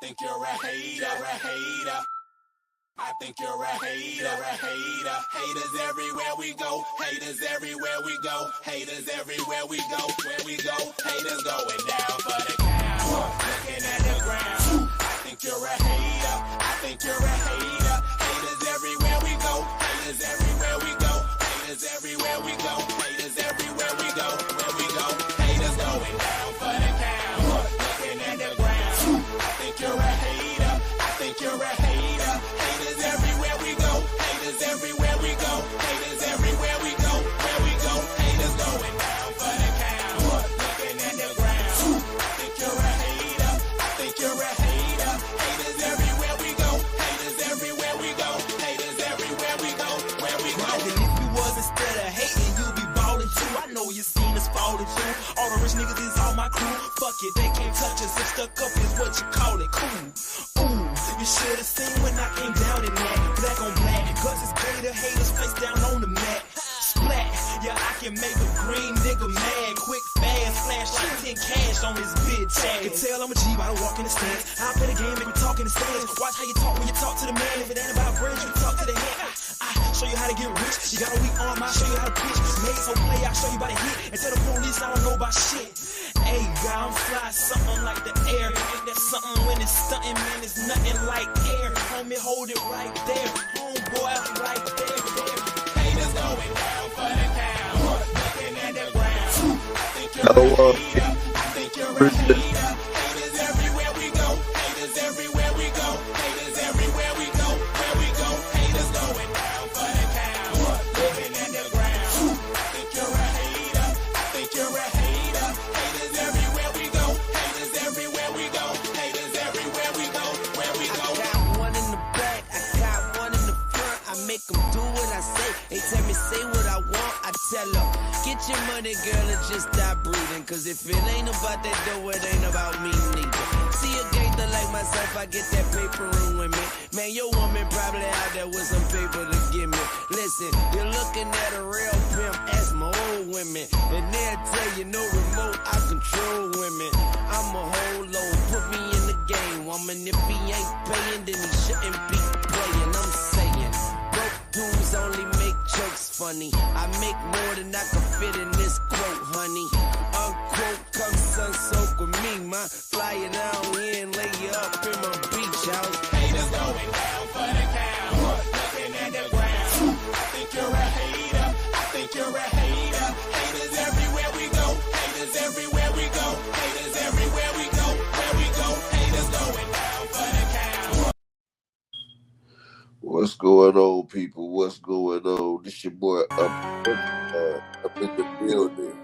think you're a hater. I think you're a hater. Haters everywhere we go. Haters everywhere we go. Haters everywhere we go. Where we go, haters going down for the count. Looking at the ground. I think you're a hater. I think you're a hater. Haters everywhere we go. Haters everywhere we go. Haters everywhere we go. Haters everywhere we go. Where we go, haters going down for the count. Looking at the ground. I think you're a hater. I think you're a hater. Haters everywhere we go. Haters everywhere we go. Haters everywhere we go. Where we go, haters going down for the count. Looking at the ground. I think you're a hater. I think you're a hater. Haters everywhere we go. Haters everywhere we go. Haters everywhere we go. Where we go. And if you was instead of hating, you'd be ballin' too. I know you seen us fallin' too. All the rich niggas is all my crew. Fuck it, they can't touch us. If stuck up is what you call it. Cool. Ooh, you should've seen when I came down in that. Black on black, cause it's greater haters face down on the mat. Splat, yeah, I can make a green nigga mad. Quick, fast, flash like 10 cash on this bitch ass. Can tell I'm a G by the walk in the stands. I play the game, make me talk in the stands. Watch how you talk when you talk to the man. If it ain't about bridge, you talk to the head. I show you how to get rich. You got a weak arm, I'll show you how to pitch. Made so play, I'll show you by the hit. And tell the police I don't know about shit. Hey, God, I'm fly, something like the air. Ain't that something when it's stunting, man? It's nothing like air. Homie, hold it right there. Homeboy, right there. Haters going down for the count. Looking at the ground. I think you're a hater. I think you're a hater. Haters everywhere we go. Haters everywhere we go. Haters everywhere we go. Where we go, haters going down for the count. Looking at the ground. I think you're a hater. I think you're a hater. Haters everywhere we go. Haters everywhere we go. Haters everywhere we go. Where we go. I got one in the back, I got one in the front. I make them do what I say. They tell me say what I want, I tell them. Get your money, girl, and just stop breathing. Cause if it ain't about that dough, it ain't about me neither. See a gangster like myself, I get that paper and women. Man, your woman probably out there with some paper to give me. Listen, you're looking at a real pimp, ask my old women. And they'll tell you no remote, I control women. I'm a whole load, put me in the game, woman. If he ain't paying, then he shouldn't be playing. I'm saying, broke dudes only make jokes funny. I make more than I can fit in this quote, honey. Unquote, come sun soak with me, man. Fly it down here and lay you up in my beach house. Haters going down for the count. Looking at the ground. I think you're a hater. I think you're a hater. Haters everywhere we go. Haters everywhere we go. Haters everywhere we go. Where we go, haters going down for the count. What's going on, people? What's going on? This your boy up in the building.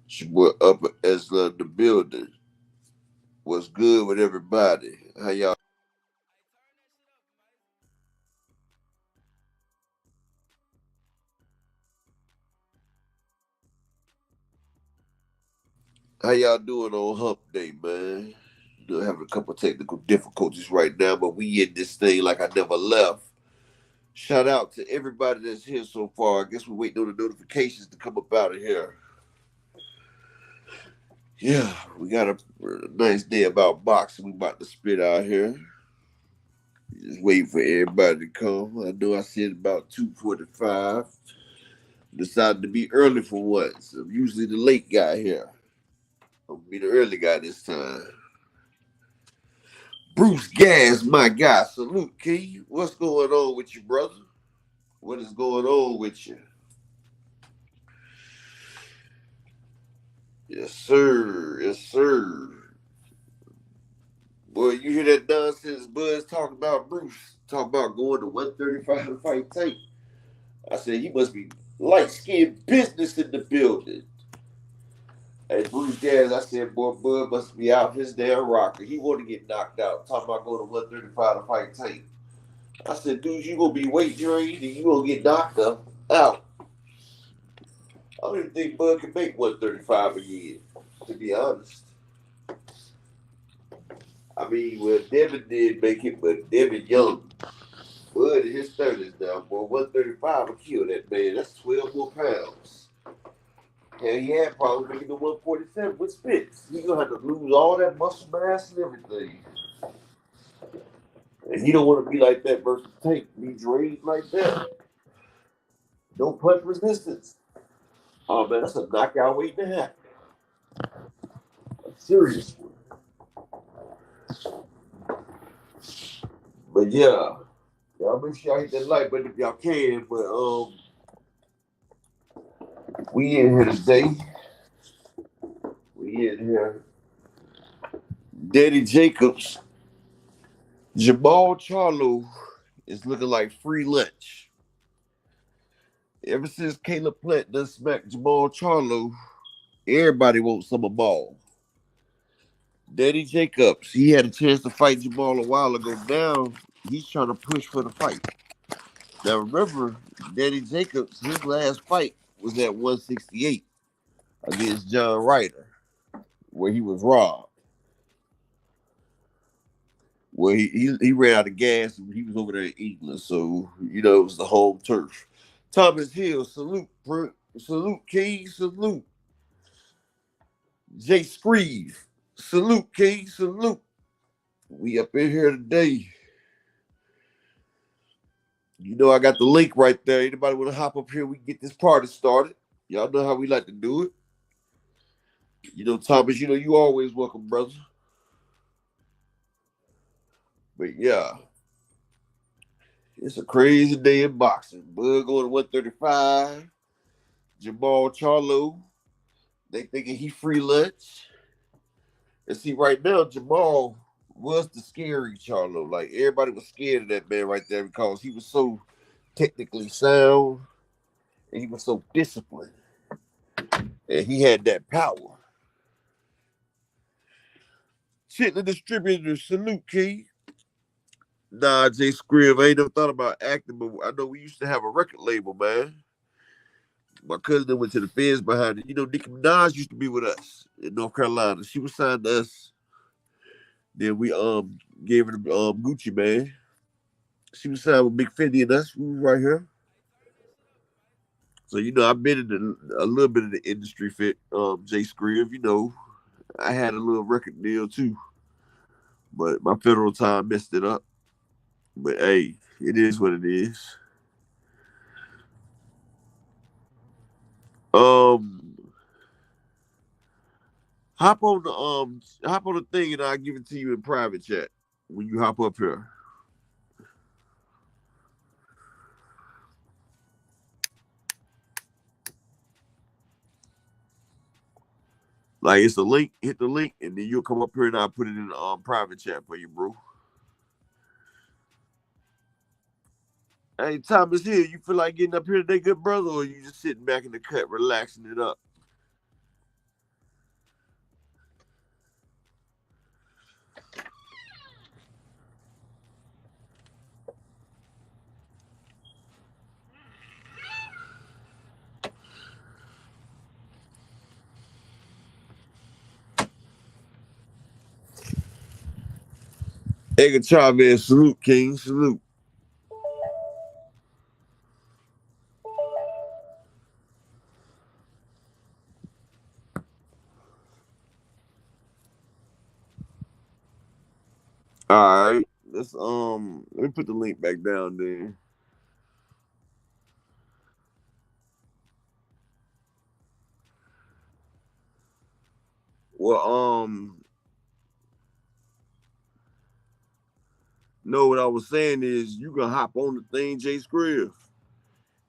It's your boy Upper Esla in the building. What's good with everybody? How y'all? How y'all doing on Hump Day, man? You know, having a couple of technical difficulties right now, but we in this thing like I never left. Shout out to everybody that's here so far. I guess we're waiting on the notifications to come up out of here. Yeah, we got a nice day about boxing. We about to spit out here. Just waiting for everybody to come. I know I said about 2:45. Decided to be early for once. I'm usually the late guy here. I'm gonna be the early guy this time. Bruce Gas, my guy. Salute, Key. What's going on with you, brother? What is going on with you? Yes, sir. Yes, sir. Boy, you hear that nonsense Buzz talking about Bruce? Talking about going to 135 to fight Tank. I said, he must be light-skinned business in the building. Hey, Bruce Gas, I said, boy, Bud must be out his damn rocker. He want to get knocked out. Talking about going to 135 to fight Tank. I said, dude, you going to be weight drained and you going to get knocked out. I don't even think Bud can make 135 again, to be honest. I mean, well, Devin did make it, but Devin young. Bud in his 30s now, boy. 135 will kill that man. That's 12 more pounds. Hell yeah, probably making the 147 with Spence. He's gonna have to lose all that muscle mass and everything. And he don't want to be like that versus Tank. Be drained like that. No punch resistance. Oh man, that's a knockout waiting to happen. A serious one. But yeah, y'all make sure y'all hit that like button if y'all can. But we in here today. We in here. Danny Jacobs, Jamal Charlo is looking like free lunch. Ever since Caleb Plant done smacked Jamal Charlo, everybody wants some ball. Danny Jacobs, he had a chance to fight Jamal a while ago. Now he's trying to push for the fight. Now remember, Danny Jacobs, his last fight was at 168 against John Ryder, where he was robbed. Well, he ran out of gas and he was over there in England, so it was the home turf. Thomas Hill, salute, King, salute. Jay Screeve, salute, King, salute. We up in here today. I got the link right there. Anybody want to hop up here? We can get this party started. Y'all know how we like to do it. Thomas, you always welcome, brother. But yeah, it's a crazy day in boxing. Bud going to 135. Jamal Charlo, they thinking he free lunch. And see, right now, Jamal was the scary Charlo. Like, everybody was scared of that man right there because he was so technically sound and he was so disciplined. And he had that power. Chitlin Distributors, salute, Key. Nah, Jay Screeve, I ain't never thought about acting, but I know we used to have a record label, man. My cousin went to the feds behind it. Nicki Minaj used to be with us in North Carolina. She was signed to us. Then we gave her to Gucci, man. She was signed with Big Fendi and us. We was right here. So, I've been in a little bit of the industry, Jay Screeve. I had a little record deal, too. But my federal time messed it up. But, hey, it is what it is. Hop on the thing and I'll give it to you in private chat when you hop up here. Like, it's a link, hit the link, and then you'll come up here and I'll put it in private chat for you, bro. Hey, Thomas here, you feel like getting up here today, good brother, or you just sitting back in the cut, relaxing it up? Edgar Chavez, salute, King, salute. All right, let's let me put the link back down there. Well, no, what I was saying is you can hop on the thing, Jay Screeve,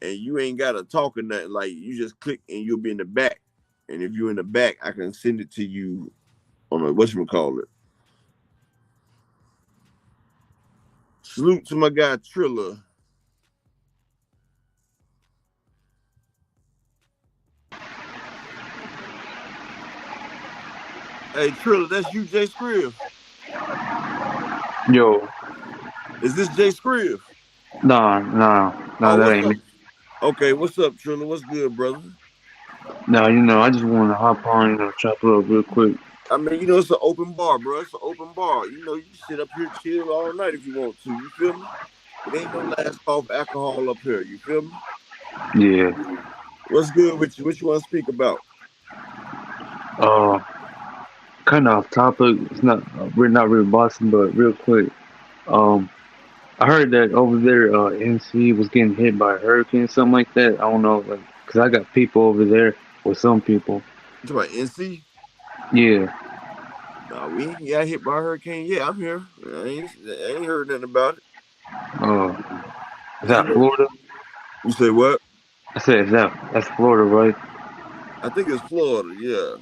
and you ain't gotta talk or nothing. Like, you just click and you'll be in the back. And if you're in the back, I can send it to you on a whatchamacallit. Salute to my guy Triller. Hey Triller, that's you, Jay Screeve. Yo. Is this Jay Screeve? No, that ain't me. Okay, what's up, Triller? What's good, brother? No, I just want to hop on, chop it up real quick. I mean, it's an open bar, bro. It's an open bar. You sit up here, chill all night if you want to. You feel me? It ain't no last off alcohol up here. You feel me? Yeah. What's good with you? What you want to speak about? Uh, kind of off topic. It's not we're not really boxing, but real quick. Um, I heard that over there, NC was getting hit by a hurricane, something like that. I don't know, like, cause I got people over there with some people. You talking about NC? Yeah. Nah, we ain't got hit by a hurricane. Yeah, I'm here. I ain't heard nothing about it. Uh, is You that know, Florida? you say what? I said, that's Florida, right? I think it's Florida. Yeah,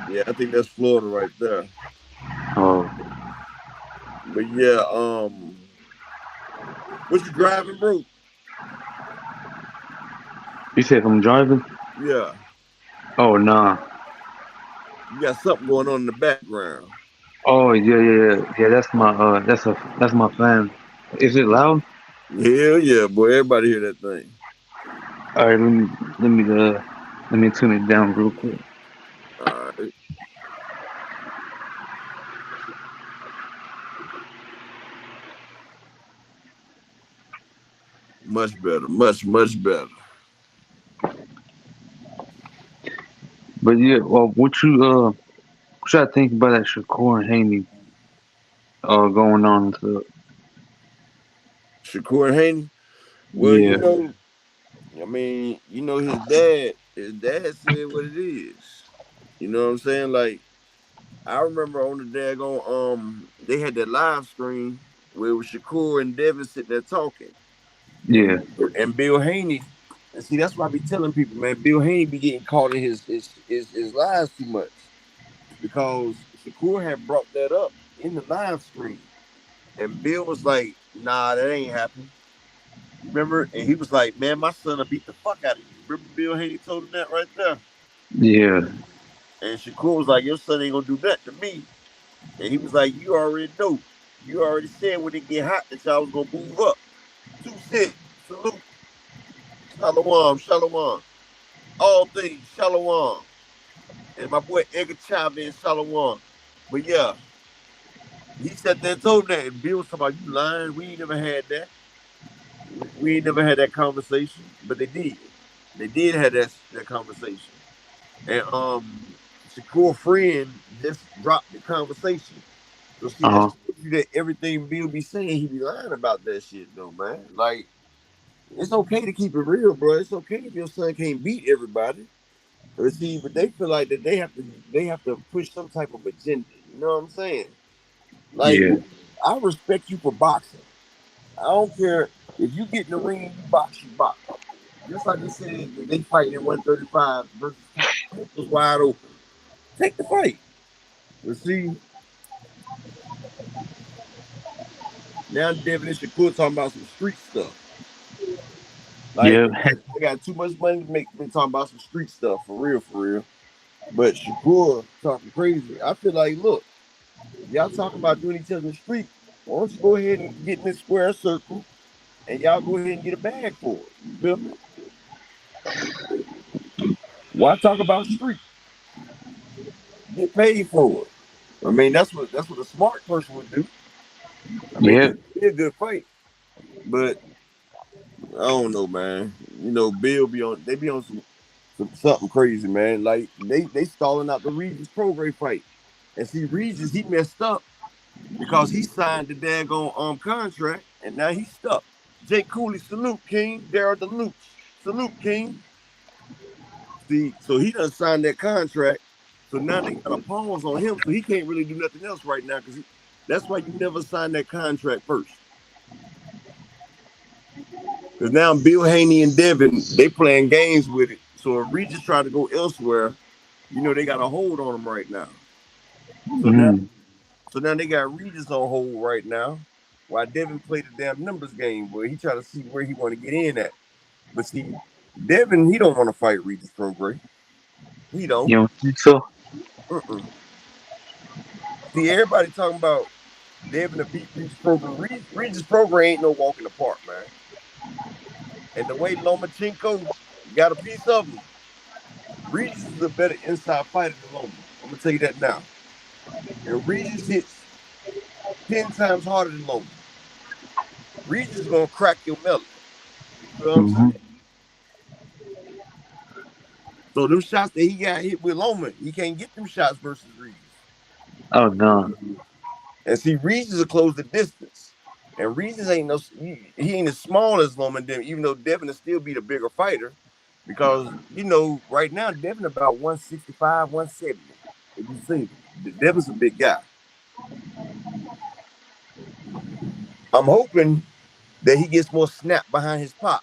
yeah, I think that's Florida right there. Oh, But yeah, what you driving, bro? you said if I'm driving? Yeah, Oh, nah. you got something going on in the background. Oh, yeah. That's my fan. Is it loud? Hell yeah, boy! Everybody hear that thing. All right, let me let me tune it down real quick. All right, much better, much better. But yeah, well, what y'all think about that Shakur and Haney going on? So, Shakur Haney. Well, yeah, I mean, his dad. His dad said what it is. You know what I'm saying? Like I remember on the daggone they had that live stream where it was Shakur and Devin sitting there talking. yeah, And Bill Haney, and see that's why I be telling people, man, Bill Haney be getting caught in his lies too much. Because Shakur had brought that up in the live stream. And Bill was like, nah, that ain't happening. Remember? And he was like, man, my son will beat the fuck out of you. Remember Bill Haney told him that right there? yeah, And Shakur was like, your son ain't gonna do that to me. And he was like, you already know. You already said when it get hot that y'all was gonna move up. 2-6. Salute. Shalom. Shalom. All things. Shalom. And my boy Edgar chimed in Shalom. But yeah, he sat there and told him that. And Bill was talking about you lying. We ain't never had that. We ain't never had that conversation. But they did. They did have that conversation. And Shakur friend just dropped the conversation. So see, that uh, shows you that everything Bill be saying, he be lying about that shit though, man. Like, it's okay to keep it real, bro. It's okay if your son can't beat everybody. But see, but they feel like that they have to push some type of agenda. You know what I'm saying? Like, yeah, I respect you for boxing. I don't care if you get in the ring and you box, you box. Just like they said that they fighting at 135 versus Tank. Tank was wide open. Take the fight. But see, now Devin and Shakur talking about some street stuff. Like yeah, they got too much money to make me talking about some street stuff for real, for real. But Shakur talking crazy. I feel like, look, if y'all talking about doing each other in the street, why don't you go ahead and get in this square circle and y'all go ahead and get a bag for it? You feel me? Why talk about street? Get paid for it. I mean, that's what a smart person would do. I mean, yeah, it'd be a good fight. But I don't know, man. Bill be on some something crazy, man. Like they stalling out the Regis Prograis fight. And see, Regis, he messed up because he signed the daggone contract and now he's stuck. Jay Cooley, salute King. Daryl DeLuch, salute King. See, so he done signed that contract. So now they got a pause on him, so he can't really do nothing else right now because that's why you never sign that contract first. Because now Bill Haney and Devin, they playing games with it. So if Regis try to go elsewhere, they got a hold on him right now. So now, mm, so now they got Regis on hold right now, while Devin played the damn numbers game where he try to see where he want to get in at. But see, Devin, he don't want to fight Regis Prograis. He don't. you don't think so? Uh-uh. See, everybody talking about Devin to beat Regis Prograis. Regis Prograis ain't no walk in the park, man. And the way Lomachenko got a piece of him, Regis is a better inside fighter than Loma. I'm gonna tell you that now. And Regis hits 10 times harder than Loma. Regis is gonna crack your melon. You know what I'm Mm-hmm. saying? So them shots that he got hit with Loma, he can't get them shots versus Regis. Oh no. And see, Regis will close the distance. And Regis ain't he ain't as small as Loma, even though Devin will still be the bigger fighter. Because, right now, Devin about 165, 170. If you see, Devin's a big guy. I'm hoping that he gets more snap behind his pop.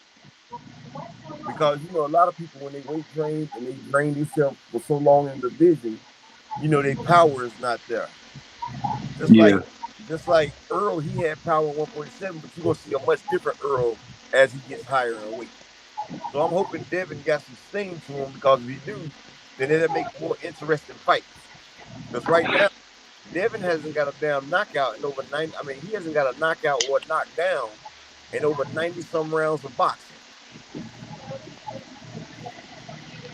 Because, a lot of people, when they weight train and they train themselves for so long in the division, their power is not there. Just like Earl, he had power 147, but you're going to see a much different Earl as he gets higher in weight. So I'm hoping Devin got some sting to him, because if he do, then it'll make more interesting fights. Because right now, Devin hasn't got a damn knockout in over 90. I mean, he hasn't got a knockout or a knockdown in over 90-some rounds of boxing.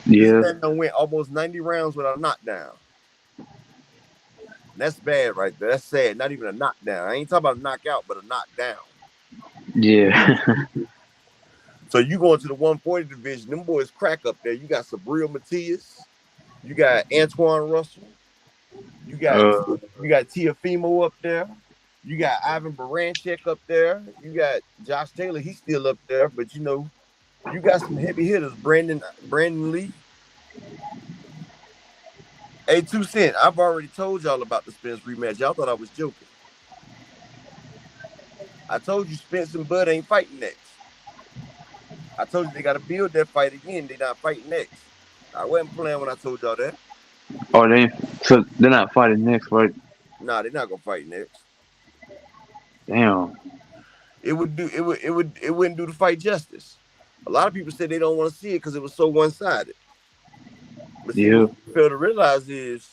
Yeah. This man went almost 90 rounds with a knockdown. That's bad right there. That's sad. Not even a knockdown. I ain't talking about a knockout, but a knockdown. Yeah. So you going to the 140 division, them boys crack up there. You got Sabril Matias. You got Antoine Russell. You got Tiafimo up there. You got Ivan Baranchek up there. You got Josh Taylor. He's still up there, but you got some heavy hitters. Brandon Lee. Hey, 2 Cent, I've already told y'all about the Spence rematch. Y'all thought I was joking. I told you Spence and Bud ain't fighting next. I told you they got to build that fight again. They're not fighting next. I wasn't playing when I told y'all that. Oh, so they're not fighting next, right? Nah, they're not gonna fight next. Damn. It wouldn't do the fight justice. A lot of people said they don't want to see it because it was so one-sided. But see, what you fail to realize is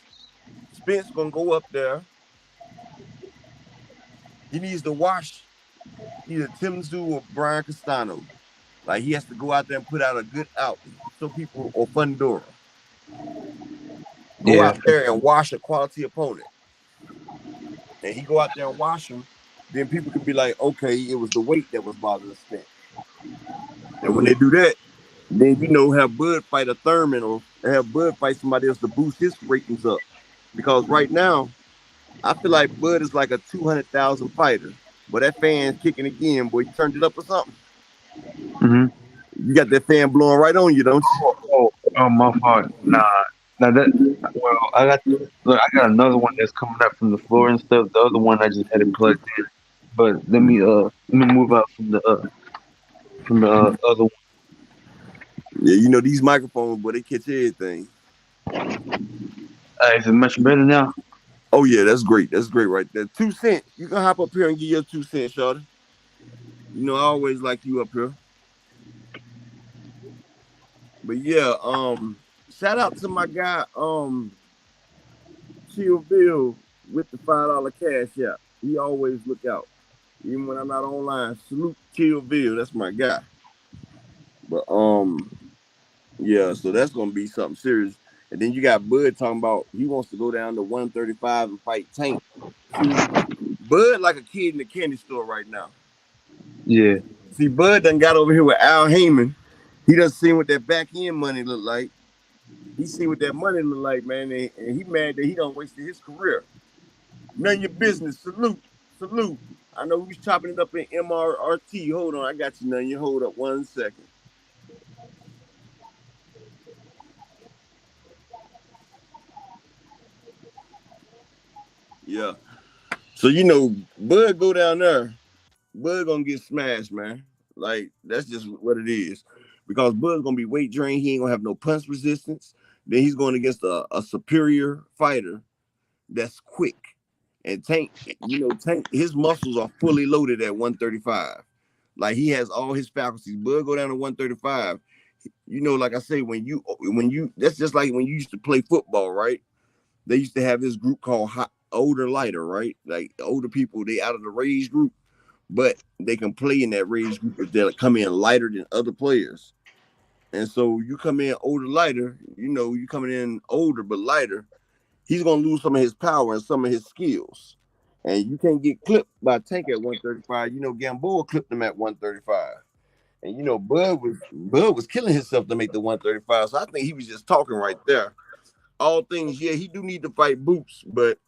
Spence gonna go up there. He needs to wash either Tim Tszyu or Brian Castano. Like, he has to go out there and put out a good out. So people, or Fundora. Go out there and wash a quality opponent. And he go out there and wash him. Then people can be like, okay, it was the weight that was bothering Spence. And when they do that, then, have Bud fight a Thurman or have Bud fight somebody else to boost his ratings up. Because right now, I feel like Bud is like a 200,000 fighter. But that fan's kicking again, boy. You turned it up or something? Mm-hmm. You got that fan blowing right on you, don't you? Oh, my fault. Nah. Now I got another one that's coming up from the floor and stuff. The other one I just had it plugged in. But let me move out from the other one. Yeah, these microphones, boy, they catch everything. Is it much better now? Oh yeah, that's great. That's great right there. 2 Cent, you can hop up here and give your 2 cents, shorty. I always like you up here. But yeah, shout out to my guy, Chill Bill with the $5 cash app. He always look out. Even when I'm not online, salute Chill Bill. That's my guy. But yeah, so that's gonna be something serious. And then you got Bud talking about he wants to go down to 135 and fight Tank. Bud like a kid in the candy store right now. Yeah. See, Bud done got over here with Al Heyman. He done seen what that back end money look like. He seen what that money look like, man, and he mad that he done wasted his career. None of your business. Salute. I know we was chopping it up in MRRT. Hold on, I got you, None. You hold up 1 second. Yeah. So Bud go down there. Bud gonna get smashed, man. Like, that's just what it is. Because Bud's gonna be weight drained. He ain't gonna have no punch resistance. Then he's going against a superior fighter that's quick. And Tank, Tank, his muscles are fully loaded at 135. Like, he has all his faculties. Bud go down to 135. Like I say, when you that's just like when you used to play football, right? They used to have this group called older lighter, right? Like, older people, they out of the raised group, but they can play in that raised group if they come in lighter than other players. And so you come in older, lighter, you coming in older but lighter, he's going to lose some of his power and some of his skills. And you can't get clipped by Tank at 135. Gamboa clipped him at 135. And Bud was killing himself to make the 135. So I think he was just talking right there. All things, yeah, he do need to fight Boots, but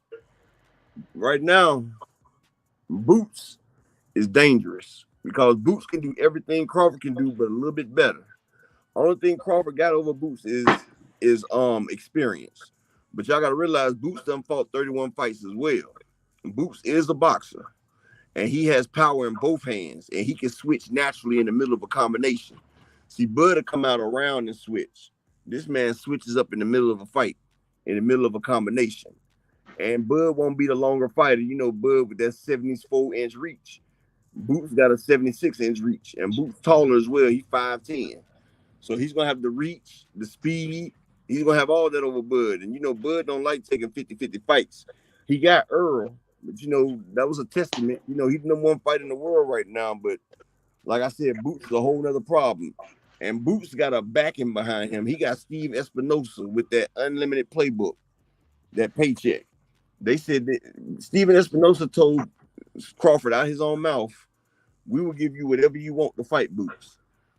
right now, Boots is dangerous because Boots can do everything Crawford can do, but a little bit better. Only thing Crawford got over Boots is experience. But y'all gotta realize Boots done fought 31 fights as well. Boots is a boxer, and he has power in both hands, and he can switch naturally in the middle of a combination. See, Bud will come out around and switch. This man switches up in the middle of a fight, in the middle of a combination. And Bud won't be the longer fighter. Bud with that 74-inch reach. Boots got a 76-inch reach, and Boots taller as well. He's 5'10". So he's going to have the reach, the speed. He's going to have all that over Bud. And, Bud don't like taking 50-50 fights. He got Earl, but, that was a testament. He's the number one fighter in the world right now. But like I said, Boots is a whole nother problem. And Boots got a backing behind him. He got Steve Espinosa with that unlimited playbook, that paycheck. They said that Steven Espinosa told Crawford out his own mouth, we will give you whatever you want to fight Boots.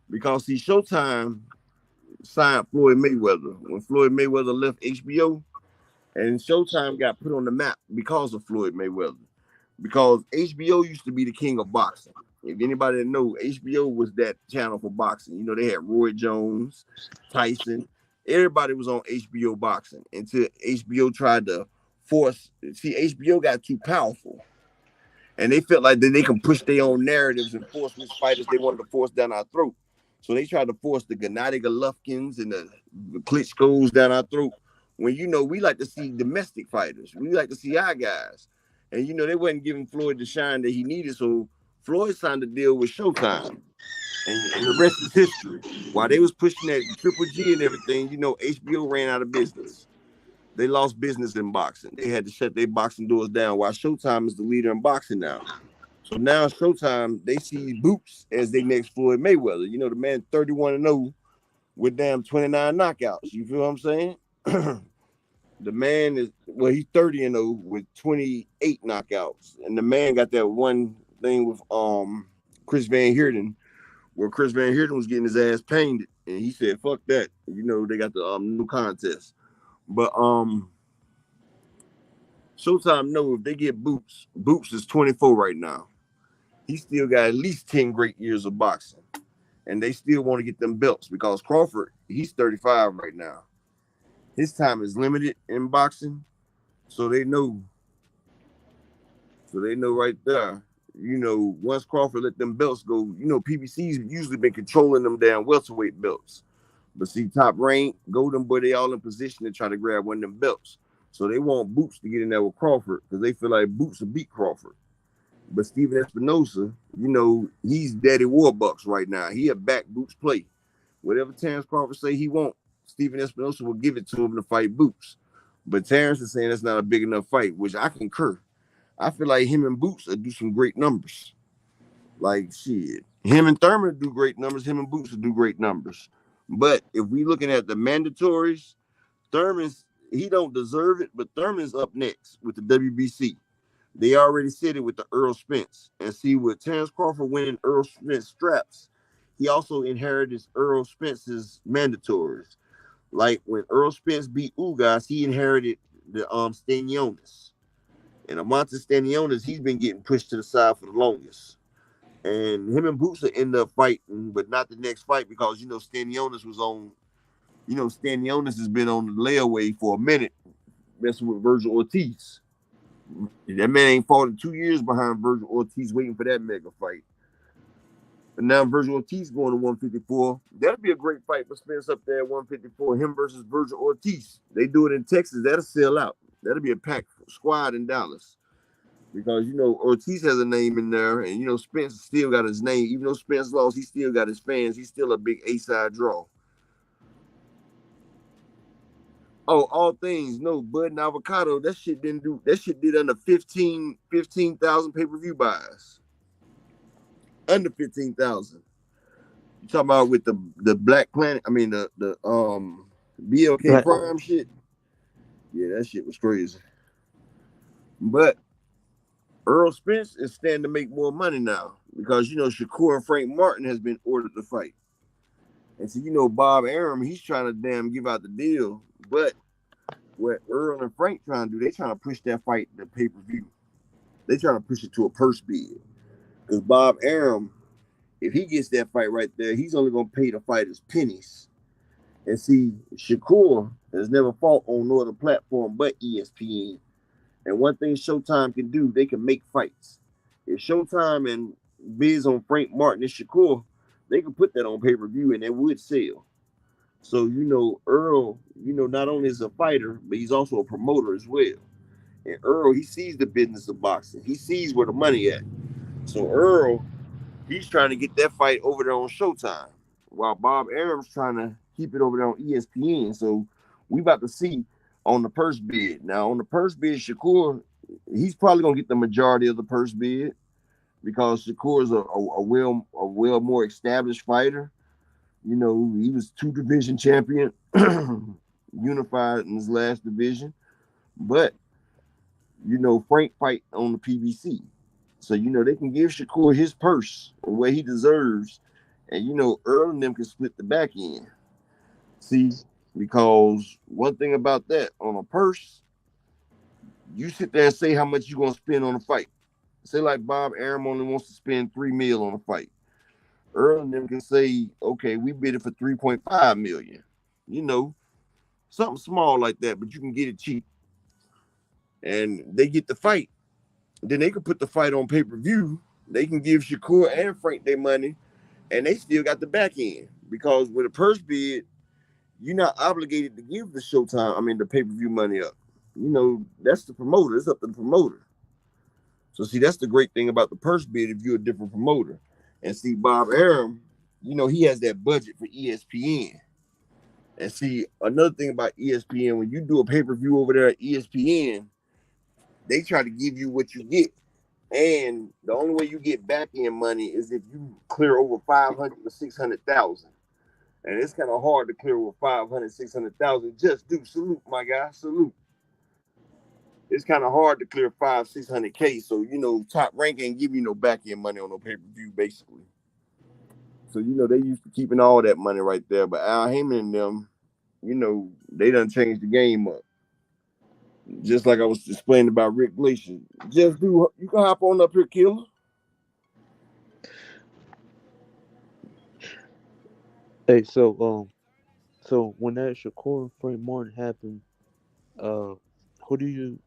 Because, see, Showtime signed Floyd Mayweather when Floyd Mayweather left HBO, and Showtime got put on the map because of Floyd Mayweather. Because HBO used to be the king of boxing. If anybody didn't know, HBO was that channel for boxing. They had Roy Jones, Tyson. Everybody was on HBO boxing until HBO tried to force. See, HBO got too powerful. And they felt like that they can push their own narratives and force which fighters they wanted to force down our throat. So they tried to force the Gennady Golovkins and the Klitschko's down our throat. When, we like to see domestic fighters. We like to see our guys. And, they wasn't giving Floyd the shine that he needed. So Floyd signed a deal with Showtime. And the rest is history. While they was pushing that Triple G and everything, HBO ran out of business. They lost business in boxing. They had to shut their boxing doors down, while Showtime is the leader in boxing now. So now Showtime, they see Boots as their next Floyd Mayweather. The man 31-0 with damn 29 knockouts. You feel what I'm saying? The man is, he's 30-0 with 28 knockouts. And the man got that one thing with Chris Van Heerden, where Chris Van Heerden was getting his ass painted. And he said, fuck that. They got the new contest. But Showtime know if they get Boots is 24 right now. He still got at least 10 great years of boxing. And they still want to get them belts because Crawford, he's 35 right now. His time is limited in boxing. So they know right there. Once Crawford let them belts go, PBC's usually been controlling them down welterweight belts. But see, Top Rank, Golden Boy, they all in position to try to grab one of them belts. So they want Boots to get in there with Crawford because they feel like Boots will beat Crawford. But Steven Espinosa, he's Daddy Warbucks right now. He'll back Boots' play. Whatever Terrence Crawford say he won't, Steven Espinosa will give it to him to fight Boots. But Terrence is saying that's not a big enough fight, which I concur. I feel like him and Boots will do some great numbers. Like, shit. Him and Thurman do great numbers. Him and Boots will do great numbers. But if we looking at the mandatories, he don't deserve it, but Thurman's up next with the WBC. They already said it with the Earl Spence. And see, with Terrence Crawford winning Earl Spence straps, he also inherited Earl Spence's mandatories. Like when Earl Spence beat Ugas, he inherited the Stanionis. And Amante Stanionis, he's been getting pushed to the side for the longest. And him and Boots will end up fighting, but not the next fight because, Stanionis was on, Stanionis has been on the layaway for a minute, messing with Virgil Ortiz. That man ain't fought in 2 years behind Virgil Ortiz waiting for that mega fight. And now Virgil Ortiz going to 154. That'll be a great fight for Spence up there at 154. Him versus Virgil Ortiz. They do it in Texas. That'll sell out. That'll be a packed squad in Dallas. Because, Ortiz has a name in there. And, Spence still got his name. Even though Spence lost, he still got his fans. He's still a big A-side draw. Oh, all things. No, Bud and Avocado, that shit did under 15,000 pay-per-view buys. Under 15,000. You talking about with the Black Planet? I mean the BLK right. Prime shit. Yeah, that shit was crazy. But Earl Spence is standing to make more money now. because Shakur and Frank Martin has been ordered to fight, and so Bob Arum, he's trying to damn give out the deal, but what Earl and Frank trying to do, they trying to push that fight to pay-per-view. They trying to push it to a purse bid, because Bob Arum, if he gets that fight right there, he's only gonna pay the fighters pennies. And see, Shakur has never fought on no other platform but ESPN. And one thing Showtime can do, they can make fights. If Showtime and bids on Frank Martin and Shakur, they can put that on pay-per-view and it would sell. So, Earl, not only is a fighter, but he's also a promoter as well. And Earl, he sees the business of boxing. He sees where the money at. So Earl, he's trying to get that fight over there on Showtime, while Bob Arum's trying to keep it over there on ESPN. So we about to see on the purse bid. Now, on the purse bid, Shakur, he's probably going to get the majority of the purse bid because Shakur is a well more established fighter. He was 2-division champion, unified in his last division. But, Frank fight on the PBC. So, they can give Shakur his purse the way he deserves. And, Earl and them can split the back end. See, because one thing about that, on a purse, you sit there and say how much you're going to spend on a fight. Say like Bob Arum only wants to spend $3 million on a fight. Earl and them can say, okay, we bid it for $3.5 million. Something small like that, but you can get it cheap. And they get the fight. Then they can put the fight on pay-per-view. They can give Shakur and Frank their money, and they still got the back end. Because with a purse bid, you're not obligated to give the pay-per-view money up. That's the promoter. It's up to the promoter. So, see, that's the great thing about the purse bid if you're a different promoter. And see, Bob Arum, he has that budget for ESPN. And see, another thing about ESPN, when you do a pay-per-view over there at ESPN, they try to give you what you get. And the only way you get back-end money is if you clear over 500 or 600,000. And it's kind of hard to clear over 500, 600,000. Just do. Salute, my guy. Salute. It's kind of hard to clear 500-600K. So, Top Rank ain't give you no back-end money on no pay-per-view, basically. So, they used to keeping all that money right there. But Al Heyman and them, they done changed the game up. Just like I was explaining about Rick Glacier. Just do. You can hop on up here, Killer. Hey, so when that Shakur and Frank Martin happened, who do you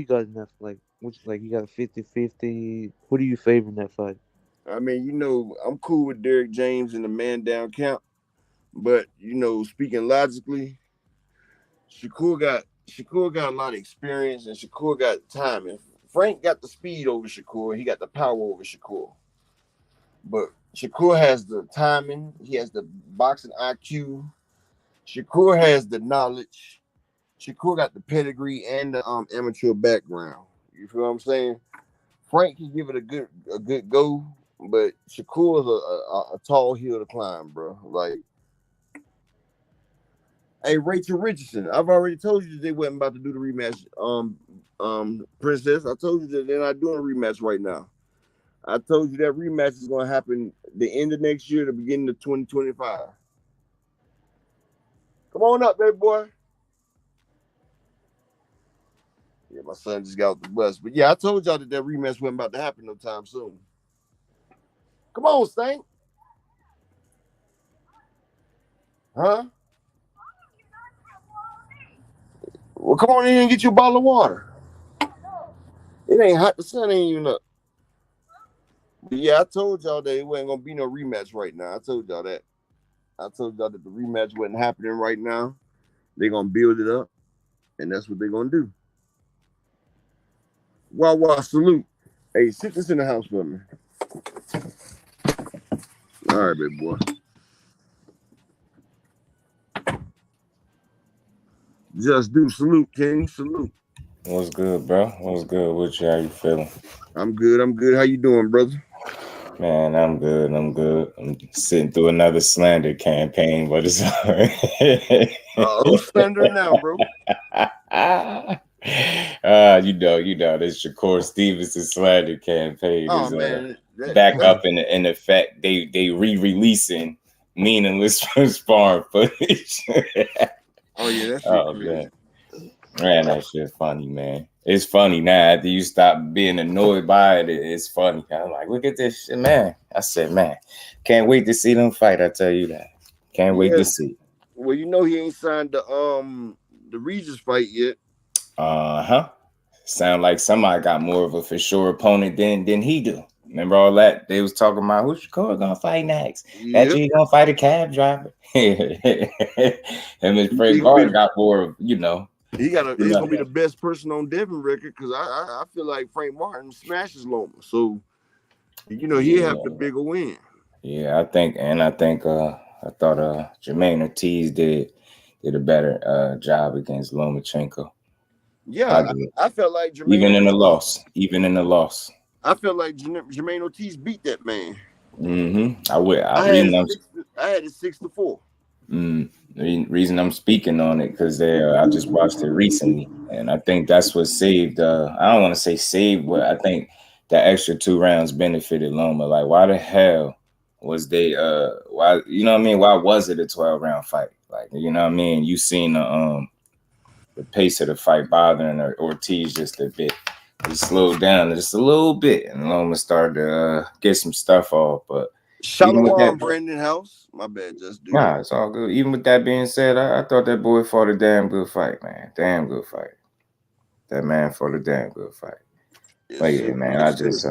got in that fight? You got a 50-50? Who do you favor in that fight? I mean, I'm cool with Derek James in the man down count, but speaking logically, Shakur got a lot of experience and Shakur got timing. Frank got the speed over Shakur. He got the power over Shakur. But Shakur has the timing. He has the boxing IQ. Shakur has the knowledge. Shakur got the pedigree and the amateur background. You feel what I'm saying? Frank can give it a good go, but Shakur is a tall hill to climb, bro. Like, hey, Rachel Richardson, I've already told you that they wasn't about to do the rematch. Princess, I told you that they're not doing a rematch right now. I told you that rematch is going to happen the end of next year, the beginning of 2025. Come on up, baby boy. Yeah, my son just got off the bus. But yeah, I told y'all that rematch wasn't about to happen no time soon. Come on, Stank. Huh? Well, come on in and get you a bottle of water. It ain't hot. The sun ain't even up. But yeah, I told y'all that it wasn't going to be no rematch right now. I told y'all that. I told y'all that the rematch wasn't happening right now. They're going to build it up, and that's what they're going to do. Wow, salute. Hey, sit this in the house for me. All right, baby boy. Just do. Salute, King. Salute. What's good, bro? What's good with you? How you feeling? I'm good. How you doing, brother? Man, I'm good. I'm sitting through another slander campaign, but it's all right. Who's slandering now, bro? You know, this Shakur Stevenson slander campaign. Oh, man. back up in effect. They re-releasing meaningless sparring footage. Oh yeah, that's crazy. Man, that shit funny, man. It's funny now. After you stop being annoyed by it, it's funny. I'm like, look at this shit, man. I said, man, can't wait to see them fight. I tell you that. Can't wait to see. Well, he ain't signed the Regis fight yet. Sound like somebody got more of a for sure opponent than he do. Remember all that? They was talking about who's Shakur gonna fight next. That G gonna fight a cab driver. Him and Frank Gardner got more of, He's gonna be the best person on Devin record because I feel like Frank Martin smashes Loma. So he have the bigger win. Yeah, I thought Jermaine Ortiz did a better job against Lomachenko. Yeah, I felt like Jermaine even in the loss. I felt like Jermaine Ortiz beat that man. I had it 6-4. The reason I'm speaking on it because I just watched it recently, and I think that's what saved. I don't want to say saved, but I think the extra 2 rounds benefited Loma. Like, why the hell was they? Why Why was it a 12-round fight? Like, You seen the pace of the fight bothering Ortiz just a bit. He slowed down just a little bit, and Loma started to get some stuff off. But Shalom, Brandon House. My bad, just do. Nah, it's all good. Even with that being said, I thought that boy fought a damn good fight, man. Damn good fight. That man fought a damn good fight. Yes, but yeah, man, I just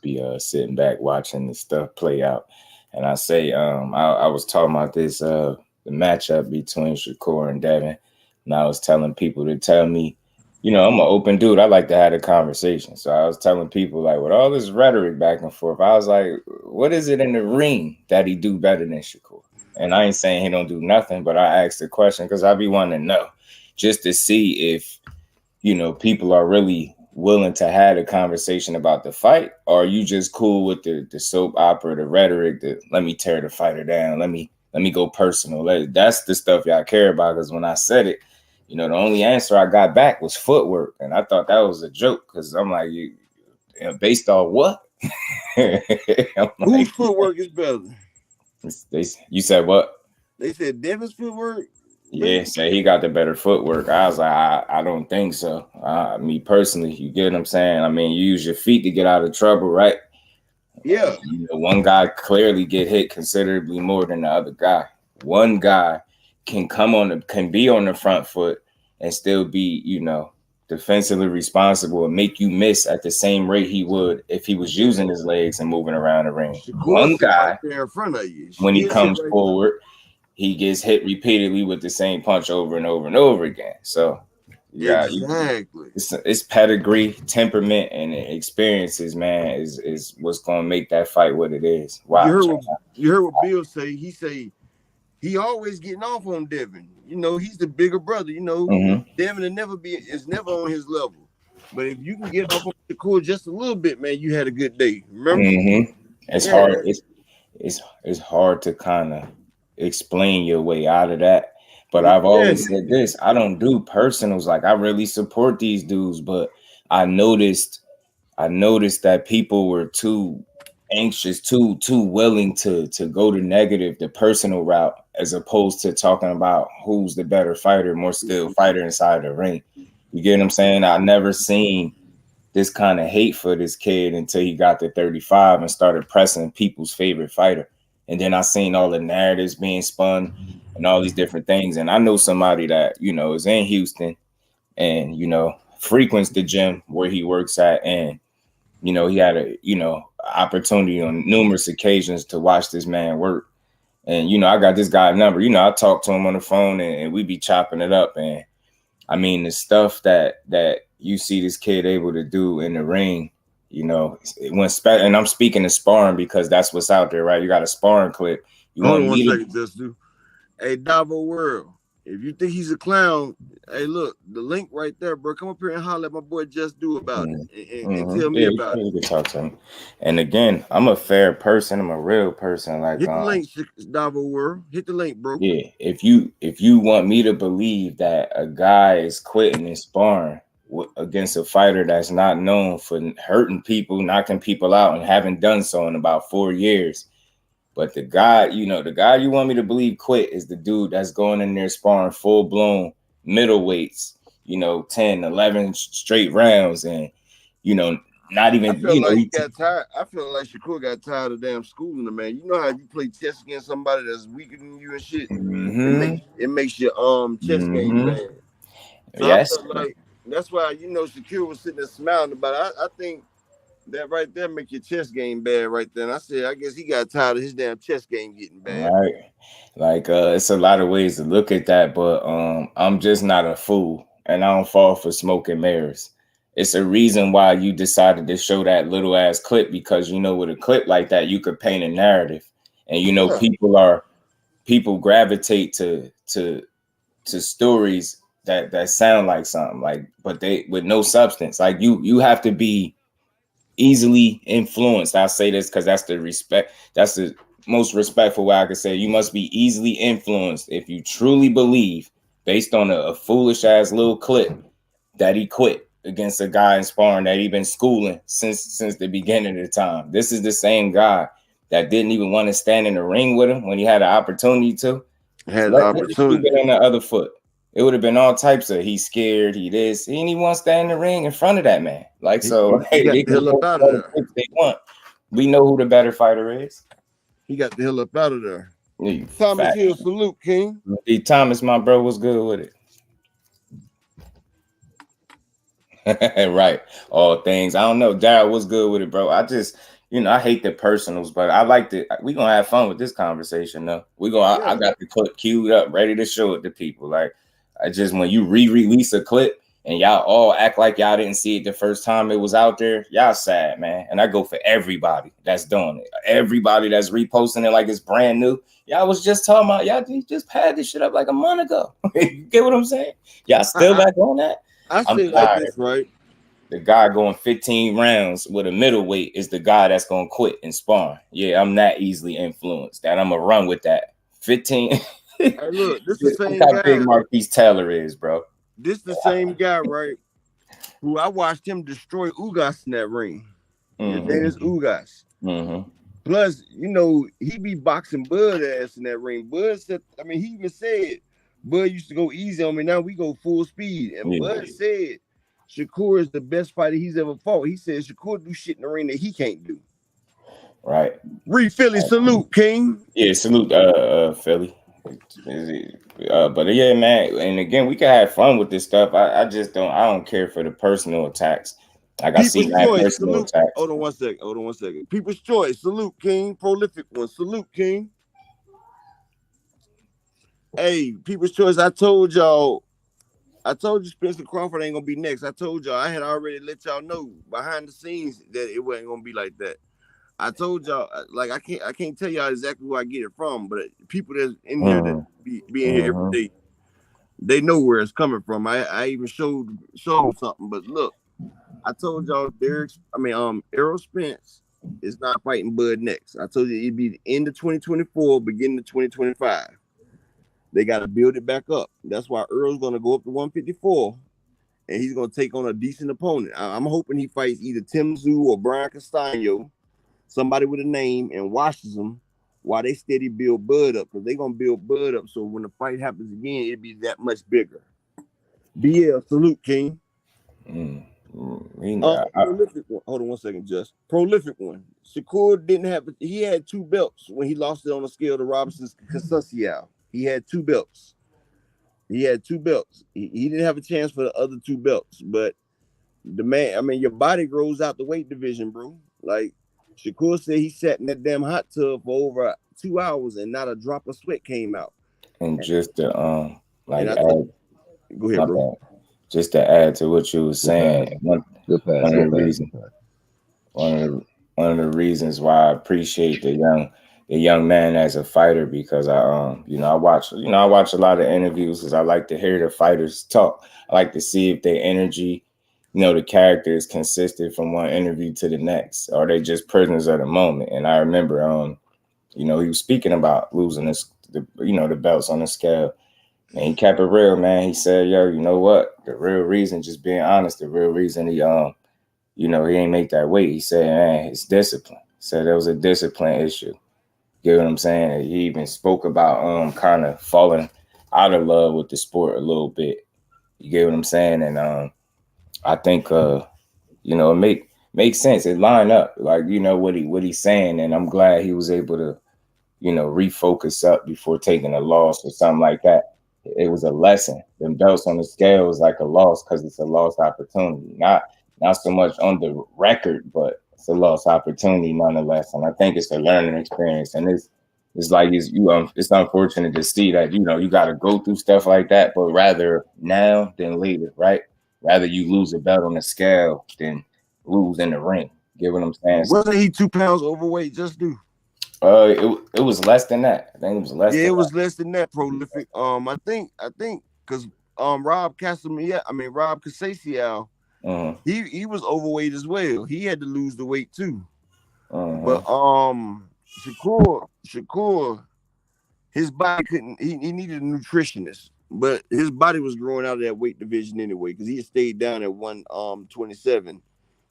be sitting back watching this stuff play out. And I say, I was talking about this the matchup between Shakur and Devin, and I was telling people to tell me, I'm an open dude. I like to have a conversation. So I was telling people, like, with all this rhetoric back and forth, I was like, what is it in the ring that he do better than Shakur? And I ain't saying he don't do nothing, but I asked the question because I be wanting to know just to see if, people are really willing to have a conversation about the fight, or are you just cool with the soap opera, the rhetoric, let me tear the fighter down. Let me go personal. That's the stuff y'all care about. Because when I said it, the only answer I got back was footwork. And I thought that was a joke because I'm like, based on what? Whose footwork is better? You said what? They said Devin's footwork? Yeah, say he got the better footwork. I was like, I don't think so. Me personally, you get what I'm saying? I mean, you use your feet to get out of trouble, right? Yeah. One guy clearly get hit considerably more than the other guy. One guy can be on the front foot and still be, defensively responsible and make you miss at the same rate he would if he was using his legs and moving around the ring. One guy, right in front of you. When he comes forward, he gets hit repeatedly with the same punch over and over and over again. So, yeah, exactly. It's pedigree, temperament, and experiences, man, is what's going to make that fight what it is. Wow. You heard what Bill say? He say he always getting off on Devin. He's the bigger brother. Devin is never on his level. But if you can get off on the cool just a little bit, man, you had a good day. Remember? It's hard. It's hard to kind of explain your way out of that. But I've always said this: I don't do personals. Like, I really support these dudes, but I noticed that people were too anxious, too willing to go to negative, the personal route, as opposed to talking about who's the better fighter, more skilled fighter inside the ring. You get what I'm saying? I never seen this kind of hate for this kid until he got to 35 and started pressing people's favorite fighter. And then I seen all the narratives being spun and all these different things. And I know somebody that, is in Houston and, frequents the gym where he works at. And, he had a, opportunity on numerous occasions to watch this man work. And, I got this guy's number. I talk to him on the phone and we be chopping it up. And I mean, the stuff that you see this kid able to do in the ring, and I'm speaking of sparring because that's what's out there, right? You got a sparring clip. Hey, Davo World, if you think he's a clown, hey, look, the link right there, bro. Come up here and holler at my boy Just Do about it and tell me about it. You can talk to him. And again, I'm a fair person. I'm a real person. Like, hit the link, Davo World. Hit the link, bro. Yeah, if you want me to believe that a guy is quitting and sparring against a fighter that's not known for hurting people, knocking people out, and haven't done so in about 4 years. But the guy you want me to believe quit is the dude that's going in there sparring full-blown middleweights, 10, 11 straight rounds, and, not even, I feel like he got tired. I feel like Shakur got tired of damn schooling him, man. You know how you play chess against somebody that's weaker than you and shit? Mm-hmm. It makes your chess game bad. So Yes. I felt like that's why, Shakur was sitting there smiling about it. I think that right there make your chess game bad right there. And I said, I guess he got tired of his damn chess game getting bad. Right. Like, it's a lot of ways to look at that, but I'm just not a fool, and I don't fall for smoke and mirrors. It's a reason why you decided to show that little ass clip, because with a clip like that, you could paint a narrative, and people gravitate to stories that sound like something, like, but they with no substance. Like you have to be easily influenced. I'll say this because that's the most respectful way I could say. You must be easily influenced if you truly believe, based on a foolish ass little clip, that he quit against a guy in sparring that he been schooling since the beginning of the time. This is the same guy that didn't even want to stand in the ring with him when he had an opportunity to. Had an opportunity. Get on the other foot. It would have been all types of he's scared, he this. He didn't even want to stand in the ring in front of that man. Like, so they can go out of there if they want. We know who the better fighter is. He got the hell up out of there. Yeah, Thomas Hill, salute, King. Hey, Thomas, my bro, was good with it. Right. All things. I don't know. Daryl was good with it, bro. I just, I hate the personals, but I like to. We're gonna have fun with this conversation, though. I got the clip queued up, ready to show it to people. Like, I just, when you re-release a clip and y'all all act like y'all didn't see it the first time it was out there, y'all sad, man. And I go for everybody that's doing it. Everybody that's reposting it like it's brand new. Y'all was just talking about, y'all just had this shit up like a month ago. You get what I'm saying? Y'all still back on that? I say like this, right? The guy going 15 rounds with a middleweight is the guy that's going to quit and sparring. Yeah, I'm that easily influenced that I'm going to run with that. 15. Hey, look, this is the same how guy. Big Marquise Taylor is, bro. This the same guy, right? Who I watched him destroy Ugas in that ring. Mm-hmm. His name is Ugas. Mm-hmm. Plus, he be boxing Bud ass in that ring. Bud said, he even said, Bud used to go easy on me. Now we go full speed. And Bud said, Shakur is the best fighter he's ever fought. He said Shakur do shit in the ring that he can't do. Right. Philly, salute, King. Yeah, salute, Philly. But yeah, man. And again, we can have fun with this stuff. I just don't. I don't care for the personal attacks. Like, I see that personal attacks. Hold on one second. People's Choice, salute, King. Prolific one, salute, King. Hey, People's Choice. I told you Spencer Crawford ain't gonna be next. I told y'all I had already let y'all know behind the scenes that it wasn't gonna be like that. I told y'all, like, I can't tell y'all exactly where I get it from, but people that's in here that be in here every day, they know where it's coming from. I even showed something, but look, I told y'all Errol Spence is not fighting Bud next. I told you it'd be the end of 2024, beginning of 2025. They got to build it back up. That's why Earl's going to go up to 154, and he's going to take on a decent opponent. I'm hoping he fights either Tim Tszyu or Brian Castano, somebody with a name, and washes them while they steady build Bud up, because they're going to build Bud up so when the fight happens again, it'll be that much bigger. BL, salute, King. Prolific one. Hold on one second, Just. Prolific one. Shakur he had 2 belts when he lost it on the scale to Robinson Consuciao. He had 2 belts. He didn't have a chance for the other 2 belts, but the man, your body grows out the weight division, bro. Like, Shakur said he sat in that damn hot tub for over 2 hours and not a drop of sweat came out. And just to go ahead, bro. Just to add to what you were saying, one of the reasons why I appreciate the young man as a fighter, because I watch a lot of interviews because I like to hear the fighters talk. I like to see if their energy, the character is consistent from one interview to the next, or they just prisoners of the moment. And I remember, he was speaking about losing the belts on the scale, And he kept it real, man. He said, yo, you know what? The real reason, just being honest, the real reason he he ain't make that weight. He said, man, it's discipline. He said there was a discipline issue. You know what I'm saying? He even spoke about kind of falling out of love with the sport a little bit. You get what I'm saying? And I think it makes sense. It lined up, like, what he's saying, and I'm glad he was able to, refocus up before taking a loss or something like that. It was a lesson. The belts on the scale was like a loss because it's a lost opportunity. Not so much on the record, but it's a lost opportunity nonetheless. And I think it's a learning experience. And it's unfortunate to see that, you got to go through stuff like that, but rather now than later, right? Rather you lose a belt on the scale than lose in the ring. Get what I'm saying? Wasn't he 2 pounds overweight? Just do. It was less than that. I think it was less. Yeah, it was less than that. Prolific. I think because Rob Casasial, he was overweight as well. He had to lose the weight too. But Shakur, his body couldn't. He needed a nutritionist, but his body was growing out of that weight division anyway because he had stayed down at 127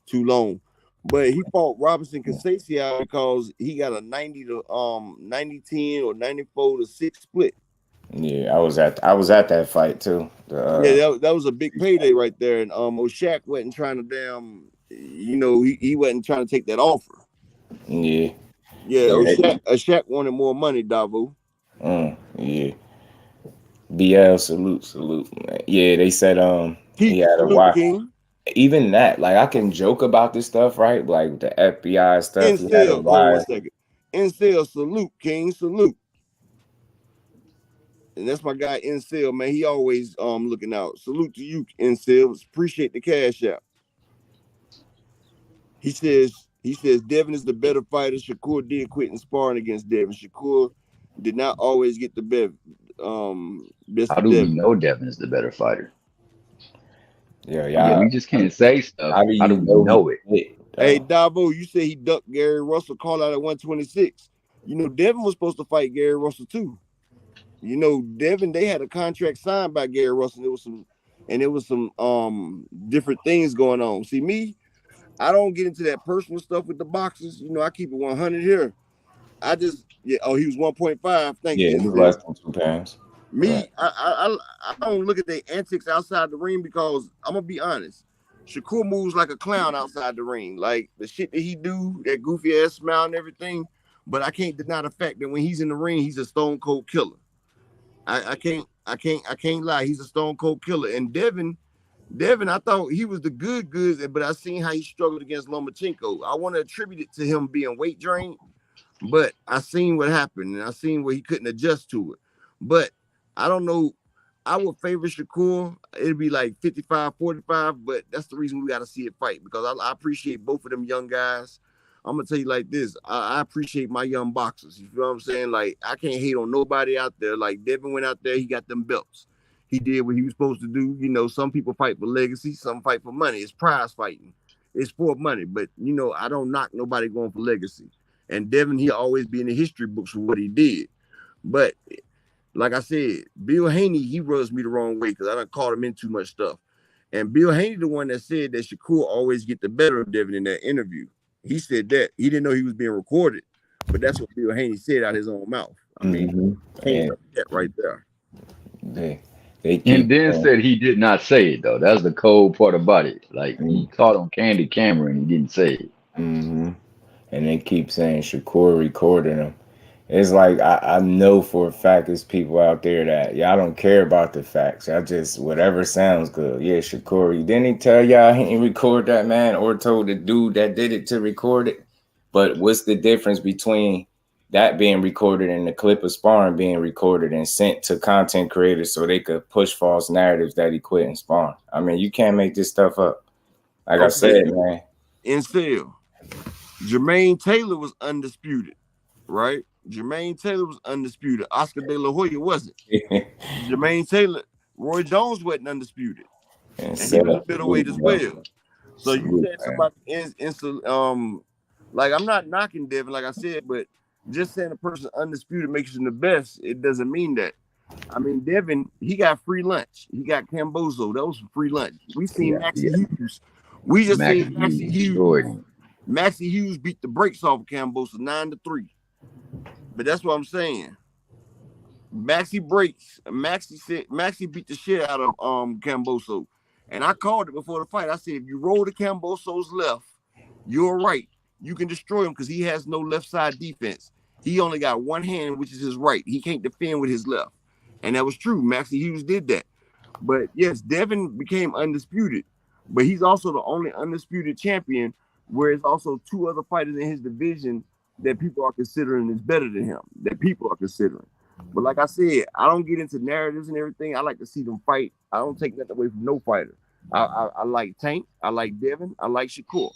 too long. But he fought Robinson Casasial because he got a 90-10 or 94-6 split. Yeah, I was at that fight too. That was a big payday right there. And O'Shaq wasn't trying to he wasn't trying to take that offer. Yeah. Yeah, O'Shaq wanted more money, Davo. Yeah. BL salute. Yeah, they said he had a wife. Even that, like, I can joke about this stuff, right? Like the FBI stuff. Incel, one second. Incel, salute, King, salute. And that's my guy, Incel, man. He always looking out. Salute to you, Incel. Appreciate the cash out. He says Devin is the better fighter. Shakur did quit in sparring against Devin. Shakur did not always get the best. How do we know Devin is the better fighter? Yeah. We just can't say stuff. How do we know it? Hey, Davo, you say he ducked Gary Russell, call out at 126. Devin was supposed to fight Gary Russell too. Devin, they had a contract signed by Gary Russell. There was some different things going on. See, me, I don't get into that personal stuff with the boxers. I keep it 100 here. I just, he was 1.5. Thank you. Yeah, it was less than 2 pounds. Me, right. I don't look at their antics outside the ring because I'm gonna be honest. Shakur moves like a clown outside the ring, like the shit that he do, that goofy ass smile and everything. But I can't deny the fact that when he's in the ring, he's a stone cold killer. I can't lie. He's a stone cold killer. And Devin, I thought he was the goods, but I seen how he struggled against Lomachenko. I want to attribute it to him being weight drained, but I seen what happened and I seen where he couldn't adjust to it. But I don't know. I would favor Shakur. It'd be like 55-45, but that's the reason we got to see it fight because I appreciate both of them young guys. I'm going to tell you like this. I appreciate my young boxers. You feel what I'm saying? Like, I can't hate on nobody out there. Like, Devin went out there. He got them belts. He did what he was supposed to do. Some people fight for legacy. Some fight for money. It's prize fighting. It's for money. But, I don't knock nobody going for legacy. And Devin, he'll always be in the history books for what he did. But like I said, Bill Haney, he rubs me the wrong way because I done caught him in too much stuff. And Bill Haney, the one that said that Shakur always get the better of Devin in that interview. He said that. He didn't know he was being recorded, but that's what Bill Haney said out his own mouth. I mean, that right there. And then said he did not say it, though. That's the cold part about it. Like, he caught on candid camera and he didn't say it. Mm-hmm. And they keep saying Shakur recorded him. It's like I know for a fact there's people out there that y'all don't care about the facts. Y'all just whatever sounds good. Yeah, Shakur, didn't he tell y'all he didn't record that, man, or told the dude that did it to record it? But what's the difference between that being recorded and the clip of sparring being recorded and sent to content creators so they could push false narratives that he quit and sparring? I mean, you can't make this stuff up. Like I said, man. And still, Jermaine Taylor was undisputed, right? Jermaine Taylor was undisputed. Oscar De La Hoya wasn't. Jermaine Taylor, Roy Jones wasn't undisputed. And he was a middleweight as well. So you said somebody like I'm not knocking Devin, like I said, but just saying a person undisputed makes him the best, it doesn't mean that. I mean, Devin, he got free lunch. He got Camboso. That was free lunch. We seen Maxie Hughes. We just seen Maxie Hughes. Maxie Hughes beat the brakes off of Camboso 9-3. But that's what I'm saying. Maxie beat the shit out of Camboso. And I called it before the fight. I said, if you roll to Camboso's left, you're right. You can destroy him because he has no left side defense. He only got one hand, which is his right. He can't defend with his left. And that was true. Maxie Hughes did that. But yes, Devin became undisputed. But he's also the only undisputed champion, where there's also two other fighters in his division that people are considering is better than him, that people are considering. But like I said, I don't get into narratives and everything. I like to see them fight. I don't take nothing away from no fighter. I like Tank. I like Devin. I like Shakur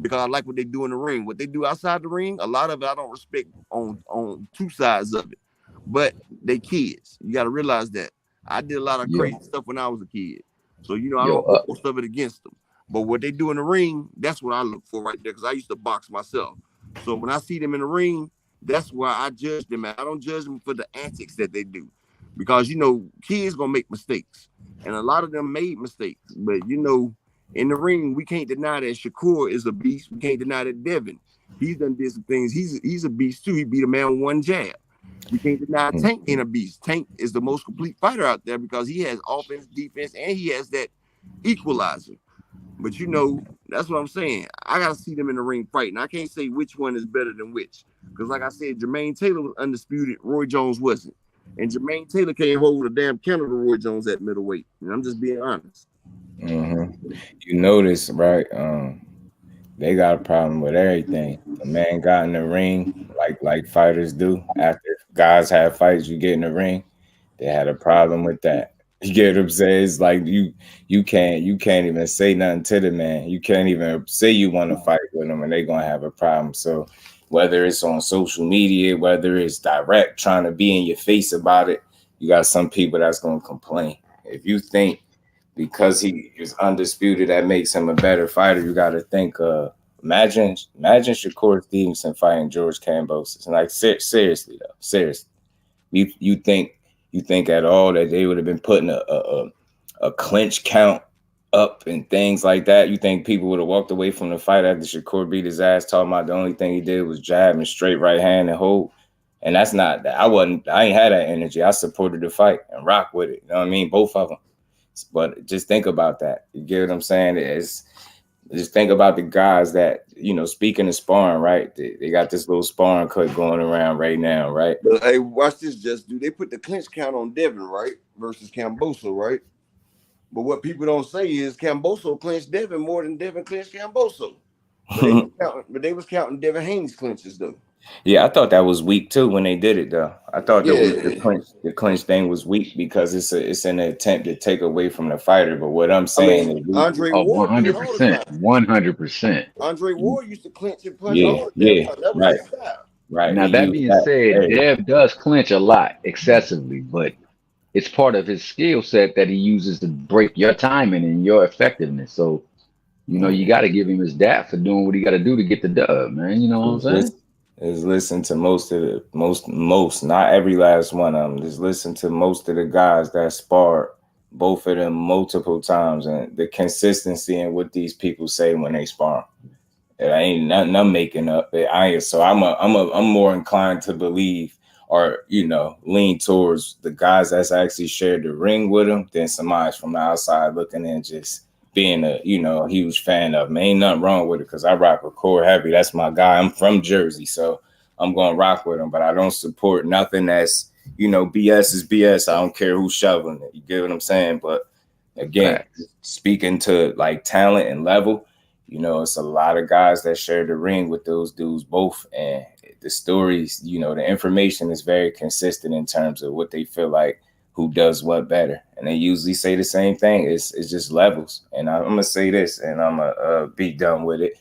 because I like what they do in the ring. What they do outside the ring, a lot of it I don't respect on two sides of it. But they kids. You got to realize that. I did a lot of crazy stuff when I was a kid. So, you know, I don't put most of it against them. But what they do in the ring, that's what I look for right there because I used to box myself. So when I see them in the ring, that's why I judge them. I don't judge them for the antics that they do. Because, you know, kids going to make mistakes. And a lot of them made mistakes. But, you know, in the ring, we can't deny that Shakur is a beast. We can't deny that Devin. He's done did some things. He's a beast, too. He beat a man with one jab. We can't deny Tank ain't a beast. Tank is the most complete fighter out there because he has offense, defense, and he has that equalizer. But, you know, that's what I'm saying. I got to see them in the ring fighting. I can't say which one is better than which. Because, like I said, Jermaine Taylor was undisputed. Roy Jones wasn't. And Jermaine Taylor can't hold a damn candle to Roy Jones at middleweight. And I'm just being honest. Mm-hmm. You notice, right? They got a problem with everything. The man got in the ring like fighters do. After guys have fights, you get in the ring. They had a problem with that. You get what I'm saying? It's like you can't even say nothing to the man. You can't even say you want to fight with them, and they're gonna have a problem. So whether it's on social media, whether it's direct, trying to be in your face about it, you got some people that's gonna complain. If you think because he is undisputed that makes him a better fighter, you got to think. Imagine Shakur Stevenson fighting George Kambosos. And like seriously though, seriously, you think at all that they would have been putting a clinch count up and things like that? You think people would have walked away from the fight after Shakur beat his ass, talking about the only thing he did was jab and straight right hand and hold? And that's not that. I ain't had that energy. I supported the fight and rock with it. You know what I mean? Both of them. But just think about that. You get what I'm saying? Just think about the guys that, you know, speaking of sparring, right? They got this little sparring clip going around right now, right? But hey, watch this, just do. They put the clinch count on Devin, right? Versus Kamboso, right? But what people don't say is Kamboso clinched Devin more than Devin clinched Kamboso. But they was counting Devin Haney's clinches, though. Yeah, I thought that was weak too when they did it though. I thought the clinch thing was weak because it's an attempt to take away from the fighter. But what I'm saying is Andre Ward 100%. Andre Ward used to clinch and punch all the time. That was his style. Right. Now that being said, Dev does clinch a lot excessively, but it's part of his skill set that he uses to break your timing and your effectiveness. So, you know, you got to give him his dap for doing what he got to do to get the dub, man. You know what I'm saying? Is listen to most, not every last one of them. Just listen to most of the guys that sparred both of them multiple times, and the consistency in what these people say when they spar. It ain't nothing I'm making up. I'm more inclined to believe or, you know, lean towards the guys that's actually shared the ring with them than somebody from the outside looking in just being a huge fan of him. Ain't nothing wrong with it because I rock with Core Heavy. That's my guy. I'm from Jersey, so I'm gonna rock with him. But I don't support nothing that's, you know, BS is BS. I don't care who's shoveling it. You get what I'm saying? But again, speaking to like talent and level, you know, it's a lot of guys that share the ring with those dudes both, and the stories, you know, the information is very consistent in terms of what they feel like, who does what better. And they usually say the same thing. It's just levels. And I'm going to say this, and I'm going to be done with it.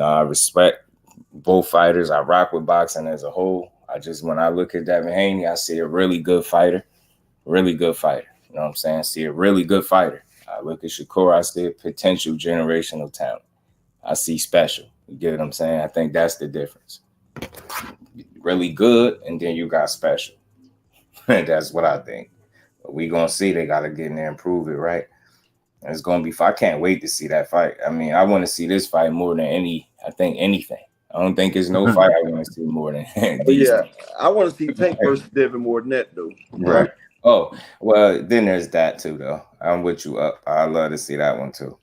I respect both fighters. I rock with boxing as a whole. When I look at Devin Haney, I see a really good fighter. Really good fighter. You know what I'm saying? I see a really good fighter. I look at Shakur, I see a potential generational talent. I see special. You get what I'm saying? I think that's the difference. Really good, and then you got special. That's what I think. But we gonna see. They gotta get in there and prove it, right? And it's gonna be. I can't wait to see that fight. I mean, I want to see this fight more than anything. I don't think there's no fight I want to see more than these. Yeah, I want to see Tank versus Devin more than that, though. Right. Oh, well, then there's that too, though. I'm with you up. I love to see that one too.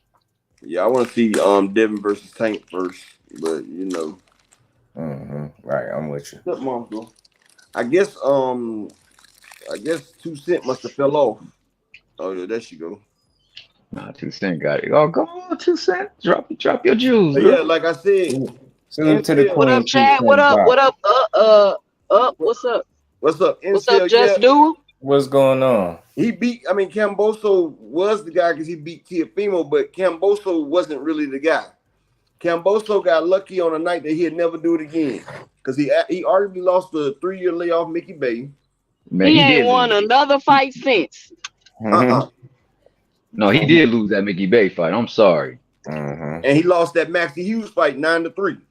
Yeah, I want to see Devin versus Tank first, but you know. Right, I'm with you. What's up, Mom, bro? I guess 2 Cent must have fell off. Oh yeah, there she go. Nah, 2 Cent got it. Oh, go on, 2 Cent. Drop your jewels. Yeah, like I said. Salute to the queen. What up, Chad? What up? What up? What's up? What's up? What's up, Just Do? What's going on? He beat. I mean, Kambosos was the guy because he beat Teofimo, but Kambosos wasn't really the guy. Kambosos got lucky on a night that he'd never do it again because he arguably lost a 3-year layoff Mickey Bay. Man, he ain't won another fight since. No, he did lose that Mickey Bay fight. I'm sorry. And he lost that Maxie Hughes fight 9-3.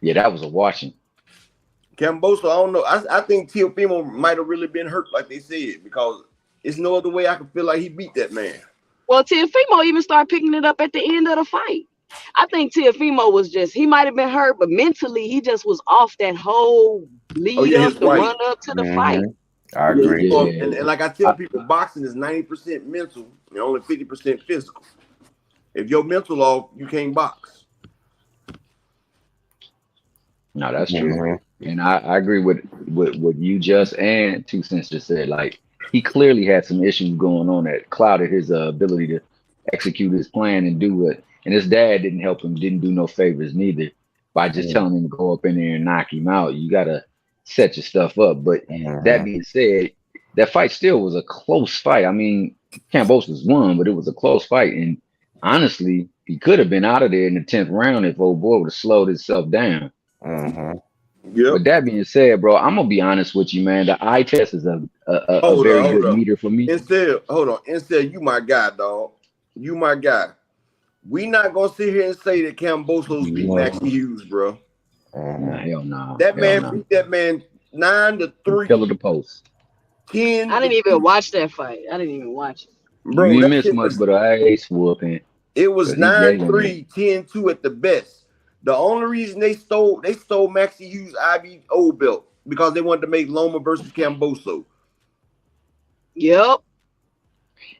Yeah, that was a washing. Kambosos, I don't know. I think Teofimo might have really been hurt, like they said, because there's no other way I can feel like he beat that man. Well, Teofimo even started picking it up at the end of the fight. I think Teofimo was he might have been hurt, but mentally he just was off that whole lead up to run up to the fight. I agree. Yeah. And like I tell people, boxing is 90% mental and only 50% physical. If your mental off, you can't box. No, that's true. And I agree with what you just and 2 Cents just said. Like, he clearly had some issues going on that clouded his ability to execute his plan and do it. And his dad didn't help him, didn't do no favors neither by just telling him to go up in there and knock him out. You got to set your stuff up. But that being said, that fight still was a close fight. I mean, Kambosos won, but it was a close fight. And honestly, he could have been out of there in the 10th round if old boy would have slowed himself down. But that being said, bro, I'm gonna be honest with you, man. The eye test is a very good meter for me. Instead, you my guy, dog. You my guy. We not gonna sit here and say that Kambosos beat Maxie Hughes, bro. Nah, hell no. That man beat that man 9-3. Kill of the post. 10. I didn't even watch that fight. I didn't even watch it. Bro, you didn't miss much, but an ace whooping. It was 9-3, 10-2 at the best. The only reason they stole Maxie Hughes' IBO belt because they wanted to make Loma versus Kambosos. Yep.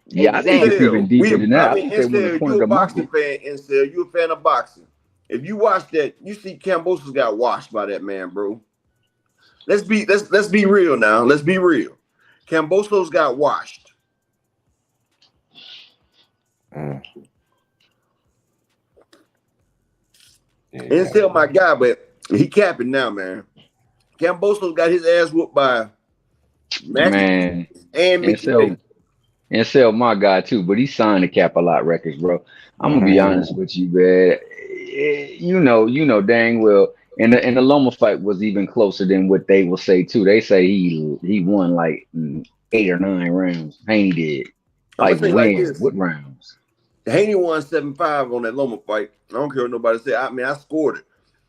Yeah, I think it's even deeper than that. You're a boxing fan, Incel. You're a fan of boxing. If you watch that, you see Kambosos got washed by that man, bro. Let's be real now. Let's be real. Kambosos got washed. Incel my guy, but he capping now, man. Kambosos got his ass whooped by man and Mickey. Incel my guy too, but he signed the Cap a lot records, bro. I'm gonna be honest with you, man. You know dang well. And the Loma fight was even closer than what they will say too. They say he won like 8 or 9 rounds. Haney did. Like what rounds? Haney won 7-5 on that Loma fight. I don't care what nobody say. I mean, I scored it.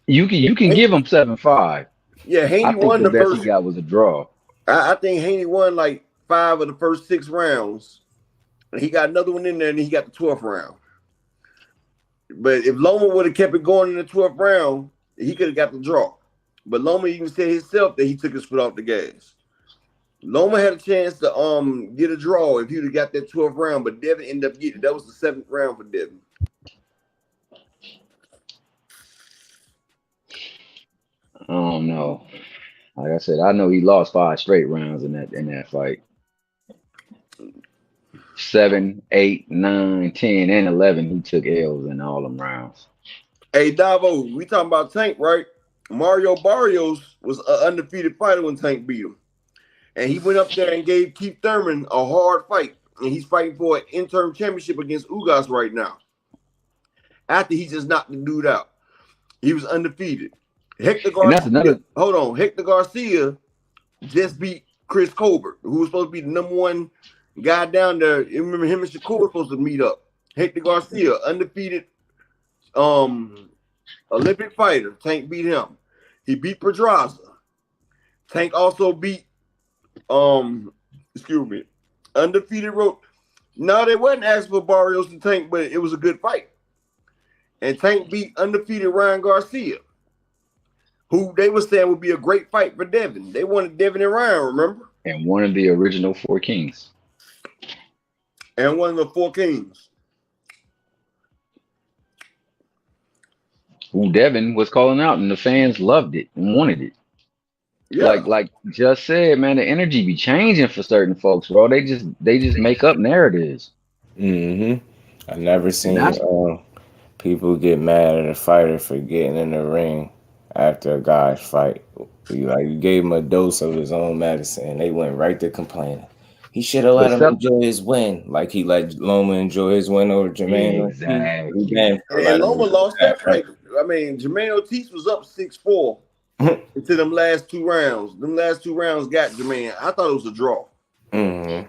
You can give him 7-5. Yeah, Haney won the first. Best he got was a draw. I think Haney won like 5 of the first 6 rounds. And he got another one in there, and he got the 12th round. But if Loma would have kept it going in the 12th round, he could have got the draw. But Loma even said himself that he took his foot off the gas. Loma had a chance to get a draw if he'd have got that 12th round, but Devin ended up getting it. That was the 7th round for Devin. I don't know. Like I said, I know he lost 5 straight rounds in that fight. 7, 8, 9, 10, and 11. He took L's in all them rounds. Hey, Davo, we talking about Tank, right? Mario Barrios was an undefeated fighter when Tank beat him. And he went up there and gave Keith Thurman a hard fight. And he's fighting for an interim championship against Ugas right now. After he just knocked the dude out. He was undefeated. Hector Garcia just beat Chris Colbert, who was supposed to be the #1 guy down there. You remember him and Shakur were supposed to meet up. Hector Garcia, undefeated Olympic fighter. Tank beat him. He beat Pedraza. Tank also beat undefeated road. No, they wasn't asking for Barrios and Tank, but it was a good fight. And Tank beat undefeated Ryan Garcia, who they were saying would be a great fight for Devin. They wanted Devin and Ryan, remember? And one of the original Four Kings. And one of the Four Kings. Who Devin was calling out, and the fans loved it and wanted it. Yeah. Like just said, man, the energy be changing for certain folks, bro. They just make up narratives. Mm-hmm. I've never seen people get mad at a fighter for getting in the ring after a guy's fight. You gave him a dose of his own medicine, and they went right to complaining. He should have let him enjoy his win, like he let Loma enjoy his win over Jermaine. Exactly. And Loma lost that fight. I mean, Jermaine Ortiz was up 6-4 into them last 2 rounds. Them last 2 rounds got Jermaine. I thought it was a draw. Mm-hmm.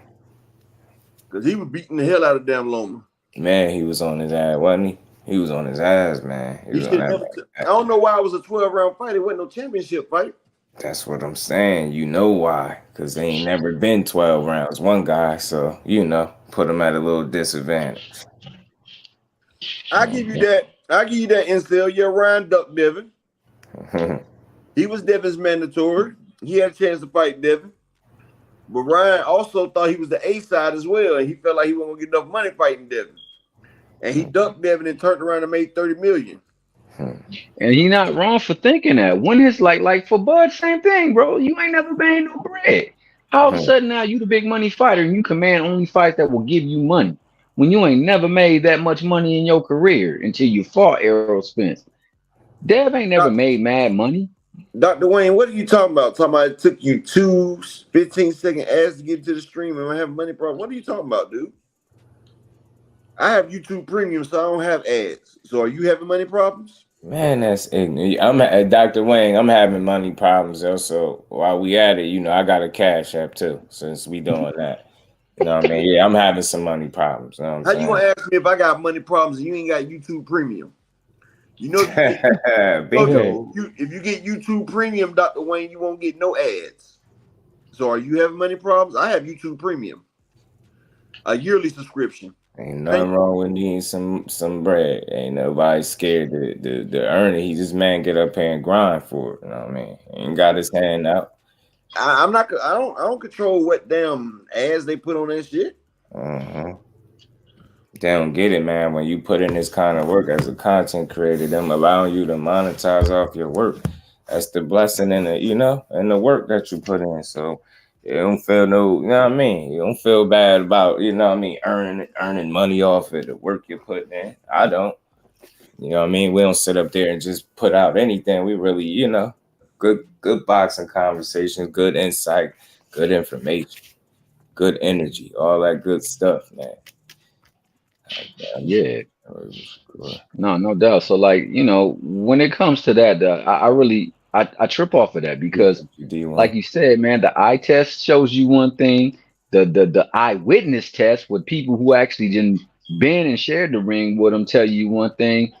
Because he was beating the hell out of damn Loma. Man, he was on his ass, wasn't he? He was on his ass, man. I don't know why it was a 12-round fight. It wasn't no championship fight. That's what I'm saying. You know why? Because they ain't never been 12 rounds. One guy, so, put him at a little disadvantage. I give you that. I give you that, Incel. Yeah, Ryan ducked Devin. He was Devin's mandatory. He had a chance to fight Devin. But Ryan also thought he was the A side as well, and he felt like he wasn't going to get enough money fighting Devin. And he ducked Devin and turned around and made $30 million. And he not wrong for thinking that. When it's like for Bud, same thing, bro. You ain't never made no bread. All of a sudden now you the big money fighter and you command only fights that will give you money. When you ain't never made that much money in your career until you fought Errol Spence. Dev ain't never made mad money. Dr. Wayne, what are you talking about? Talking about it took you 2 15-second ads to get to the stream and I have money problem. What are you talking about, dude? I have YouTube Premium, so I don't have ads. So are you having money problems? Man, that's ignorant. I'm Dr. Wayne. I'm having money problems also. While we at it, I got a Cash App too. Since we doing that, you know what I mean? Yeah, I'm having some money problems. You know How you gonna ask me if I got money problems and you ain't got YouTube Premium? You know, if you get YouTube Premium, Dr. Wayne, you won't get no ads. So are you having money problems? I have YouTube Premium, a yearly subscription. Ain't nothing wrong with needing some bread. Ain't nobody scared to earn it. He just get up here and grind for it. You know what I mean? He ain't got his hand out. I don't control what damn ads they put on that shit. Mm-hmm. They don't get it, man. When you put in this kind of work as a content creator, them allowing you to monetize off your work. That's the blessing in the, and the work that you put in. So you don't feel you know what I mean? You don't feel bad about, earning money off of the work you're putting in. I don't. You know what I mean? We don't sit up there and just put out anything. We really, good boxing conversations, good insight, good information, good energy, all that good stuff, man. Yeah. No doubt. So when it comes to that, I trip off of that because, like you said, man, the eye test shows you one thing. The eyewitness test with people who actually didn't been and shared the ring with them tell you one thing.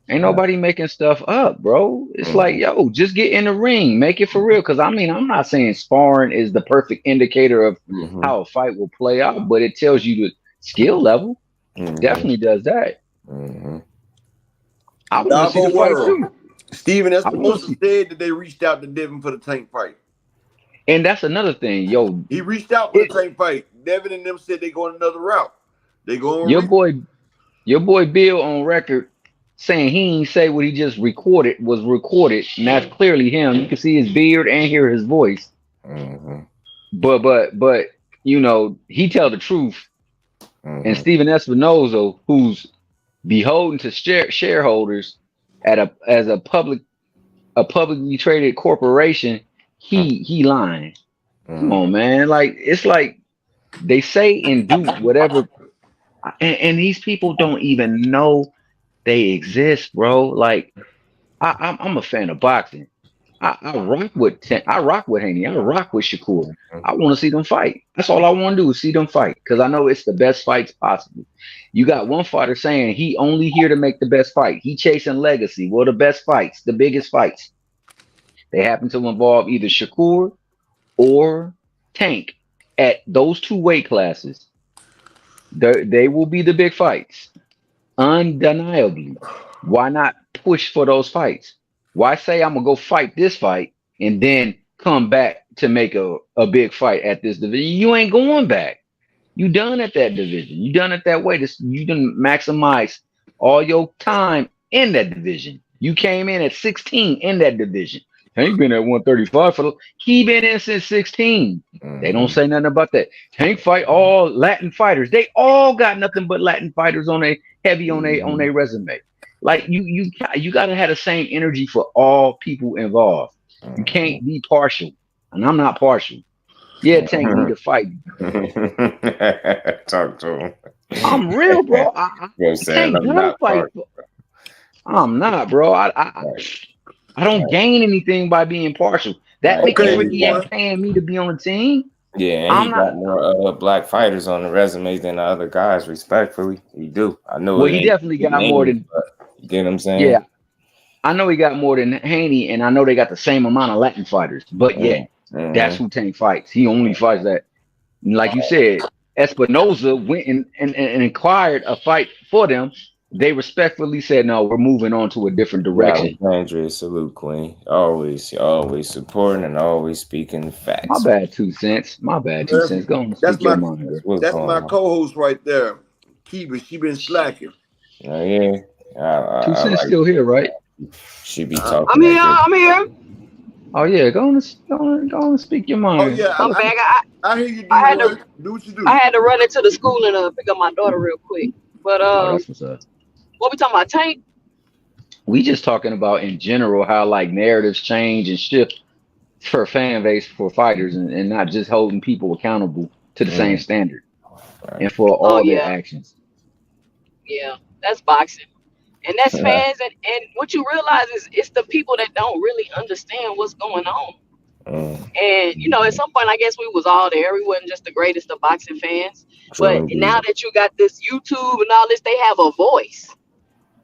Ain't nobody making stuff up, bro. It's like, yo, just get in the ring, make it for real. Because I'm not saying sparring is the perfect indicator of how a fight will play out, but it tells you the skill level. Definitely does that. I want to see the fight too. Steven Espinosa said that they reached out to Devin for the Tank fight. And that's another thing, yo. He reached out for the Tank fight. Devin and them said they going another route. They going your boy Bill on record saying he ain't say what he just recorded was recorded, and that's clearly him. You can see his beard and hear his voice. But he tell the truth. And Steven Espinosa, who's beholden to shareholders as a publicly traded corporation, he lying. Come on, man. Like it's like they say and do whatever, and these people don't even know they exist, bro. Like I'm a fan of boxing. I rock with Haney. I rock with Shakur. I want to see them fight. That's all I want to do is see them fight because I know it's the best fights possible. You got one fighter saying he only here to make the best fight. He chasing legacy. Well, the best fights, the biggest fights, they happen to involve either Shakur or Tank. at those two weight classes, they will be the big fights, undeniably. Why not push for those fights? Why say I'm gonna go fight this fight and then come back to make a big fight at this division? You ain't going back. You done at that division. You done at that weight. You done maximize all your time in that division. You came in at 16 in that division. Tank been at 135 for he been in since 16. They don't say nothing about that. Tank fight all Latin fighters. They all got nothing but Latin fighters on a heavy on a resume. Like you gotta have the same energy for all people involved. You can't be partial, and I'm not partial. Yeah, Tank need to fight. Talk to him. I'm real, bro. Tank gonna fight. I'm not, bro. I don't gain anything by being partial. That makes Ricky ain't paying me to be on the team. Yeah, and he got more black fighters on the resumes than the other guys, respectfully. He do. I know. Well, he definitely got more than. You get what I'm saying? Yeah. I know he got more than Haney, and I know they got the same amount of Latin fighters. But yeah, that's who Tank fights. He only fights that. Like you said, Espinoza went and inquired a fight for them. They respectfully said, no, we're moving on to a different direction. Andrea, salute, Queen. Always supporting and always speaking facts. My bad 2 cents. Go on. That's my co-host right there. Kiba, she been slacking. Oh, yeah. 2 cents still here, right? She be talking. I'm here. Oh yeah, go on and speak your mind. Oh yeah, I'm back. I hear you. Do what you do. I had to run into the school and pick up my daughter real quick. But that's what's up. What we talking about, Tank? We just talking about in general how like narratives change and shift for fan base for fighters and not just holding people accountable to the same standard and for all their actions. Yeah, that's boxing. And that's fans, and what you realize is it's the people that don't really understand what's going on. And at some point, I guess we was all there. We wasn't just the greatest of boxing fans, but now that you got this YouTube and all this, they have a voice.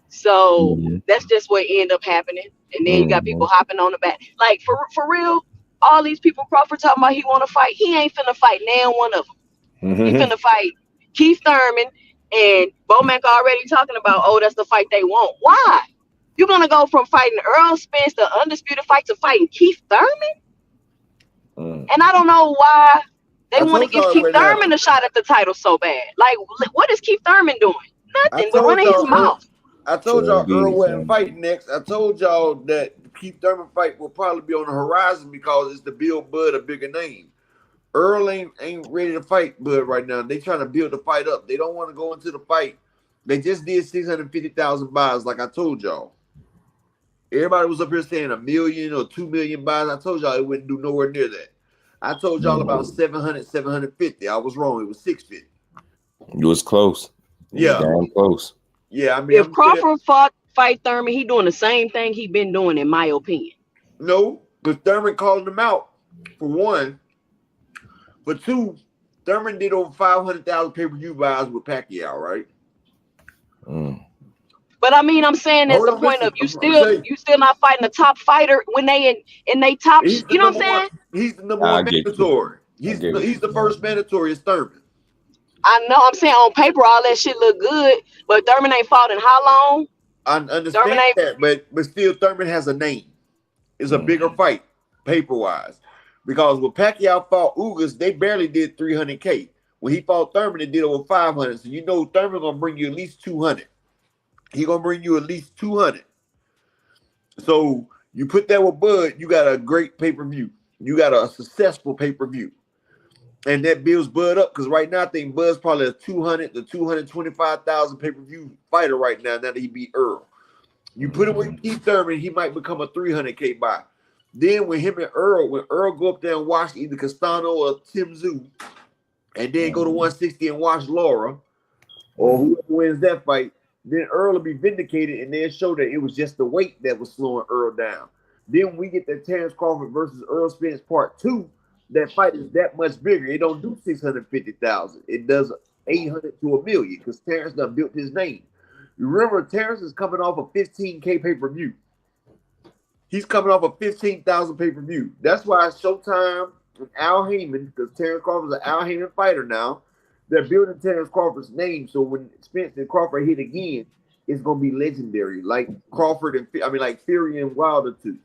So that's just what ended up happening. And then you got people hopping on the back, like for real. All these people, Crawford talking about he want to fight. He ain't finna fight now one of them. He finna fight Keith Thurman. And Bomac already talking about, that's the fight they want. Why? You're going to go from fighting Earl Spence, the undisputed fight, to fighting Keith Thurman? And I don't know why they want to give Keith Thurman a shot at the title so bad. Like, what is Keith Thurman doing? Nothing but running his mouth. I told y'all Earl wasn't fighting next. I told y'all that the Keith Thurman fight will probably be on the horizon because it's the Bill Bud, a bigger name. Earl ain't ready to fight Bud right now. They trying to build the fight up. They don't want to go into the fight. They just did 650,000 buys, like I told y'all. Everybody was up here saying 1 million or 2 million buys. I told y'all it wouldn't do nowhere near that. I told y'all about 700, 750. I was wrong. It was 650. You was close. Yeah. Damn close. Yeah, I mean, if Crawford fight Thurman, he doing the same thing he been doing, in my opinion. No, but Thurman calling him out, for one. For two, Thurman did over 500,000 pay-per-view buys with Pacquiao, right? But I mean, I'm saying that's the point of you still not fighting a top fighter when they in they top. You know what I'm saying? He's the number one mandatory. He's the first mandatory. It's Thurman. I know. I'm saying on paper all that shit look good, but Thurman ain't fought in how long? I understand that, but still, Thurman has a name. It's a bigger fight, paper-wise. Because when Pacquiao fought Ugas, they barely did 300K. When he fought Thurman, they did over 500. So you know Thurman gonna bring you at least 200. He gonna bring you at least 200. So you put that with Bud, you got a great pay-per-view. You got a successful pay-per-view. And that builds Bud up because right now I think Bud's probably a 200 to 225,000 pay-per-view fighter right now that he beat Earl. You put him with Keith Thurman, he might become a 300K buy. Then when Earl go up there and watch either Castano or Tim Tszyu, and then go to 160 and watch Laura, or whoever wins that fight, then Earl will be vindicated and then show that it was just the weight that was slowing Earl down. Then we get that Terrence Crawford versus Earl Spence Part 2. That fight is that much bigger. It don't do 650,000. It does 800 to 1 million because Terrence done built his name. You remember, Terrence is coming off a 15K pay-per-view. He's coming off a 15,000 pay-per-view. That's why Showtime and Al Heyman, because Terrence Crawford's an Al Heyman fighter now. They're building Terrence Crawford's name, so when Spence and Crawford hit again, it's gonna be legendary, like like Fury and Wilder too.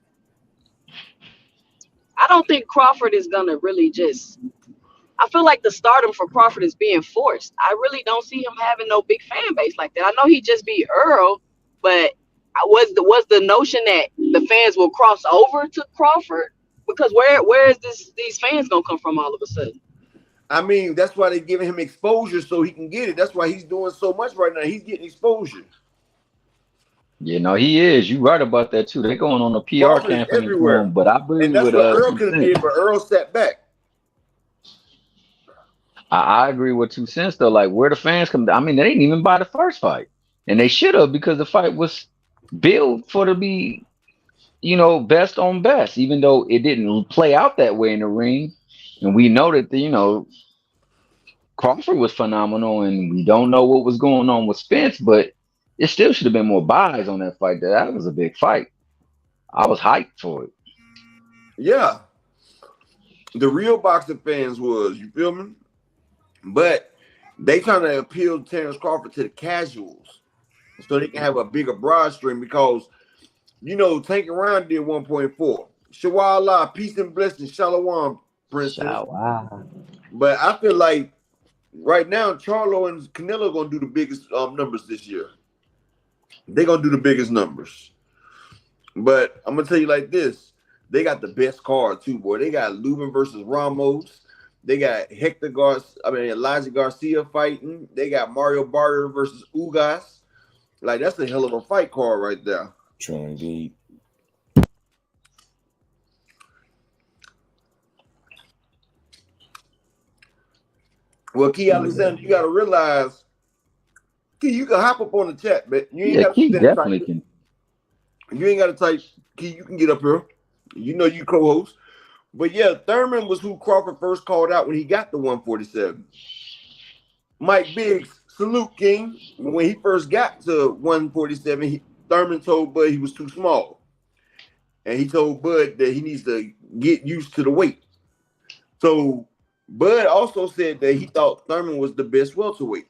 I don't think Crawford is gonna really just. I feel like the stardom for Crawford is being forced. I really don't see him having no big fan base like that. I know he just beat Earl, but was the notion that the fans will cross over to Crawford? Because where is these fans gonna come from all of a sudden? I mean, that's why they're giving him exposure so he can get it. That's why he's doing so much right now. He's getting exposure. You know, he is. You right about that too. They're going on a PR campaign for him, but I believe and that's with what Earl could have did, but Earl sat back. I agree with 2 Cents though. Like where the fans come, I mean, they didn't even buy the first fight, and they should have because the fight was billed for to be, you know, best on best, even though it didn't play out that way in the ring. And we know that you know, Crawford was phenomenal, and we don't know what was going on with Spence, but it still should have been more buys on that fight. That was a big fight. I was hyped for it. Yeah, the real boxing fans was, you feel me? But they trying to appeal Terrence Crawford to the casuals so they can have a bigger broad stream because, you know, Tank Around did 1.4. Shawala, peace and blessings, Shalom, princess. Wow. But I feel like right now, Charlo and Canelo are going to do the biggest numbers this year. They're going to do the biggest numbers. But I'm going to tell you like this. They got the best card, too, boy. They got Lubin versus Ramos. They got Elijah Garcia fighting. They got Mario Barter versus Ugas. Like, that's a hell of a fight card right there. True indeed. Well, Key Alexander, you got to realize, Key, you can hop up on the chat, but you ain't got to definitely can. You ain't got to type. Key, you can get up here. You know you co-host. But yeah, Thurman was who Crawford first called out when he got the 147. Mike Biggs, salute King. When he first got to 147, Thurman told Bud he was too small. And he told Bud that he needs to get used to the weight. So Bud also said that he thought Thurman was the best welterweight.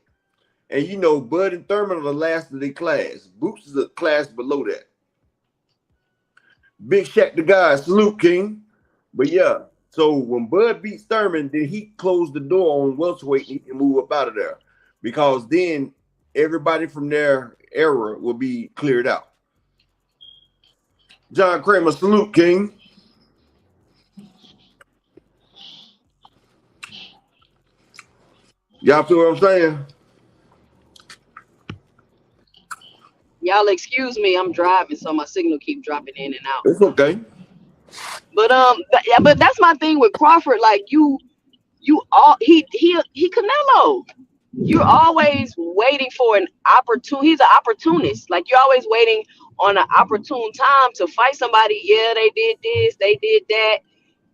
And you know, Bud and Thurman are the last of their class. Boots is a class below that. Big Shaq the guy, salute King. But yeah, so when Bud beats Thurman, then he closed the door on welterweight and he can move up out of there. Because then everybody from their era will be cleared out. John Kramer, salute King. Y'all feel what I'm saying? Y'all excuse me, I'm driving, so my signal keep dropping in and out. It's okay. But but that's my thing with Crawford. Like he Canelo. You're always waiting for an opportunity. He's an opportunist. Like you're always waiting on an opportune time to fight somebody. Yeah, they did this, they did that,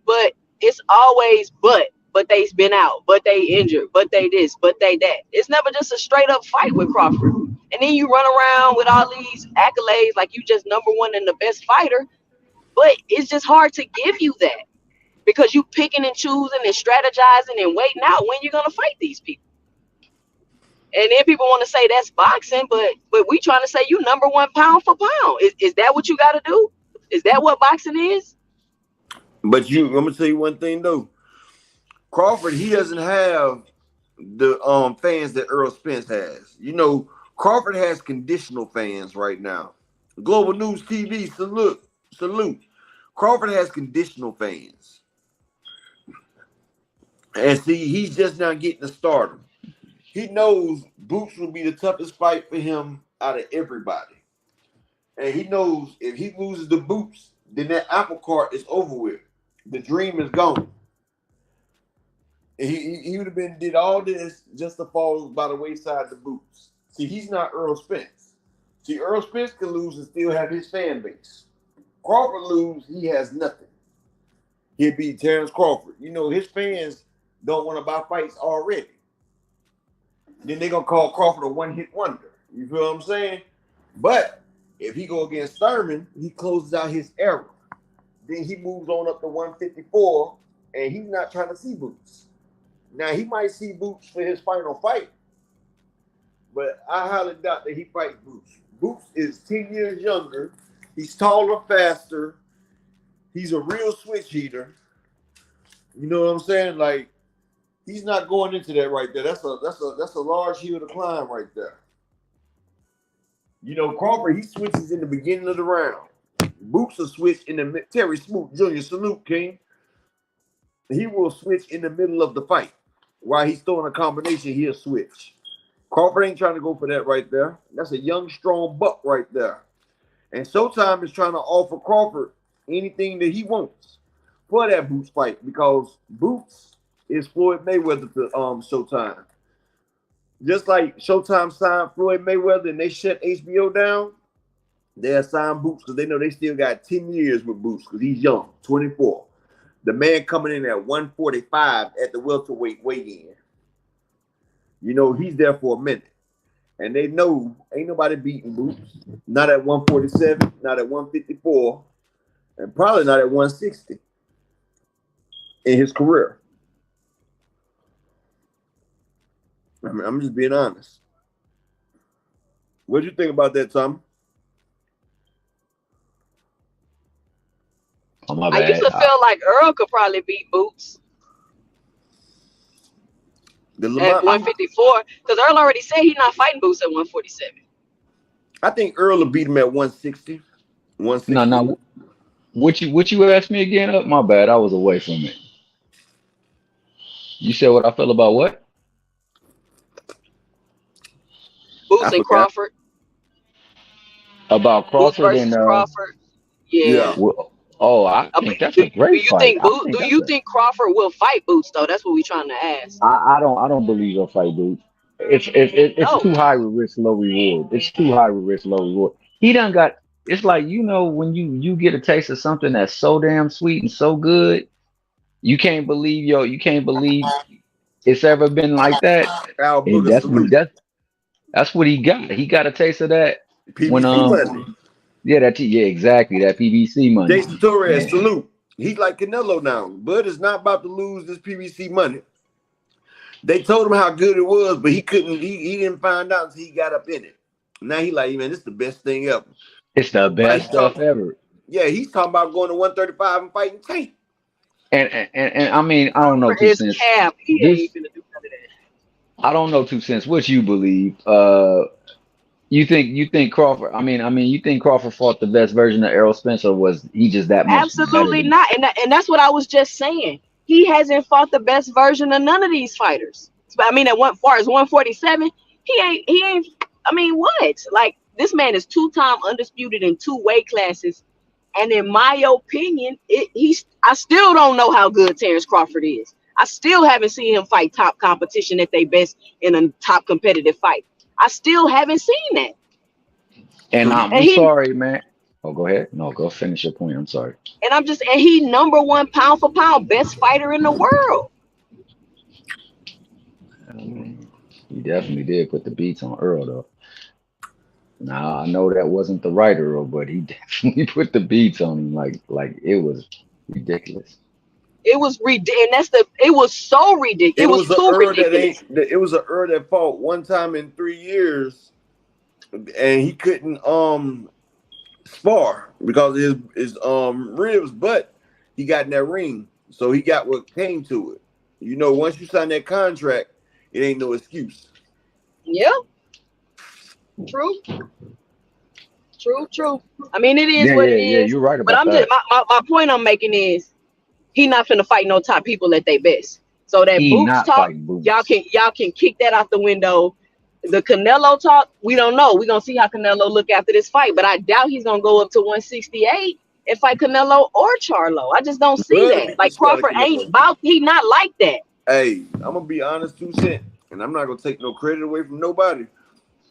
but it's always but they've been out, but they injured, but they this, but they that. It's never just a straight up fight with Crawford. And then you run around with all these accolades like you just number one and the best fighter. But it's just hard to give you that because you picking and choosing and strategizing and waiting out when you're gonna fight these people. And then people want to say that's boxing, but we trying to say you number one pound for pound. Is that what you got to do? Is that what boxing is? But I'm gonna tell you one thing though. Crawford, he doesn't have the fans that Earl Spence has. You know, Crawford has conditional fans right now. Global News TV, salute. Crawford has conditional fans. And see, he's just now getting the stardom. He knows Boots will be the toughest fight for him out of everybody. And he knows if he loses the Boots, then that apple cart is over with. The dream is gone. And he would have did all this just to fall by the wayside the Boots. See, he's not Earl Spence. See, Earl Spence can lose and still have his fan base. Crawford lose, he has nothing. He'll be Terrence Crawford. You know, his fans don't want to buy fights already. Then they're going to call Crawford a one-hit wonder. You feel what I'm saying? But if he go against Thurman, he closes out his era. Then he moves on up to 154 and he's not trying to see Boots. Now he might see Boots for his final fight, but I highly doubt that he fights Boots. Boots is 10 years younger. He's taller, faster. He's a real switch eater. You know what I'm saying? Like, he's not going into that right there. That's a large hill to climb right there. You know, Crawford, he switches in the beginning of the round. Boots will switch in the Terry Smoot Jr. Salute, King. He will switch in the middle of the fight. While he's throwing a combination, he'll switch. Crawford ain't trying to go for that right there. That's a young, strong buck right there. And Showtime is trying to offer Crawford anything that he wants for that Boots fight, because Boots is Floyd Mayweather to Showtime. Just like Showtime signed Floyd Mayweather and they shut HBO down, they'll sign Boots because they know they still got 10 years with Boots because he's young, 24. The man coming in at 145 at the welterweight weigh-in. You know, he's there for a minute. And they know ain't nobody beating Boots. Not at 147, not at 154, and probably not at 160 in his career. I mean, I'm just being honest. What do you think about that, Tom? Oh, my I bad. used to feel like Earl could probably beat Boots The at Lamont, 154 because Earl already said he's not fighting Boots at 147. I think Earl will beat him at 160. 160. No. What you asked me again? Oh, my bad. I was away from it. You said what I feel about what? Boots I and forgot. Crawford. About Boots Crawford versus and Crawford. Yeah. well, oh, I think that's a great fight. Do you think Crawford will fight Boots though? That's what we're trying to ask. I don't believe he'll fight Boots. It's No. too high with risk, low reward. It's too high with risk, low reward. He done got. It's like, you know, when you get a taste of something that's so damn sweet and so good, you can't believe it's ever been like that. Al And Booger salute. that's what he got. He got a taste of that PBC when money. yeah, exactly, that PBC money. Jason Torres, salute. He's like Canelo now. Bud is not about to lose this PBC money. They told him how good it was, but he couldn't. He didn't find out until he got up in it. Now he like, man, this is the best thing ever. It's the best stuff ever. Yeah, he's talking about going to 135 and fighting Tank. And I mean, I don't know For 2 his cents. cap, he ain't even gonna do none of that. I don't know 2 cents. What you believe? You think Crawford? I mean, you think Crawford fought the best version of Errol Spence, or was he just that much? Absolutely better? not. And that's what I was just saying. He hasn't fought the best version of none of these fighters. I mean, at as far as 147, he ain't. I mean, what? Like, this man is 2-time undisputed in 2 weight classes, and in my opinion, I still don't know how good Terrence Crawford is. I still haven't seen him fight top competition at their best in a top competitive fight. I still haven't seen that. And I'm sorry, man. Oh, go ahead. No, go finish your point. I'm sorry. And he number 1 pound for pound best fighter in the world. He definitely did put the beats on Earl, though. Now I know that wasn't the right Earl, but he definitely put the beats on him like it was ridiculous. It was ridiculous. It was so ridiculous. It was too ridiculous. It was an Earl that fought one time in 3 years, and he couldn't spar because of his ribs, but he got in that ring, so he got what came to it. You know, once you sign that contract, it ain't no excuse. Yeah. True. I mean, it is what it is. Yeah, you're right about but I'm that. just my point I'm making is he not finna fight no top people at their best. So that Boots talk, y'all can kick that out the window. The Canelo talk, we don't know. We're gonna see how Canelo look after this fight, but I doubt he's gonna go up to 168 and fight Canelo or Charlo. I just don't see that. Like, Crawford ain't about, he not like that. Hey, I'm gonna be honest, 2 cents, and I'm not gonna take no credit away from nobody.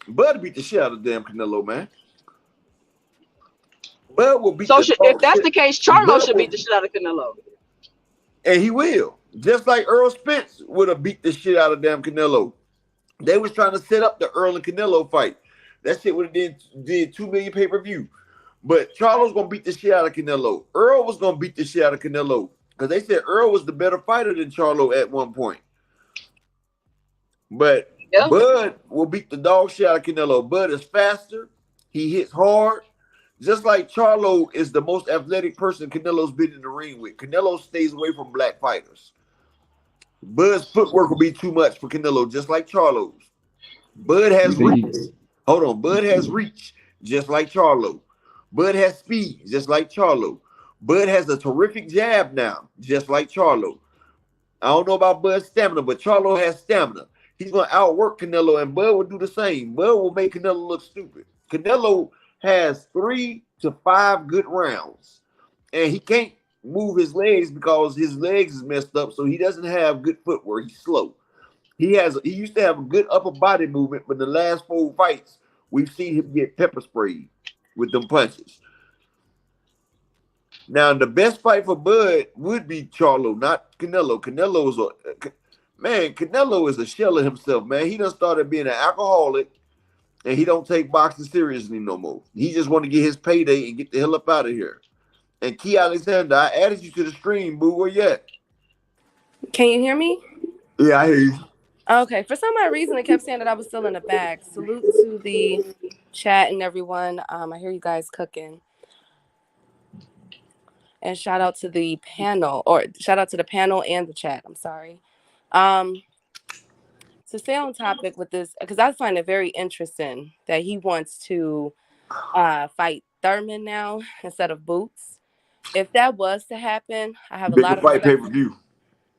Bud beat the shit out of damn Canelo, man. Bud will beat. So if that's the case, Charlo should beat the shit out of Canelo. And he will. Just like Earl Spence would have beat the shit out of damn Canelo. They was trying to set up the Earl and Canelo fight. That shit would have did 2 million pay-per-view. But Charlo's gonna beat the shit out of Canelo. Earl was gonna beat the shit out of Canelo. Because they said Earl was the better fighter than Charlo at one point. But Yep. Bud will beat the dog shit out of Canelo. Bud is faster. He hits hard. Just like Charlo is the most athletic person Canelo's been in the ring with. Canelo stays away from black fighters. Bud's footwork will be too much for Canelo, just like Charlo's. Bud has reach. Hold on. Bud has reach, just like Charlo. Bud has speed, just like Charlo. Bud has a terrific jab now, just like Charlo. I don't know about Bud's stamina, but Charlo has stamina. He's going to outwork Canelo, and Bud will do the same. Bud will make Canelo look stupid. Canelo has 3 to 5 good rounds, and he can't move his legs because his legs is messed up, so he doesn't have good footwork. He's slow. He used to have a good upper body movement, but in the last 4 fights, we've seen him get pepper sprayed with them punches. Now, the best fight for Bud would be Charlo, not Canelo. Canelo is a shell of himself, man. He done started being an alcoholic, and he don't take boxing seriously no more. He just want to get his payday and get the hell up out of here. And Key Alexander, I added you to the stream, boo. Where you at? Can you hear me? Yeah, I hear you. Okay. For some odd reason, it kept saying that I was still in the bag. Salute to the chat and everyone. I hear you guys cooking. And shout out to the panel, and the chat. I'm sorry. To stay on topic with this, because I find it very interesting that he wants to fight Thurman now instead of Boots. If that was to happen, I have a lot of fight respect. pay-per-view.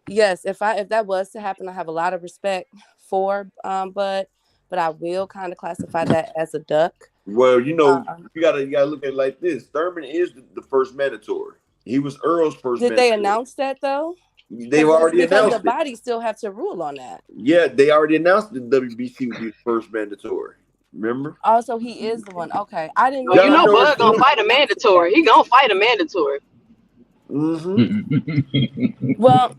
Yes, if that was to happen, I have a lot of respect for Bud, but I will kind of classify that as a duck. Well, you gotta look at it like this. Thurman is the first mandatory. He was Earl's first Did mandatory. they announce that though? They've already announced because the bodies still have to rule on that. Yeah, they already announced the WBC would be the first mandatory. Remember? Also, he is the one. Okay, I didn't know. You know, Bud gonna fight a mandatory. He gonna fight a mandatory. Mm-hmm. Well,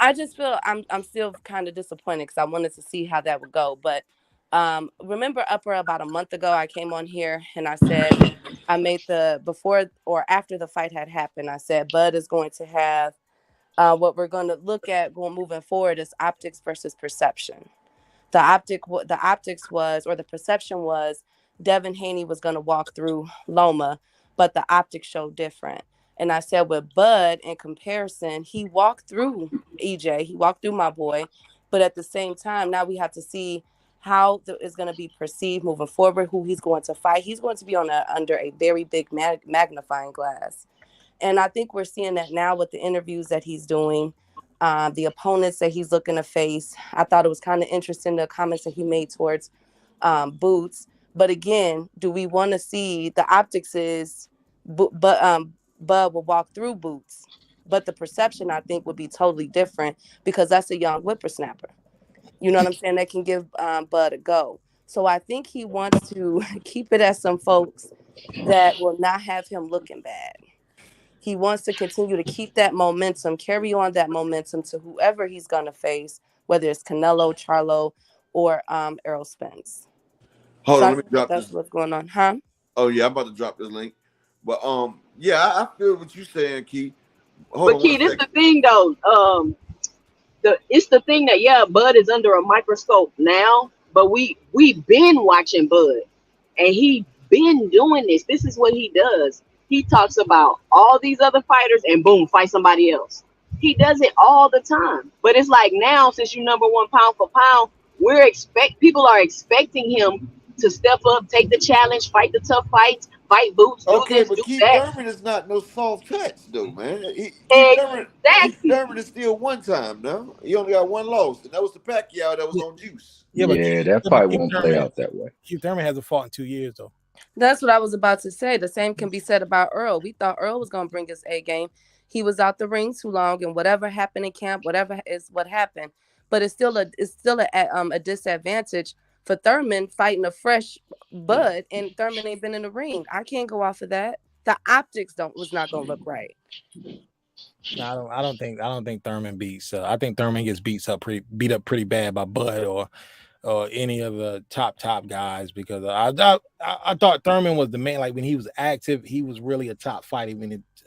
I just feel I'm still kind of disappointed because I wanted to see how that would go. But remember, about a month ago, I came on here and I said I made before or after the fight had happened. I said Bud is going to have what we're going to look at moving forward is optics versus perception. The perception was Devin Haney was going to walk through Loma, but the optics showed different. And I said with Bud, in comparison, he walked through EJ, he walked through my boy, but at the same time, now we have to see how it's going to be perceived moving forward, who he's going to fight. He's going to be under a very big magnifying glass. And I think we're seeing that now with the interviews that he's doing, the opponents that he's looking to face. I thought it was kind of interesting, the comments that he made towards Boots. But again, do we want to see the optics is Bud will walk through Boots, but the perception I think would be totally different because that's a young whippersnapper. You know what I'm saying? That can give Bud a go. So I think he wants to keep it as some folks that will not have him looking bad. He wants to continue to keep that momentum, carry on that momentum to whoever he's going to face, whether it's Canelo, Charlo, or Errol Spence. Hold on, let me drop this. That's what's going on, huh? Oh, yeah, I'm about to drop this link. But, yeah, I feel what you're saying, Key. But Key, this is the thing, though. It's the thing that, Bud is under a microscope now, but we've been watching Bud, and he been doing this. This is what he does. He talks about all these other fighters and boom, fight somebody else. He does it all the time. But it's like now, since you're number one pound for pound, people are expecting him to step up, take the challenge, fight the tough fights, fight Boots, do this, but do Keith that. Thurman is not no soft touch, though, man. Exactly. Keith Thurman is still one time now. He only got one loss, and that was the Pacquiao that was on juice. Yeah, that fight won't play out that way. Keith Thurman hasn't fought in 2 years, though. That's what I was about to say. The same can be said about Earl. We thought Earl was going to bring his A game. He was out the ring too long, and whatever happened in camp, whatever is what happened. But it's still a disadvantage for Thurman fighting a fresh Bud, and Thurman ain't been in the ring. I can't go off of that. The optics was not going to look right. No, I don't think Thurman beats. I think Thurman gets beat up pretty bad by Bud or any of the top guys, because I thought Thurman was the man. Like when he was active, he was really a top fighter.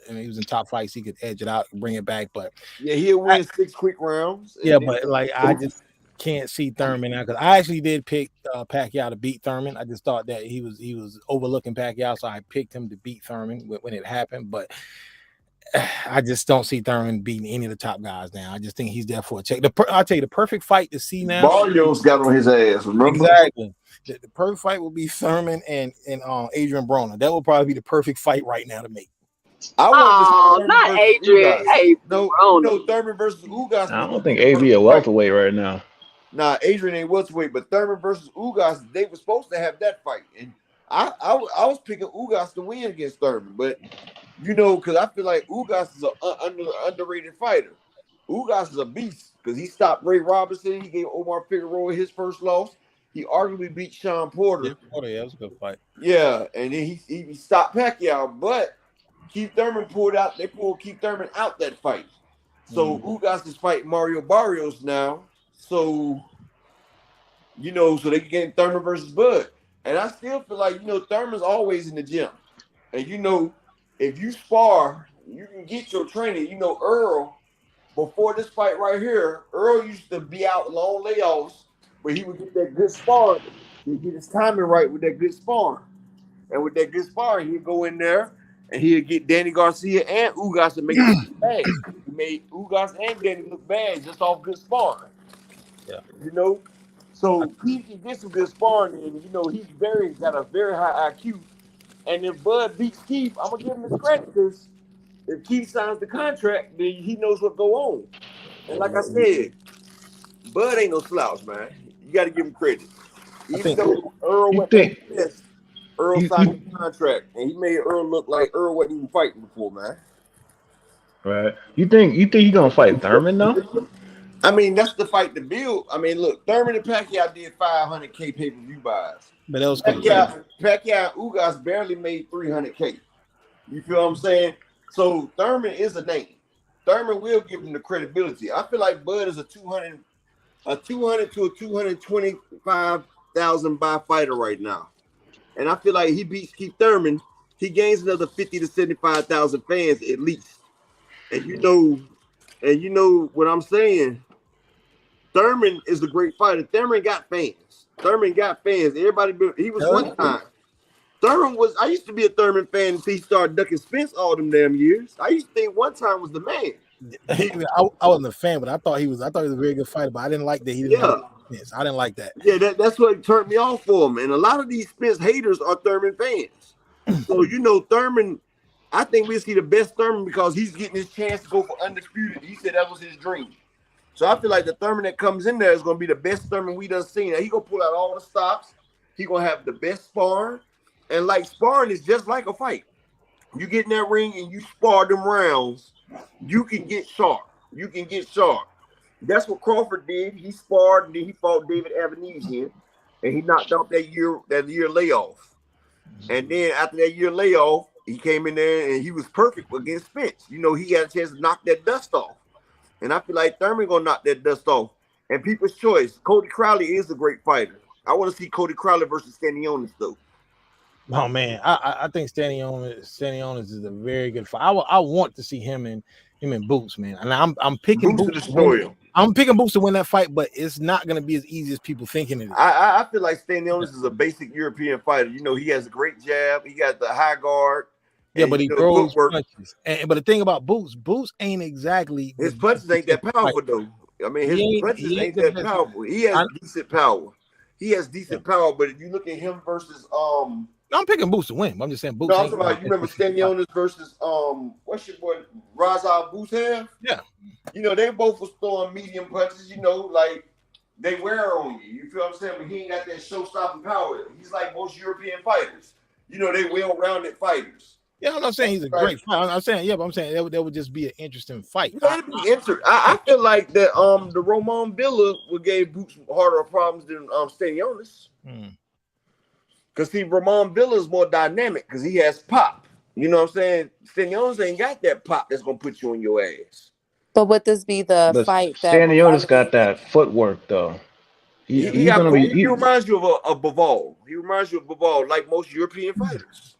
and he was in top fights, he could edge it out and bring it back. But yeah, he'll win 6 quick rounds. Yeah, but like I just can't see Thurman now because I actually did pick Pacquiao to beat Thurman. I just thought that he was overlooking Pacquiao, so I picked him to beat Thurman when it happened. But I just don't see Thurman beating any of the top guys now. I just think he's there for a check. I'll tell you the perfect fight to see now. Barrios got on his ass. Remember? Exactly. The perfect fight will be Thurman and Adrian Broner. That will probably be the perfect fight right now to make. Not Adrian. Hey, no, Thurman versus Ugas. I don't think AB a welterweight right now. Nah, Adrian ain't welterweight, but Thurman versus Ugas, they were supposed to have that fight, and I was picking Ugas to win against Thurman, but because I feel like Ugas is an underrated fighter. Ugas is a beast because he stopped Ray Robinson. He gave Omar Figueroa his first loss. He arguably beat Sean Porter. Yeah, that was a good fight. Yeah, and then he stopped Pacquiao, but Keith Thurman they pulled Keith Thurman out that fight. So Ugas is fighting Mario Barrios now. So, so they can get Thurman versus Bud. And I still feel like, Thurman's always in the gym. And, if you spar, you can get your training. Earl, before this fight right here, Earl used to be out long layoffs, but he would get that good sparring. He'd get his timing right with that good sparring. And with that good sparring, he'd go in there and he'd get Danny Garcia and Ugas to make it look bad. He made Ugas and Danny look bad just off good sparring. Yeah. So he can get some good sparring, and he's got a very high IQ. And if Bud beats Keith, I'm gonna give him his credit because if Keith signs the contract, then he knows what go on. And like I said, Bud ain't no slouch, man. You got to give him credit. Even though Earl went to this, Earl signed the contract, and he made Earl look like Earl wasn't even fighting before, man. Right? You think he gonna fight Thurman though? I mean, that's the fight to build. I mean, look, Thurman and Pacquiao did 500K pay-per-view buys. But that was Pacquiao and Ugas barely made 300K. You feel what I'm saying? So Thurman is a name. Thurman will give him the credibility. I feel like Bud is a 200 to 225,000 buy fighter right now. And I feel like he beats Keith Thurman, he gains another 50 to 75,000 fans at least. And you know what I'm saying? Thurman is a great fighter. Thurman got fans. Everybody, he was one time. I used to be a Thurman fan until he started ducking Spence all them damn years. I used to think one time was the man. I wasn't a fan, but I thought he was a very good fighter, but I didn't like that he didn't have Spence. I didn't like that. Yeah, that's what turned me off for him. And a lot of these Spence haters are Thurman fans. So, Thurman, I think we'll see the best Thurman because he's getting his chance to go for undisputed. He said that was his dream. So I feel like the Thurman that comes in there is going to be the best Thurman we done seen. He going to pull out all the stops. He going to have the best sparring. And like sparring is just like a fight. You get in that ring and you spar them rounds, you can get sharp. That's what Crawford did. He sparred and then he fought David Avanesian and he knocked out that year layoff. And then after that year layoff, he came in there and he was perfect against Spence. He had a chance to knock that dust off. And I feel like Thurman gonna knock that dust off. And people's choice, Cody Crowley is a great fighter. I want to see Cody Crowley versus Stanionis though. Oh man, I think Stanionis is a very good fight. I want to see him and Boots, man. And I'm picking Boots to destroy him. I'm picking Boots to win that fight, but it's not going to be as easy as people thinking it is. I feel like Stanionis is a basic European fighter. He has a great jab. He got the high guard. Yeah, but he throws punches. But the thing about Boots ain't exactly his punches ain't that powerful though. I mean, his punches ain't that powerful. He has decent power. But if you look at him versus I'm picking Boots to win. I'm just saying Boots. No, I'm talking about, you remember Stanionis versus what's your boy Raza Boothev? Yeah. They both was throwing medium punches, like they wear on you. You feel what I'm saying? But he ain't got that show-stopping power. He's like most European fighters. They well-rounded fighters. Yeah, I'm not saying he's a great fighter. I'm saying that would just be an interesting fight. I feel like that the Roman Villa would give Boots harder problems than Stanionis. Because see, Ramon Villa is more dynamic because he has pop. You know what I'm saying? Stanionis ain't got that pop that's gonna put you on your ass. But would this be the fight that Stanionis got that footwork though? He reminds you of a Bivol. He reminds you of Bivol, like most European fighters.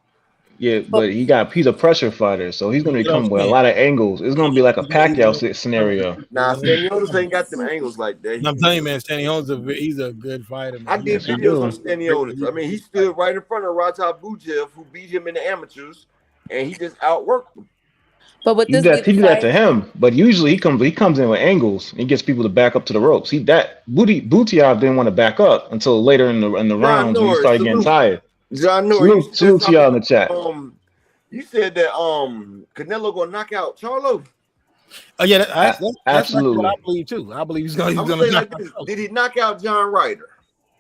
Yeah, but he's a pressure fighter, so he's gonna come with a lot of angles. It's gonna be like a Pacquiao scenario. Nah, Stanionis ain't got them angles like that. I'm telling you, man, Stanionis he's a good fighter, man. I did videos on Stanionis. I mean, he stood right in front of Rata Bujev, who beat him in the amateurs, and he just outworked him. But with He did that to him, but usually he comes in with angles and gets people to back up to the ropes. Butiov didn't want to back up until later in the rounds when he started getting tired. John Norris, salute to y'all in the chat. You said that Canelo gonna knock out Charlo. Oh yeah, that's absolutely what I believe too. I believe he's gonna knock out. Did he knock out John Ryder?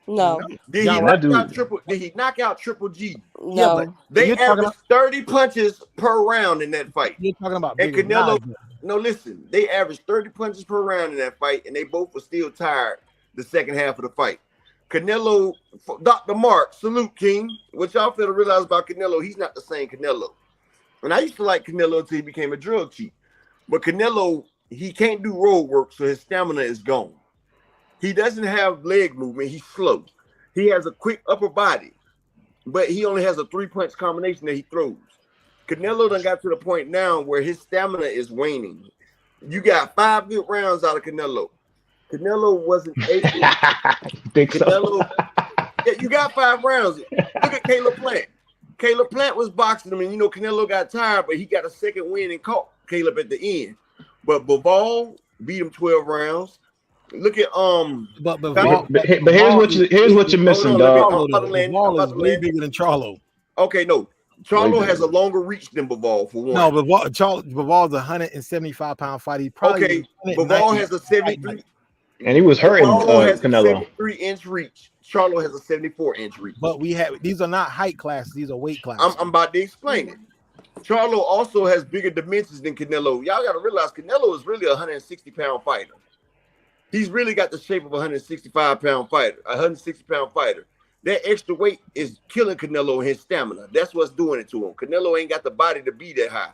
No. Did he knock out Triple G? No. Yeah, but they averaged 30 punches per round in that fight. You're talking about and Canelo. No, listen, they averaged 30 punches per round in that fight, and they both were still tired the second half of the fight. Canelo, Dr. Mark, salute King. What y'all fail to realize about Canelo, he's not the same Canelo. And I used to like Canelo until he became a drug cheat. But Canelo, he can't do road work, so his stamina is gone. He doesn't have leg movement. He's slow. He has a quick upper body, but he only has a 3-punch combination that he throws. Canelo done got to the point now where his stamina is waning. You got 5 good rounds out of Canelo. Canelo wasn't able. Canelo, yeah, you got 5 rounds. Look at Caleb Plant. Caleb Plant was boxing him, and Canelo got tired, but he got a second win and caught Caleb at the end. But Bivol beat him 12 rounds. Look at but here's what you're missing, dog. Bivol is way bigger than Charlo. Okay, no. Charlo has a longer reach than Bivol for one. No, Bivol's a 175-pound fighter. He probably Bivol has a 73. And he was hurting Canelo. 73-inch reach. Charlo has a 74-inch reach. But these are not height classes; these are weight classes. I'm about to explain it. Charlo also has bigger dimensions than Canelo. Y'all got to realize Canelo is really a 160-pound fighter. He's really got the shape of a 165-pound fighter, a 160-pound fighter. That extra weight is killing Canelo and his stamina. That's what's doing it to him. Canelo ain't got the body to be that high.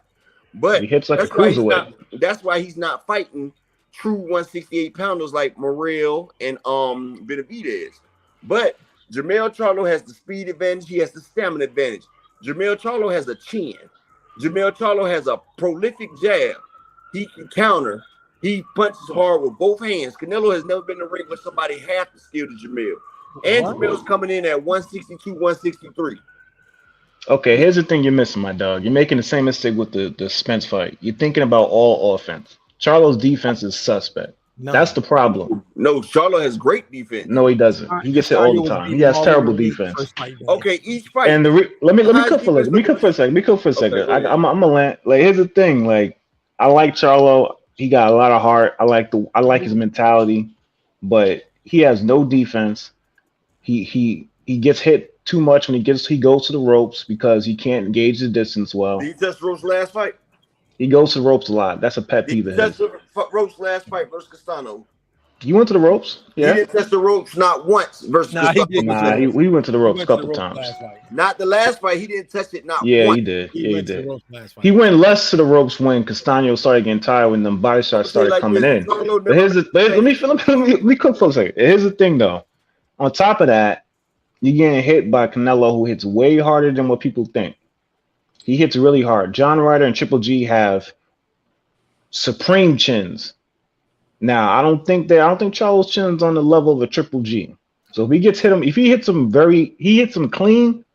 But he hits like a cruiserweight. That's why he's not fighting true 168-pounders like Morrell and Benavidez. But Jermell Charlo has the speed advantage. He has the stamina advantage. Jermell Charlo has a chin. Jermell Charlo has a prolific jab. He can counter. He punches hard with both hands. Canelo has never been in the ring with somebody half the skill to Jermell. And Jermell's coming in at 162, 163. Okay, here's the thing you're missing, my dog. You're making the same mistake with the Spence fight. You're thinking about all offense. Charlo's defense is suspect. No. That's the problem. No, Charlo has great defense. No, he doesn't. He gets hit all the time. He has terrible defense. Okay, each fight. And let me cook for a second. I'm gonna land. Like, here's the thing. Like, I like Charlo. He got a lot of heart. I like his mentality, but he has no defense. He gets hit too much when he goes to the ropes because he can't engage the distance well. Did he touch Roach last fight? He goes to the ropes a lot. That's a pet peeve of his. He touched Roach last fight versus Castano. You went to the ropes? Yeah. He didn't touch the ropes not once versus Castano. We went to the ropes a couple times. Not the last fight. He didn't touch it not once. He did. He did. He went less to the ropes when Castano started getting tired, when the body shots started coming in. But let me cook for a second. Here's the thing, though. On top of that, you're getting hit by Canelo, who hits way harder than what people think. He hits really hard. John Ryder and Triple G have supreme chins. Now, I don't think Charlo's chin's on the level of a Triple G. So if he hits him clean,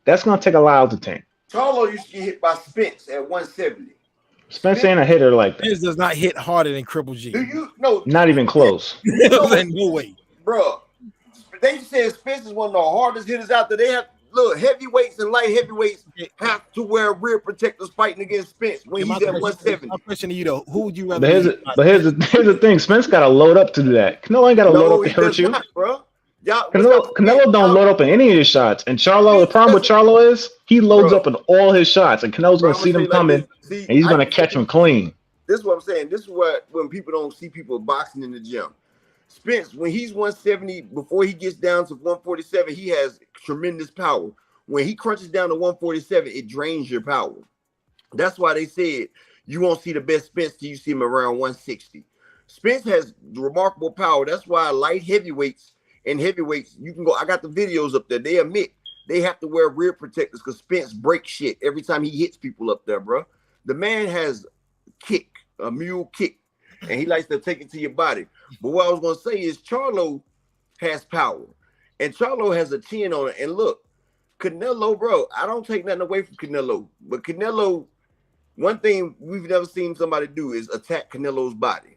that's gonna take a while to tank. Charlo used to get hit by Spence at 170. Spence ain't a hitter like that. Spence does not hit harder than Triple G. Do you know? Not even close. No way, bro. They said Spence is one of the hardest hitters out there. They have heavyweights and light heavyweights have to wear rear protectors fighting against Spence when he's at 170. My question to you though, who would you rather? But here's the thing: Spence got to load up to do that. Canelo ain't got to load up to hurt you. Bro. Canelo don't load up in any of his shots, and Charlo. The problem with Charlo is he loads up in all his shots, and Canelo's gonna see them coming, and he's gonna catch them clean. This is what I'm saying. This is what when people don't see people boxing in the gym. Spence, when he's 170, before he gets down to 147, he has tremendous power. When he crunches down to 147, it drains your power. That's why they said you won't see the best Spence till you see him around 160. Spence has remarkable power. That's why light heavyweights and heavyweights, you can go. I got the videos up there. They admit they have to wear rear protectors because Spence breaks shit every time he hits people up there, bro. The man has kick, a mule kick, and he likes to take it to your body. But what I was gonna say is Charlo has power, and Charlo has a chin on it. And look, Canelo, bro, I don't take nothing away from Canelo, but Canelo, one thing we've never seen somebody do is attack Canelo's body.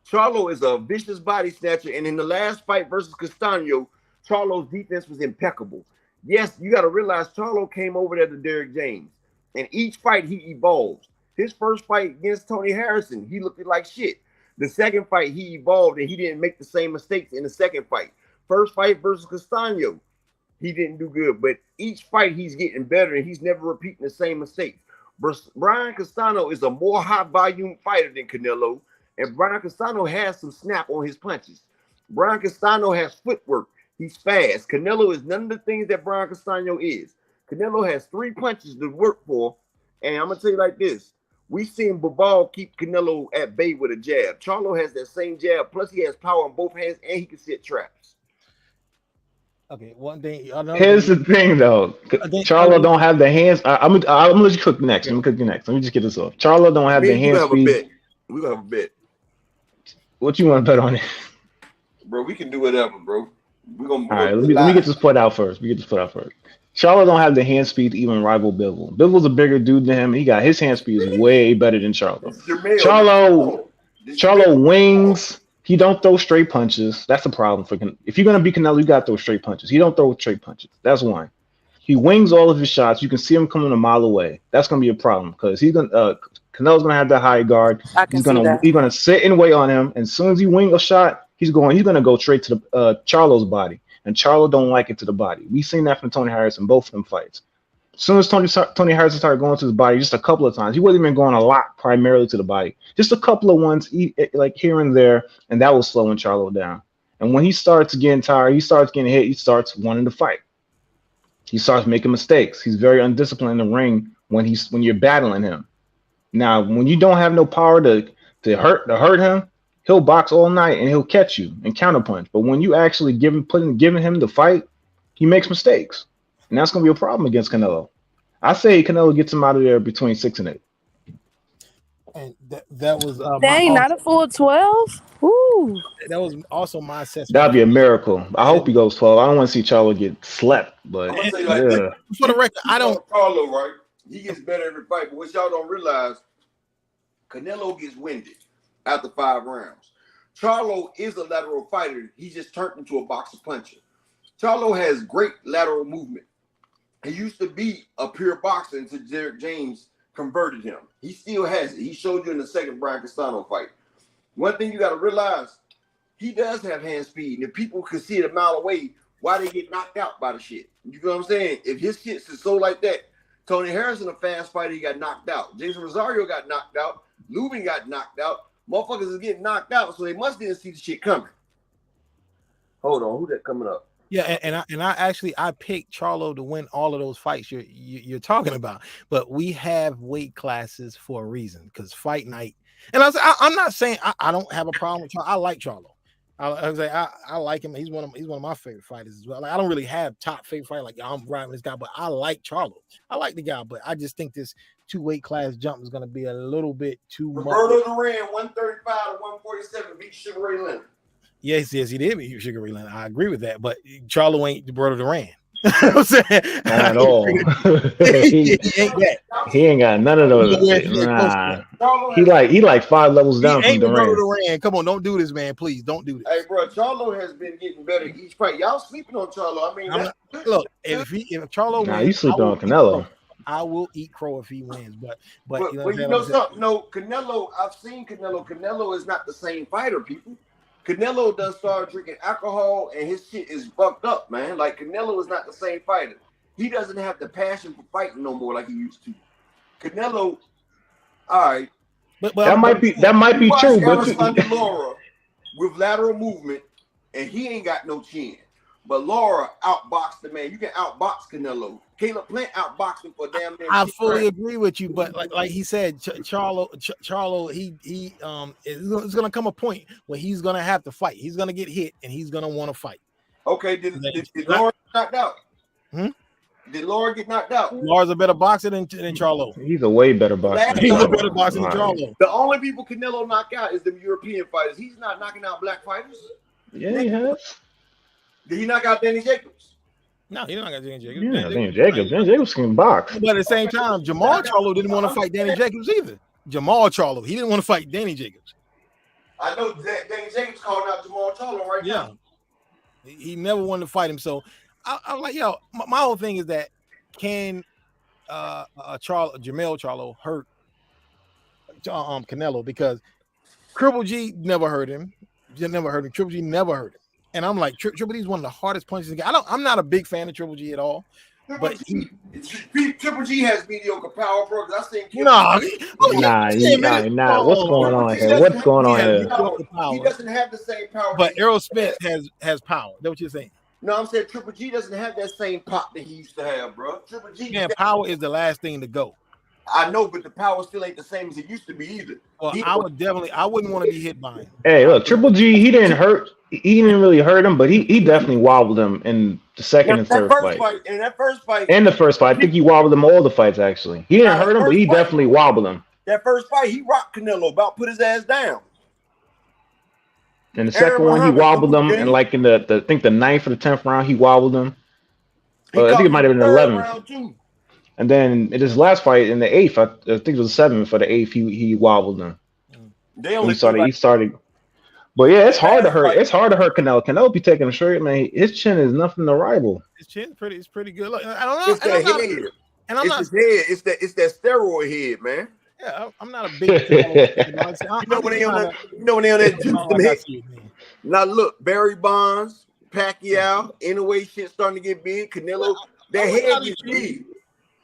Charlo is a vicious body snatcher, and in the last fight versus Castaño, Charlo's defense was impeccable. Yes, you got to realize Charlo came over there to Derrick James, and each fight he evolves. His first fight against Tony Harrison, he looked like shit. The second fight, he evolved, and he didn't make the same mistakes in the second fight. First fight versus Castaño, he didn't do good, but each fight he's getting better, and he's never repeating the same mistakes. Brian Castano is a more high-volume fighter than Canelo, and Brian Castano has some snap on his punches. Brian Castano has footwork. He's fast. Canelo is none of the things that Brian Castano is. Canelo has 3 punches to work for, and I'm going to tell you like this. We've seen Bivol keep Canelo at bay with a jab. Charlo has that same jab, plus he has power on both hands, and he can set traps. Okay, one thing. Here's the thing, though. Charlo don't have the hands. I'm gonna let you cook next. I'm gonna cook you next. Let me just get this off. Charlo don't have the hand speed. We're gonna have a bet. What you want to bet on it? Bro, we can do whatever, bro. We're gonna. All right, let me get this put out first. Charlo don't have the hand speed to even rival Bivol. Bivol's a bigger dude than him. He got his hand speed is way better than Charlo. Charlo wings. He don't throw straight punches. That's a problem for if you're gonna be Canelo, you gotta throw straight punches. He don't throw straight punches. That's one. He wings all of his shots. You can see him coming a mile away. That's gonna be a problem because he's gonna Canelo's gonna have that high guard. He's gonna sit and wait on him. And as soon as he wing a shot, he's gonna go straight to the Charlo's body. And Charlo don't like it to the body. We've seen that from Tony Harrison, both of them fights. As soon as Tony Harrison started going to his body, just a couple of times, he wasn't even going a lot primarily to the body. Just a couple of ones, like here and there, and that was slowing Charlo down. And when he starts getting tired, he starts getting hit, he starts wanting to fight. He starts making mistakes. He's very undisciplined in the ring when you're battling him. Now, when you don't have no power to hurt him, he'll box all night and he'll catch you and counterpunch. But when you actually giving him the fight, he makes mistakes. And that's going to be a problem against Canelo. I say Canelo gets him out of there between 6 and 8. And that was dang, not a full 12. Ooh, that was also my assessment. That'd be a miracle. I hope he goes 12. I don't want to see Charlo get slept, but I'm gonna say for the record, I don't. Charlo, right? He gets better every fight, but what y'all don't realize, Canelo gets winded after 5 rounds. Charlo is a lateral fighter. He just turned into a boxer puncher. Charlo has great lateral movement. He used to be a pure boxer until Derrick James converted him. He still has it. He showed you in the second Brian Castano fight. One thing you got to realize, he does have hand speed. And if people could see it a mile away, why they get knocked out by the shit? You know what I'm saying? If his shit's so like that, Tony Harrison, a fast fighter, he got knocked out. Jason Rosario got knocked out. Lubin got knocked out. Motherfuckers is getting knocked out, so they must didn't see the shit coming. Hold on, who that coming up? Yeah, and I picked Charlo to win all of those fights you're talking about, but we have weight classes for a reason because fight night. And I'm not saying I don't have a problem with Charlo. I like Charlo. I like him. He's one of my favorite fighters as well. Like, I don't really have top favorite fighter like I'm riding this guy, but I like Charlo. I like the guy, but I just think this 2 weight class jump is going to be a little bit too much. Roberto Duran, 135 to 147, beat Sugar Ray Leonard. Yes, he did beat Sugar Ray Leonard. I agree with that, but Charlo ain't Roberto Duran. You know what I'm saying? Not at all. he ain't that. He ain't got none of those. Nah. He like 5 levels down from Duran. Come on, don't do this, man. Please don't do this. Hey, bro, Charlo has been getting better each fight. Y'all sleeping on Charlo. I mean, look, if Charlo wins, you sleep on Canelo. I will eat crow if he wins, but you know something? No, Canelo. I've seen Canelo. Canelo is not the same fighter, people. Canelo does start drinking alcohol and his shit is fucked up, man. Like, Canelo is not the same fighter. He doesn't have the passion for fighting no more like he used to. Canelo, all right. But that might be true. But Laura with lateral movement, and he ain't got no chin. But Laura outboxed the man. You can outbox Canelo. Caleb Plant outboxed him for damn near. I fully agree with you, but like he said, Charlo, it's gonna come a point where he's gonna have to fight. He's gonna get hit, and he's gonna want to fight. Okay, did Laura knocked out? Did Lord get knocked out? Lars a better boxer than Charlo. He's a way better boxer. He's a better boxer than Right. Charlo. The only people Canelo knock out is the European fighters. He's not knocking out black fighters. Yeah, he has. Did he knock out Danny Jacobs? No, he don't got Danny Jacobs. Yeah, Danny Jacobs. Danny Jacobs can box. But at the same time, Jamal Charlo didn't want to fight Danny Jacobs either. Jamal Charlo, he didn't want to fight Danny Jacobs. I know that Danny Jacobs calling out Jamal Charlo right now. He never wanted to fight him. So I'm like, yo, my whole thing is that can Jamel Charlo hurt Canelo, because Triple G never hurt him. Triple G never hurt him. And I'm like, Triple G is one of the hardest punches in the game. I'm not a big fan of Triple G at all. But Triple G has mediocre power, bro. I think Nah. What's going on here? What's going on here? He doesn't have the same power. But Errol Spence has power. That's what you're saying. No, I'm saying Triple G doesn't have that same pop that he used to have, bro. Triple G. Man, power is the last thing to go. I know, but the power still ain't the same as it used to be either. Well, I wouldn't want to be hit by him. Hey, look, Triple G, he didn't really hurt him, but he definitely wobbled him in the second and third fight. In that first fight. In the first fight, I think he wobbled him all the fights, actually. He didn't hurt him, but he definitely wobbled him. That first fight, he rocked Canelo, about put his ass down. And the second one, he wobbled him, and like in the I think the 9th or the 10th round, he wobbled him. I think it might have been the 11th. And then in his last fight, in the 8th, I think it was the 7th for the 8th, he wobbled him. He started. But yeah, it's hard to hurt. It's hard to hurt Canelo. Canelo be taking a shirt, man. His chin is nothing to rival. His chin's pretty good. Look, I don't know. It's that head. His head. It's that steroid head, man. Yeah, I'm not a big. You know when they on that juice them hits. Now look, Barry Bonds, Pacquiao, anyway, shit starting to get big. Canelo, that head gets big.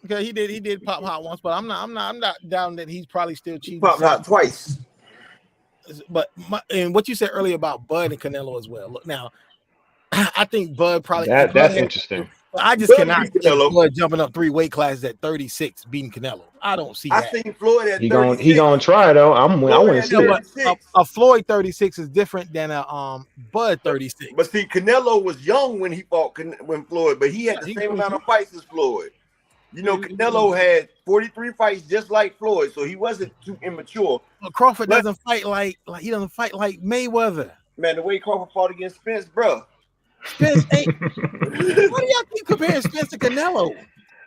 Okay, he did pop hot once, but I'm not down that he's probably still cheap. Popped hot twice. But and what you said earlier about Bud and Canelo as well. Look, now I think Bud probably that's interesting. I just cannot see Bud jumping up 3 weight classes at 36 beating Canelo. I don't see that. I seen Floyd at 36. He gonna try though. I want to see it. A Floyd 36 is different than a Bud 36. But see, Canelo was young when he fought when Floyd, but he had the same amount of fights as Floyd. You know, Canelo had 43 fights just like Floyd, so he wasn't too immature. But Crawford doesn't fight like he doesn't fight like Mayweather. Man, the way Crawford fought against Spence, bro. Spence ain't. Why do y'all keep comparing Spence to Canelo?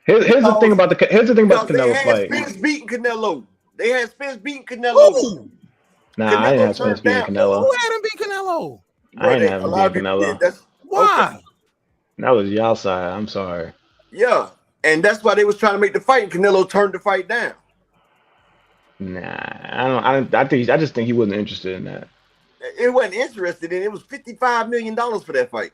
Here's the thing about Canelo's fight. Spence beating Canelo. They had Spence beating Canelo. Ooh. Nah, I didn't have Spence beating Canelo. Who had him beat Canelo? I didn't have him beating Canelo. Why? That was y'all side. I'm sorry. Yeah. And that's why they was trying to make the fight, and Canelo turned the fight down. Nah, I just think he wasn't interested in that. It wasn't interested in it. It was $55 million for that fight.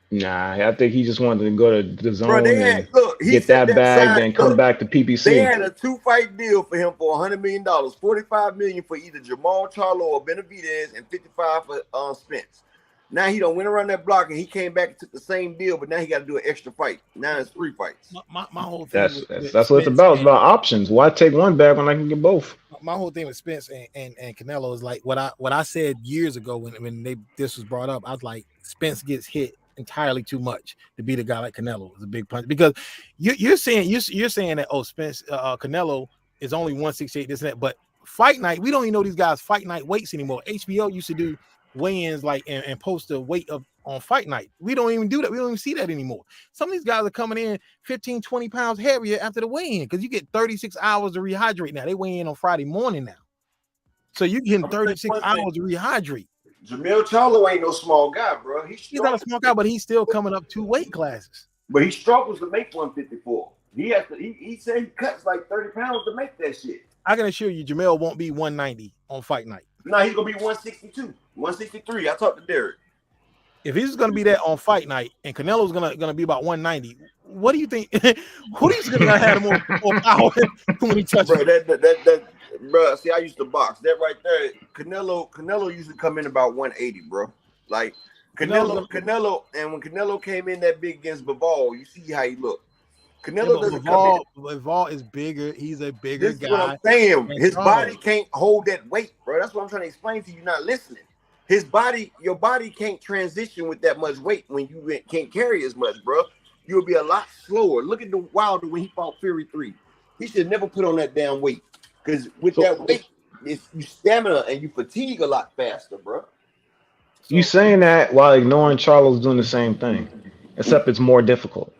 Nah, I think he just wanted to go to the zone Bro, and get that bag, then come back to PPC. They had a 2-fight deal for him for $100 million, $45 million for either Jamal Charlo or Benavidez, and $55 for Spence. Now he done went around that block and he came back and took the same deal, but now he got to do an extra fight. Now it's 3 fights. My whole thing. That's what it's about. It's about options. Why take one bag when I can get both? My whole thing with Spence and Canelo is like what I said years ago when this was brought up. I was like, Spence gets hit entirely too much to beat a guy like Canelo. It's a big punch because you're saying that Spence Canelo is only 168 this and that, but fight night we don't even know these guys fight night weights anymore. HBO used to do weigh-ins like and post the weight on fight night. We don't even do that. We don't even see that anymore. Some of these guys are coming in 15-20 pounds heavier after the weigh-in because you get 36 hours to rehydrate now. They weigh in on Friday morning now, so you're getting 36 hours to rehydrate. Jamel Charlo ain't no small guy, bro. He's not a small guy, but he's still coming up 2 weight classes. But he struggles to make 154. He said he cuts like 30 pounds to make that shit. I can assure you Jamel won't be 190 on fight night. No, he's gonna be 162, 163. I talked to Derek. If he's gonna be that on fight night, and Canelo's gonna be about 190, what do you think? Who do you think gonna have more power when he touches? Bro, bro. See, I used to box. That right there, Canelo used to come in about 180, bro. Like Canelo, and when Canelo came in that big against Bivol, you see how he looked. Canelo doesn't come in. Bivol is bigger. He's a bigger guy. This is what I'm saying. His body can't hold that weight, bro. That's what I'm trying to explain to you. Not listening. Your body can't transition with that much weight when you can't carry as much, bro. you'll be a lot slower. Look at the Wilder when he fought Fury 3. He should never put on that damn weight. Because with that weight, it's you stamina and you fatigue a lot faster, bro. You saying that while ignoring Charlo's doing the same thing, except it's more difficult.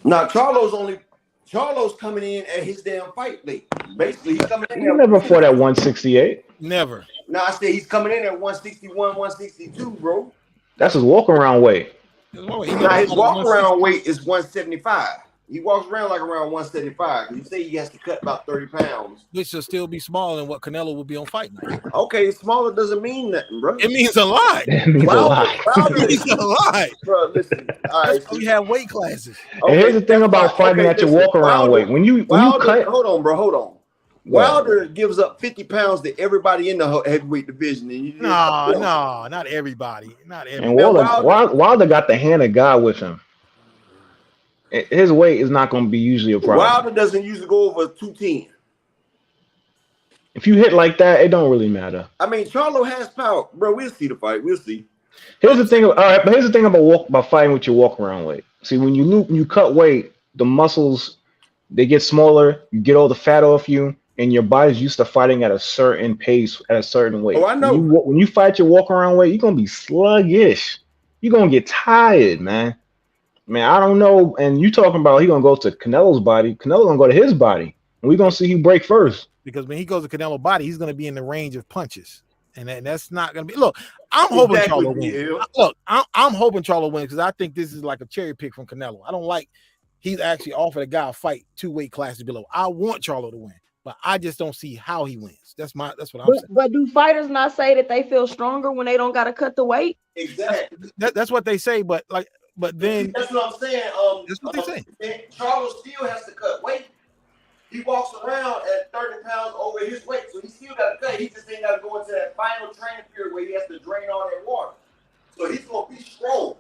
Now Charlo's coming in at his damn fight late. Basically, he's coming in. He never fought at 168. Never. No, I said he's coming in at 161, 162, bro. That's his walk around weight. Now his walk around weight is 175. He walks around like around 175. You say he has to cut about 30 pounds. Which should still be smaller than what Canelo will be on Fight Night. Okay, smaller doesn't mean nothing, bro. It means a lot. It means a lot. It means a lot. Bro, listen. All right, we have weight classes. And here's the thing about fighting at your walk around weight. When you cut, hold on, bro. Hold on. Wilder gives up 50 pounds to everybody in the heavyweight division. And no, not everybody. Not everybody. And Wilder got the hand of God with him. His weight is not going to be usually a problem. Wilder doesn't usually go over 210. If you hit like that, it don't really matter. I mean, Charlo has power, bro. We'll see the fight. We'll see. Here's the thing. All right, but here's the thing about fighting with your walk around weight. See, when you cut weight, the muscles they get smaller. You get all the fat off you, and your body's used to fighting at a certain pace, at a certain weight. Oh, I know. When you fight your walk around weight, you're gonna be sluggish. You're gonna get tired, man. Man, I don't know. And you talking about he gonna go to Canelo's body. Canelo gonna go to his body, and we're gonna see who break first. Because when he goes to Canelo body, he's gonna be in the range of punches, and that's not gonna be. Look, I'm hoping Charlo wins. Look, I'm hoping Charlo wins because I think this is like a cherry pick from Canelo. I don't like he's actually offered a guy a fight 2 weight classes below. I want Charlo to win, but I just don't see how he wins. That's what I'm saying. But do fighters not say that they feel stronger when they don't got to cut the weight? Exactly. That's what they say, but then that's what I'm saying. That's what they say. Charlo still has to cut weight. He walks around at 30 pounds over his weight, so he still got to cut. He just ain't got to go into that final training period where he has to drain all that water. So he's gonna be strong.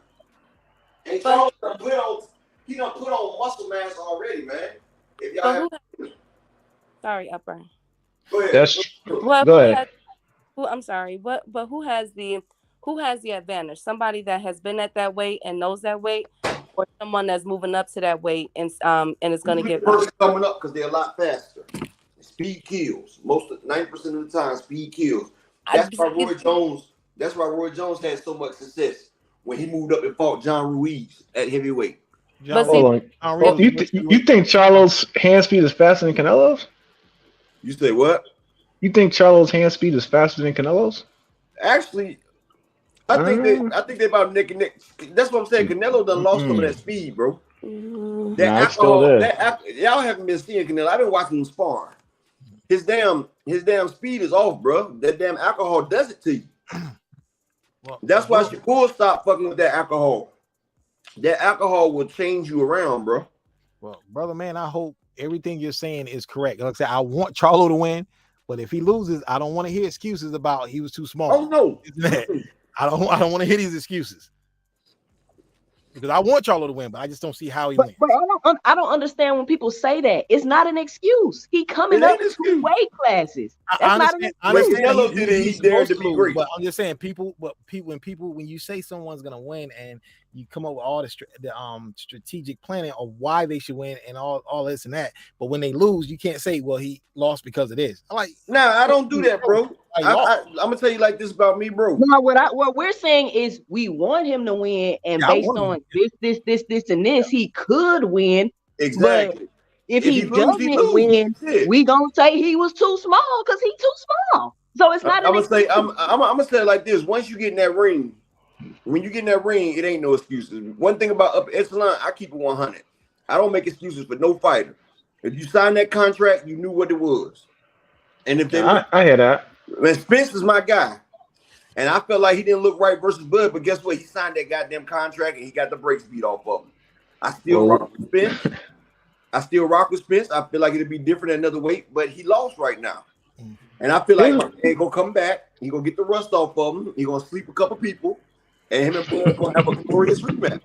And Charlo done put on muscle mass already, man. If y'all sorry, Upper. Go ahead. Go ahead. I'm sorry. But who has the advantage? Somebody that has been at that weight and knows that weight, or someone that's moving up to that weight and is going to get person coming up because they're a lot faster. Speed kills. 90% of the time, speed kills. That's why Roy Jones had so much success when he moved up and fought John Ruiz at heavyweight. Hold on. You think Charlo's hand speed is faster than Canelo's? You say what? You think Charlo's hand speed is faster than Canelo's? Actually, I think they about neck and neck. That's what I'm saying. Canelo done lost some of that speed, bro. That alcohol, y'all haven't been seeing Canelo. I've been watching him spar. His damn speed is off, bro. That damn alcohol does it to you. That's why Shakur stopped fucking with that alcohol. That alcohol will change you around, bro. Well, brother, man, I hope everything you're saying is correct. Like I said, I want Charlo to win, but if he loses, I don't want to hear excuses about he was too small. Oh no, I don't want to hear these excuses because I want Charlo to win, but I just don't see how he wins. But I don't understand when people say that. It's not an excuse. He coming up with 2 weight classes. That's not an excuse. Canelo did it. He dared to be great. But I'm just saying, when you say someone's gonna win and you come up with all the strategic planning of why they should win and all this and that, but when they lose, you can't say, well, he lost because of this. I don't do that, bro. I'm gonna tell you like this about me, bro. No, what we're saying is we want him to win, and based on this, and this, he could win. Exactly. But if he doesn't win, we gonna say he was too small because he's too small. So it's not. I'm gonna say it like this: once you get in that ring, when you get in that ring, it ain't no excuses. One thing about upper echelon, I keep it 100. I don't make excuses for no fighter. If you signed that contract, you knew what it was. And if they, I hear that. Man, Spence is my guy, and I felt like he didn't look right versus Bud. But guess what? He signed that goddamn contract, and he got the brakes beat off of him. I still rock with Spence. I feel like it'd be different at another weight, but he lost right now, and I feel like he ain't gonna come back. He gonna get the rust off of him. He gonna sleep a couple people, and him and Bud gonna have a glorious rematch.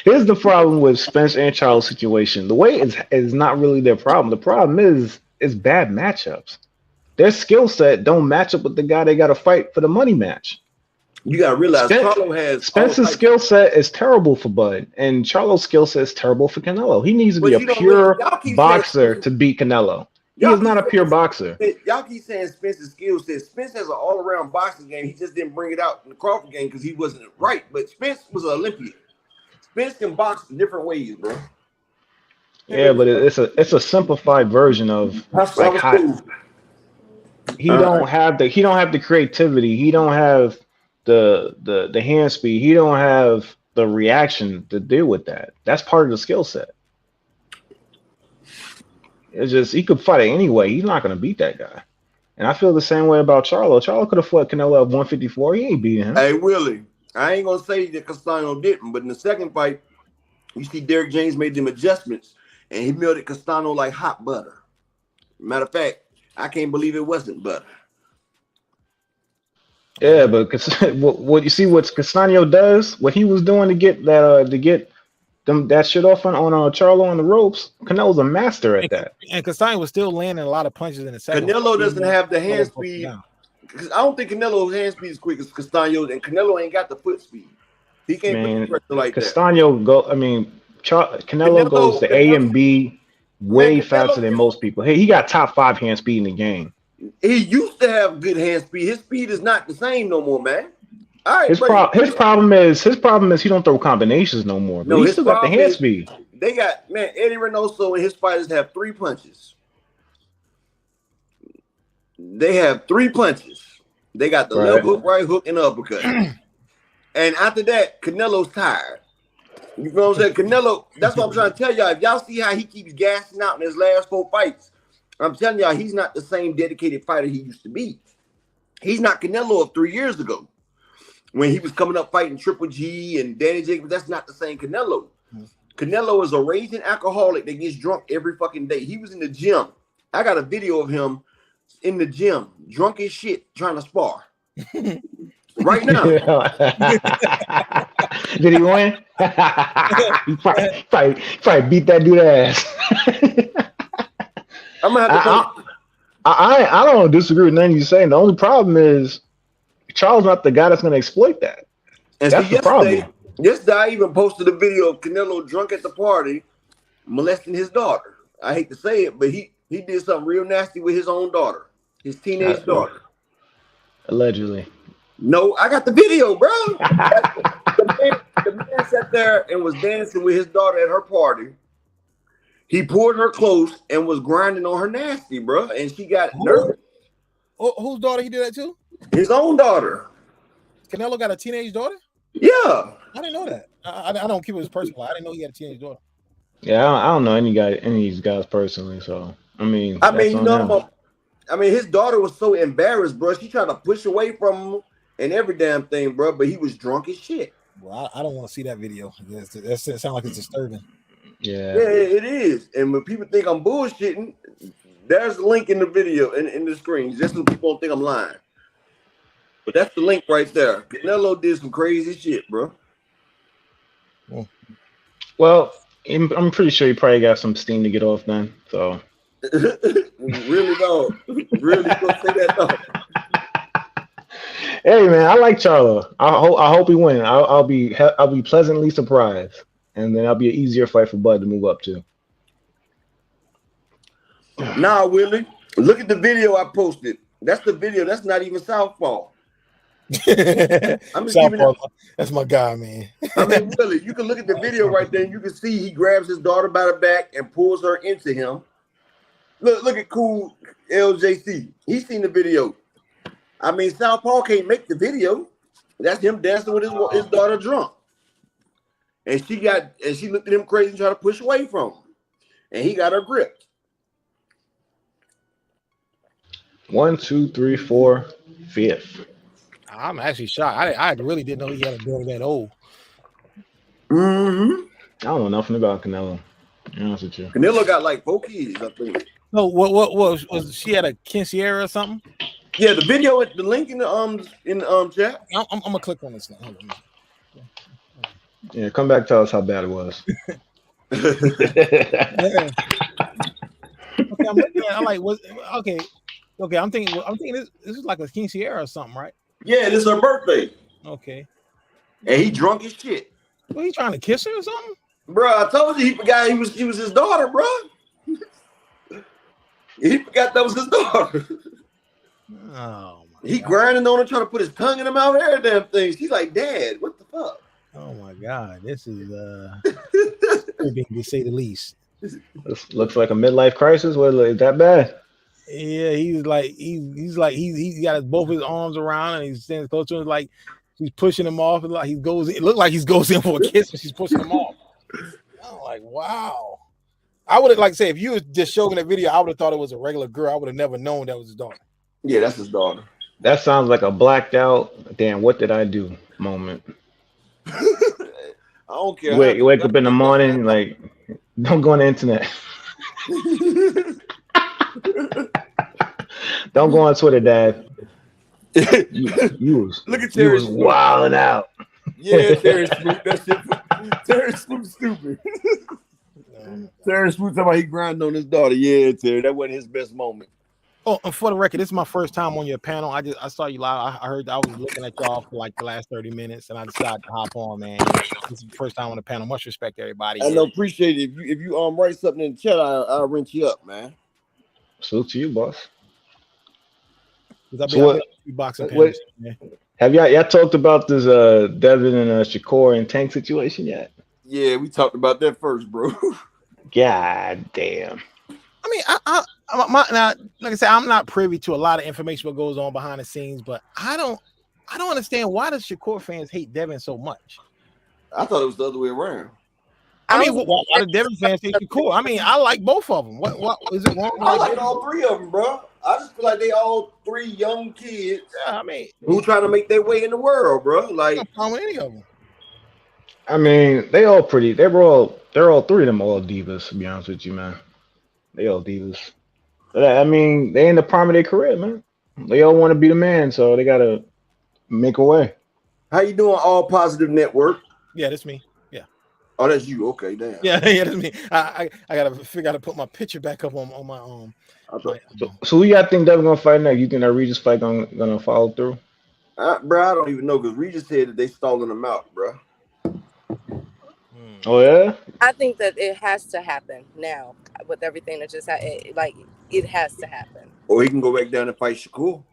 Here's the problem with Spence and Charles' situation. The weight is not really their problem. The problem is bad matchups. Their skill set don't match up with the guy they got to fight for the money match. You gotta realize Charlo has Spence's skill set is terrible for Bud, and Charlo's skill set is terrible for Canelo. He needs to be a pure boxer to beat Canelo. He is not a pure boxer. Y'all keep saying Spence's skill set. Spence has an all-around boxing game. He just didn't bring it out in the Crawford game because he wasn't right. But Spence was an Olympian. Spence can box in different ways, bro. Yeah, but it's a simplified version of like how he don't have the creativity. He don't have the hand speed. He don't have the reaction to deal with that. That's part of the skill set. It's just he could fight it anyway. He's not going to beat that guy. And I feel the same way about Charlo. Charlo could have fought Canelo at 154. He ain't beating him. Hey, Willie, I ain't going to say that Castano didn't, but in the second fight, you see Derek James made them adjustments, and he melted Castano like hot butter. Matter of fact, I can't believe it wasn't butter. Yeah, but what you see what Castano does, what he was doing to get that shit off on Charlo on the ropes. Canelo's a master at that. And Castano was still landing a lot of punches in the second. Canelo doesn't have the hand speed. Because I don't think Canelo's hand speed is quick as Castano's, and Canelo ain't got the foot speed. He can't put pressure like Castano that. Canelo goes to A and B way faster than most people. Hey, he got top 5 hand speed in the game. He used to have good hand speed. His speed is not the same no more, man. All right, his problem is he don't throw combinations no more. No, he still got the hand speed. They got Eddie Reynoso and his fighters have 3 punches. They have 3 punches. They got the left hook, right hook, and uppercut. And after that, Canelo's tired. You feel what I'm saying? Canelo, that's what I'm trying to tell y'all. If y'all see how he keeps gassing out in his last 4 fights, I'm telling y'all, he's not the same dedicated fighter he used to be. He's not Canelo of 3 years ago when he was coming up fighting Triple G and Danny Jacobs. That's not the same Canelo. Canelo is a raging alcoholic that gets drunk every fucking day. He was in the gym. I got a video of him in the gym, drunk as shit, trying to spar. Right now. Did he win? He probably beat that dude ass. I'm gonna have to I don't disagree with nothing you're saying. The only problem is Charles not the guy that's going to exploit that. And that's the problem. Yesterday, I even posted a video of Canelo drunk at the party molesting his daughter. I hate to say it, but he did something real nasty with his own daughter, his teenage daughter. Allegedly. No, I got the video, bro. the man sat there and was dancing with his daughter at her party. He pulled her close and was grinding on her nasty, bro, and she got nervous. Whose daughter he did that to? His own daughter. Canelo got a teenage daughter? Yeah. I didn't know that. I don't keep it as personal. I didn't know he had a teenage daughter. Yeah, I don't know any of these guys personally. So you know, his daughter was so embarrassed, bro. She tried to push away from him and every damn thing, bro. But he was drunk as shit. Well, I don't want to see that video. That sounds like it's disturbing. Yeah, it is. And when people think I'm bullshitting, there's a link in the video in the screen, just so people don't think I'm lying. But that's the link right there. Canelo did some crazy shit, bro. Well, I'm pretty sure he probably got some steam to get off then. So really don't. Really don't say that though. Hey man, I like Charlo. I hope he wins. I'll be pleasantly surprised, and then I'll be an easier fight for Bud to move up to. Nah, Willie, look at the video I posted. That's the video. That's not even Southpaw. Southpaw, that's my guy, man. I mean, Willie, you can look at the video right there, and you can see he grabs his daughter by the back and pulls her into him. Look at cool LJC. He's seen the video. I mean, Southpaw can't make the video. That's him dancing with his daughter drunk. And she looked at him crazy and tried to push away from him. And he got her gripped. 1, 2, 3, 4, 5th. I'm actually shocked. I really didn't know he had a daughter that old. Mm-hmm. I don't know nothing about Canelo. To be honest with you. Canelo got like 4 kids, I think. No, what was she had a quinceañera or something? Yeah, the video, the link in the chat. I'm gonna click on this now. Hold on. Yeah, come back, tell us how bad it was. Okay, I'm looking at. I'm like, okay. I'm thinking this is like a quinceañera or something, right? Yeah, this is her birthday. Okay. And he drunk as shit. Well, he trying to kiss her or something? Bro, I told you he forgot he was his daughter, bro. He forgot that was his daughter. Oh, he grinding on her, trying to put his tongue in her mouth, every damn thing. She's like, Dad, what the fuck? Oh my God, this is creepy to say the least. This looks like a midlife crisis. What is that bad? Yeah, he's got both his arms around and he's standing close to him, like she's pushing him off. Like he goes, it looked like he goes in for a kiss and she's pushing him off. I'm like, wow. I would have like say if you was just showing that video, I would have thought it was a regular girl. I would have never known that was his daughter. Yeah, that's his daughter. That sounds like a blacked out, damn, what did I do moment. I don't care. You wake up in the morning, like, don't go on the internet. Don't go on Twitter, Dad. You was, look at Terry Smoot wilding out. Yeah, Terry Smoot. That shit. Terry Smoot stupid. Terry Smoot talking about he grinding on his daughter. Yeah, Terry, that wasn't his best moment. Oh, and for the record, this is my first time on your panel. I saw you live. I heard I was looking at y'all for like the last 30 minutes, and I decided to hop on, man. This is the first time on the panel. Much respect to everybody. I know, appreciate it. If you write something in the chat, I'll rinse you up, man. Salute to you, boss. So have y'all talked about this Devin and Shakur and Tank situation yet? Yeah, we talked about that first, bro. God damn. I mean, now, like I said, I'm not privy to a lot of information what goes on behind the scenes, but I don't understand why does Shakur fans hate Devin so much. I thought it was the other way around. I mean, why do Devin fans hate Shakur? I mean, I like both of them. What is it wrong? I like all three of them, bro. I just feel like they all three young kids. Yeah, I mean, who trying to make their way in the world, bro. Like, I don't know any of them. I mean, they're all three of them all divas, to be honest with you, man. They all divas. But, I mean, they in the prime of their career, man. They all want to be the man, so they gotta make a way. How you doing, All Positive Network? Yeah, that's me. Yeah. Oh, that's you. Okay, damn. Yeah, that's me. I gotta figure out to put my picture back up on my So who y'all think Devin gonna fight next? You think that Regis fight gonna follow through? Bro, I don't even know because Regis said that they stalling him out, bro. Oh yeah. I think that it has to happen now with everything that just happened. Like it has to happen. Or he can go back down and fight Shakur.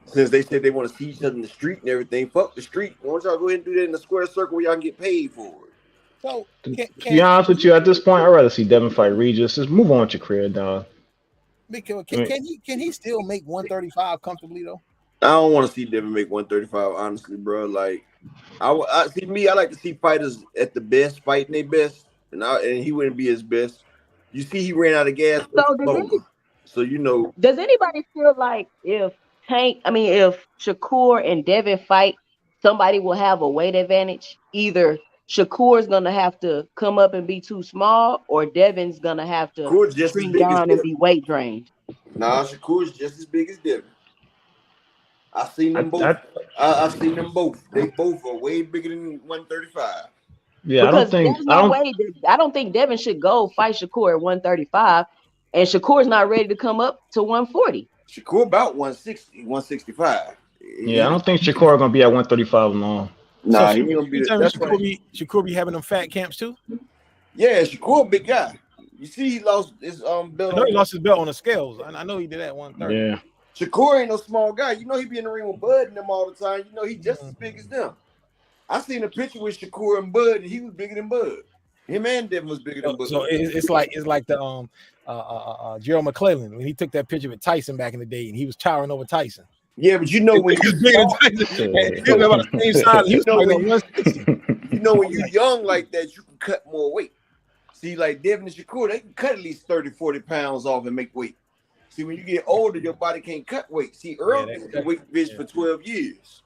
Since they said they want to see each other in the street and everything, fuck the street. Why don't y'all go ahead and do that in the square circle where y'all can get paid for it? So, to be honest with you, at this point, I'd rather see Devin fight Regis. Just move on with your career, dog. Can he still make 135 comfortably though? I don't want to see Devin make 135, honestly, bro. Like, I like to see fighters at the best fighting their best, and he wouldn't be his best. You see, he ran out of gas. So you know. Does anybody feel like if Shakur and Devin fight, somebody will have a weight advantage? Either Shakur's gonna have to come up and be too small, or Devin's gonna have to shrink down and be weight drained. Nah, Shakur's just as big as Devin. I've seen them both. I've seen them both. They both are way bigger than 135. Yeah, because I don't think Devin should go fight Shakur at 135, and Shakur's not ready to come up to 140. Shakur about 160, 165. Yeah, I don't think Shakur gonna be at 135 long. Nah, so he gonna be. Shakur be having them fat camps too. Yeah, Shakur, a big guy. You see, he lost his belt. I know he lost his belt on the scales. I know he did that 130. Yeah. Shakur ain't no small guy. You know he be in the ring with Bud and them all the time. You know he just as big as them. I seen a picture with Shakur and Bud, and he was bigger than Bud. Him and Devin was bigger than Bud. So it's like the Gerald McClellan when he took that picture with Tyson back in the day, and he was towering over Tyson. Yeah, but you know when he was bigger than Tyson, he was about the same size. He was like 160. You know when you're young like that, you can cut more weight. See, like Devin and Shakur, they can cut at least 30, 40 pounds off and make weight. See, when you get older, your body can't cut weight. See, Earl did the weight division for 12 years.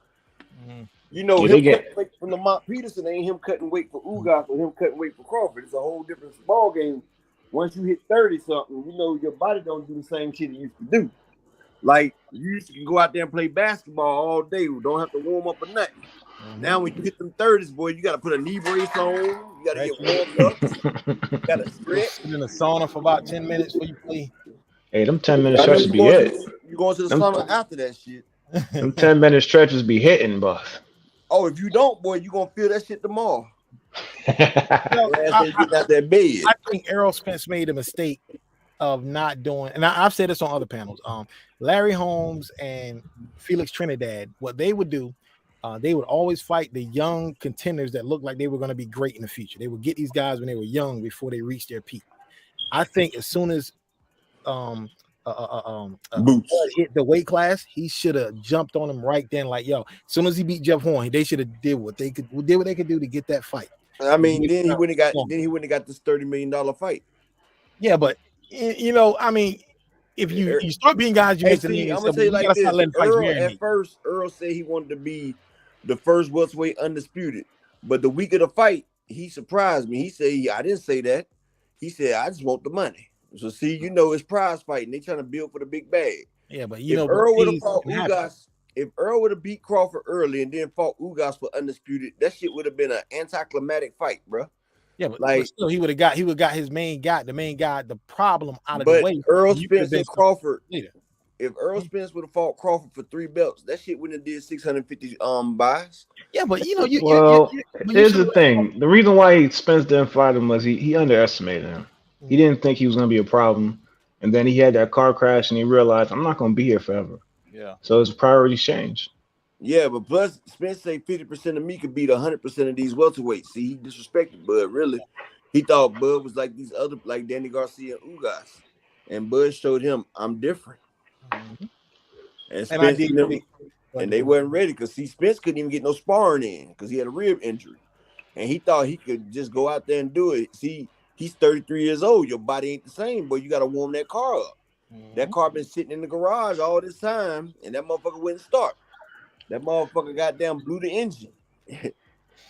Mm-hmm. You know, him cutting weight from Lamont Peterson ain't him cutting weight for Ugas or him cutting weight for Crawford. It's a whole different ball game. Once you hit 30-something, you know, your body don't do the same shit it used to do. Like, you used to go out there and play basketball all day. You don't have to warm up or nothing. Mm-hmm. Now, when you hit them 30s, boy, you got to put a knee brace on. You got to get warmed up. You got to stretch. In the sauna for about 10 minutes before you play. Hey, them 10-minute stretches be hit. You going to the sauna after that shit. Them 10-minute stretches be hitting, boss. Oh, if you don't, boy, you gonna feel that shit tomorrow. I out that bed. I think Errol Spence made a mistake of not doing, and I've said this on other panels. Larry Holmes and Felix Trinidad, what they would do, they would always fight the young contenders that looked like they were going to be great in the future. They would get these guys when they were young before they reached their peak. I think as soon as Boots hit the weight class, he should have jumped on him right then. Like, yo, as soon as he beat Jeff Horn, they should have did what they could do to get that fight. I mean, then he wouldn't have got this $30 million fight. Yeah, but you know, I mean, if you start being guys, you make the league. I'm gonna tell you like this. At first, Earl said he wanted to be the first welterweight undisputed, but the week of the fight, he surprised me. He said, I didn't say that. He said, I just want the money. So see, you know, it's prize fighting. They trying to build for the big bag. Yeah, but you know, Earl would have fought Ugas. If Earl would have beat Crawford early and then fought Ugas for undisputed, that shit would have been an anticlimactic fight, bro. Yeah, but still, he would have got the main guy, the problem out of the way. Earl Spence and Crawford. If Earl Spence would have fought Crawford for 3 belts, that shit wouldn't have did 650 buys. Yeah, but you know, here's the thing. The reason why Spence didn't fight him was he underestimated him. He didn't think he was going to be a problem, and then he had that car crash, and he realized I'm not going to be here forever. Yeah. So his priorities changed. Yeah, but plus Spence say 50% of me could beat 100% of these welterweights. See, he disrespected Bud. Really, he thought Bud was like these other, like Danny Garcia and Ugas, and Bud showed him I'm different. Mm-hmm. And Spence and they wasn't ready because see, Spence couldn't even get no sparring in because he had a rib injury, and he thought he could just go out there and do it. See, he's 33 years old. Your body ain't the same, but you got to warm that car up. Mm-hmm. That car been sitting in the garage all this time, and that motherfucker wouldn't start. That motherfucker goddamn blew the engine.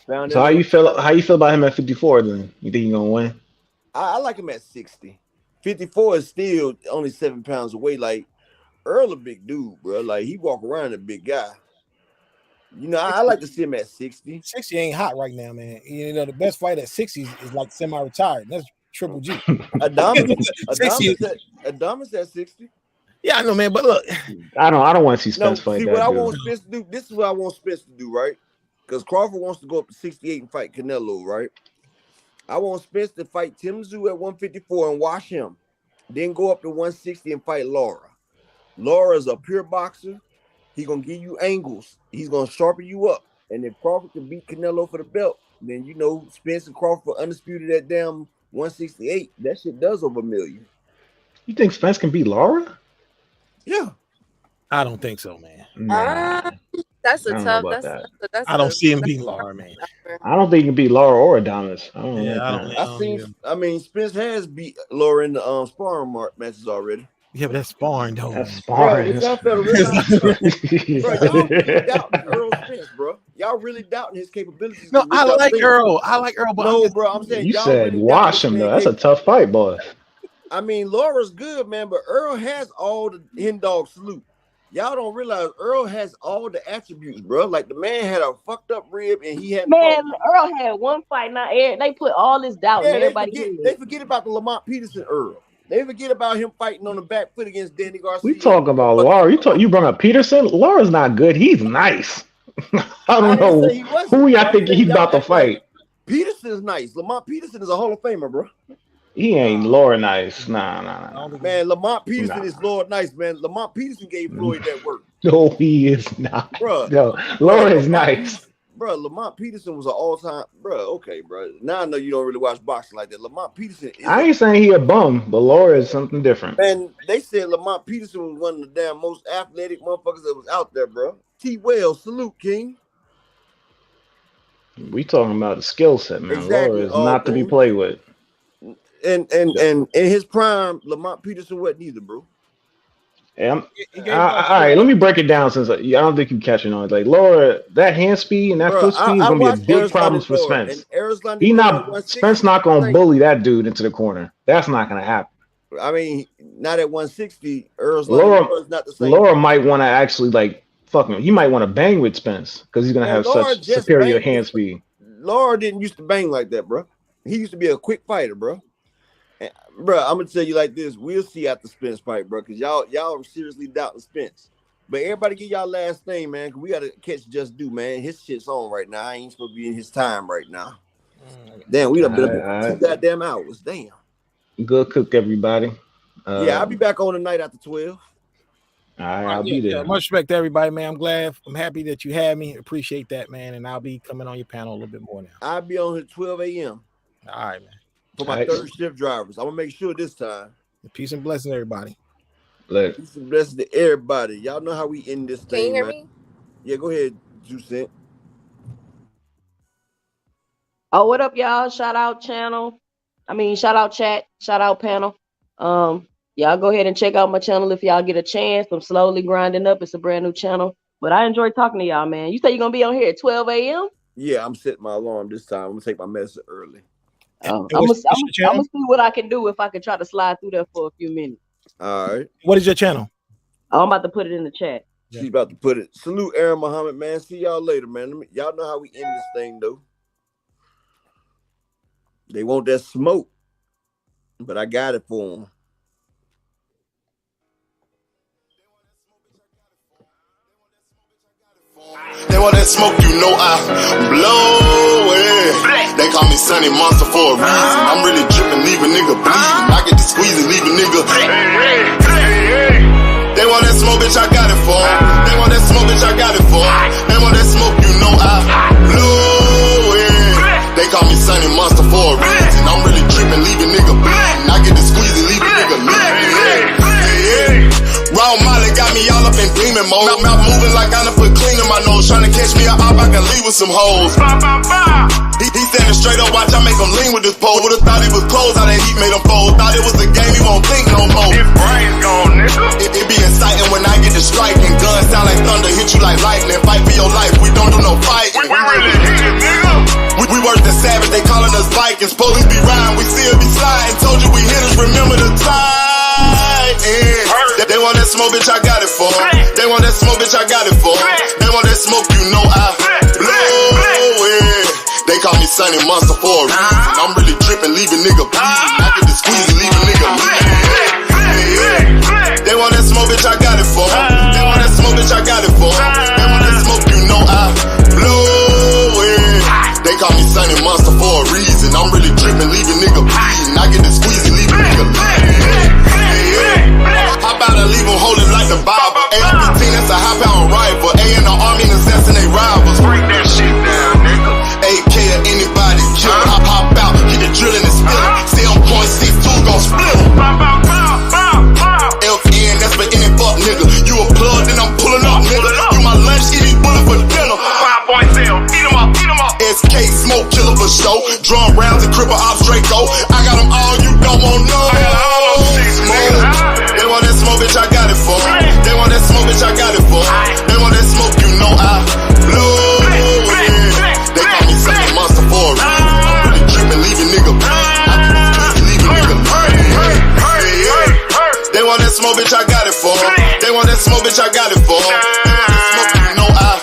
So how you feel about him at 54 then? You think he's gonna win? I like him at 60. 54 is still only 7 pounds away. Like Earl a big dude, bro. Like he walk around a big guy. You know, I like to see him at 60. 60 ain't hot right now, man. You know, the best fight at 60 is like semi-retired. That's Triple G. Adonis at 60. Yeah, I know, man. But look, I don't want to see Spence fight. See, what I want Spence to do. This is what I want Spence to do, right? Because Crawford wants to go up to 68 and fight Canelo, right? I want Spence to fight Tim Tszyu at 154 and wash him. Then go up to 160 and fight Lara. Laura's a pure boxer. He's gonna give you angles. He's gonna sharpen you up. And if Crawford can beat Canelo for the belt, then you know Spence and Crawford undisputed at damn 168. That shit does over $1 million. You think Spence can beat Lara? Yeah. I don't think so, man. That's a tough. That's I don't see him beating Lara, man. I don't think he can beat Lara or Adonis. I mean, Spence has beat Lara in the sparring matches already. Yeah, but that's sparring, though. That's sparring. Bro, y'all really doubting Earl Spence, bro. Y'all really doubting his capabilities. No, I like Earl. But no, bro. I'm saying you said really wash him though. That's a tough fight, boy. I mean, Laura's good, man, but Earl has all the hen dog salute. Y'all don't realize Earl has all the attributes, bro. Like the man had a fucked up rib, and he had Earl had one fight. Now they put all this doubt in everybody. They forget about the Lamont Peterson Earl. They forget about him fighting on the back foot against Danny Garcia. We talk about Lara. You brought up Peterson. Lara's not good. He's nice. I don't know who y'all think he's about to fight. Peterson's nice. Lamont Peterson is a Hall of Famer, bro. He ain't Lara nice. Nah. Man, Lamont Peterson is Lord nice, man. Lamont Peterson gave Floyd that work. No, he is not. Bro. No, Lara is nice. Bro, Lamont Peterson was an all-time, bro. Okay, bro. Now I know you don't really watch boxing like that. Lamont Peterson I ain't saying he a bum, but Lara is something different. And they said Lamont Peterson was one of the damn most athletic motherfuckers that was out there, bro. T. Wells, salute, King. We talking about the skill set, man. Lara is not to be played with. And in his prime, Lamont Peterson wasn't either, bro. All right, let me break it down since I don't think you're catching on. Like Lara, that hand speed and that foot speed is gonna be a big problem for Spence. Spence not gonna bully that dude into the corner. That's not gonna happen. I mean, not at 160. Lara not the same. Lara might want to actually like fuck him. He might want to bang with Spence because he's gonna have such superior hand speed. Lara didn't used to bang like that, bro. He used to be a quick fighter, bro. Bro, I'm gonna tell you like this. We'll see after Spence fight, bro, because y'all are seriously doubting Spence. But everybody get y'all last name, man, because we got to catch Just Do, man. His shit's on right now. I ain't supposed to be in his time right now. Damn, we done been up 2 goddamn hours. Damn. Good cook, everybody. Yeah, I'll be back on tonight after 12. All right, I'll be there. Much respect to everybody, man. I'm happy that you had me. Appreciate that, man. And I'll be coming on your panel a little bit more now. I'll be on here at 12 a.m. All right, man. For my third shift drivers. I'm going to make sure this time. Peace and blessings, everybody. Peace and blessings to everybody. Y'all know how we end this thing. Can you hear man. me? Yeah, go ahead, Juicent. Oh, what up, y'all? Shout out shout out chat, shout out panel. Y'all go ahead and check out my channel if y'all get a chance. I'm slowly grinding up. It's a brand new channel. But I enjoy talking to y'all, man. You say you're gonna be on here at 12 a.m.? Yeah, I'm setting my alarm this time. I'm gonna take my medicine early. I'm gonna see what I can do if I can try to slide through there for a few minutes. All right. What is your channel? I'm about to put it in the chat. She's about to put it. Salute Aaron Muhammad, man. See y'all later, man. Y'all know how we end this thing, though. They want that smoke, but I got it for them. They want that smoke, you know I blow it. They call me Sunny Monster for a reason. I'm really dripping, leave a nigga bleeding. I get to squeeze and leave a nigga. They want that smoke, bitch, I got it for 'em. They want that smoke, bitch, I got it for 'em. They want that smoke, you know I blow it. They call me Sunny Monster for a reason. I'm really dripping, leave a nigga bleeding. I get to squeeze and leave a nigga bleeding. Raw Molly got me all up in demon mode. Mouth moving like I done put clean in my nose. Trying to catch me up, I can leave with some hoes. He standing straight up, watch I make him lean with this pole. Would've thought he was closed, how that heat made him fold. Thought it was a game, he won't think no more. His brain's gone, nigga. It be exciting when I get to striking. Guns sound like thunder, hit you like lightning. Fight for your life, we don't do no fighting. We really hit it, nigga. We worse than savage, they calling us Vikings. Police be riding, we still be sliding. Told you we hitters, remember the time. They want that smoke, bitch, I got it for 'em. They want that smoke, bitch, I got it for 'em. They want that smoke, you know I blow it. They call me Sunny Monster for a reason. I'm really dripping, leave a nigga bleeding. I get to squeeze and leave a nigga bleeding. They want that smoke, bitch, I got it for 'em. They want that smoke, bitch, I got it for 'em. They want that smoke, you know I blow it. They call me Sunny Monster for a reason. I'm really dripping, leave a nigga bleeding. I get to squeeze and leave a nigga bleeding. How about I leave them holding like the Bible? AR-15, that's a high-power rifle. A in the army and assassinate rivals. Break that shit down, nigga. AK or anybody kill. Hop out, get the drilling and spilling. Stay on point, 6-2, gon' split em. LPN, that's for any fuck nigga. You a plug, then I'm pulling up, nigga. You my lunch, eating bullet for dinner. 5 points down, eat 'em up, eat 'em up. SK, smoke killer for show. Drum rounds and cripple ops, Draco. I got them all, you don't want no. They want that smoke, bitch, I got it for 'em. They want that smoke, bitch, I got it for 'em. They want that smoke, you know I blow it. They call me Sunny Monster for a reason. I'm really dripping, leave a nigga bleeding. I can squeeze, leave a nigga bleeding. They want that smoke, bitch, I got it for 'em. They want that smoke, bitch, I got it for 'em. They want that smoke, you know I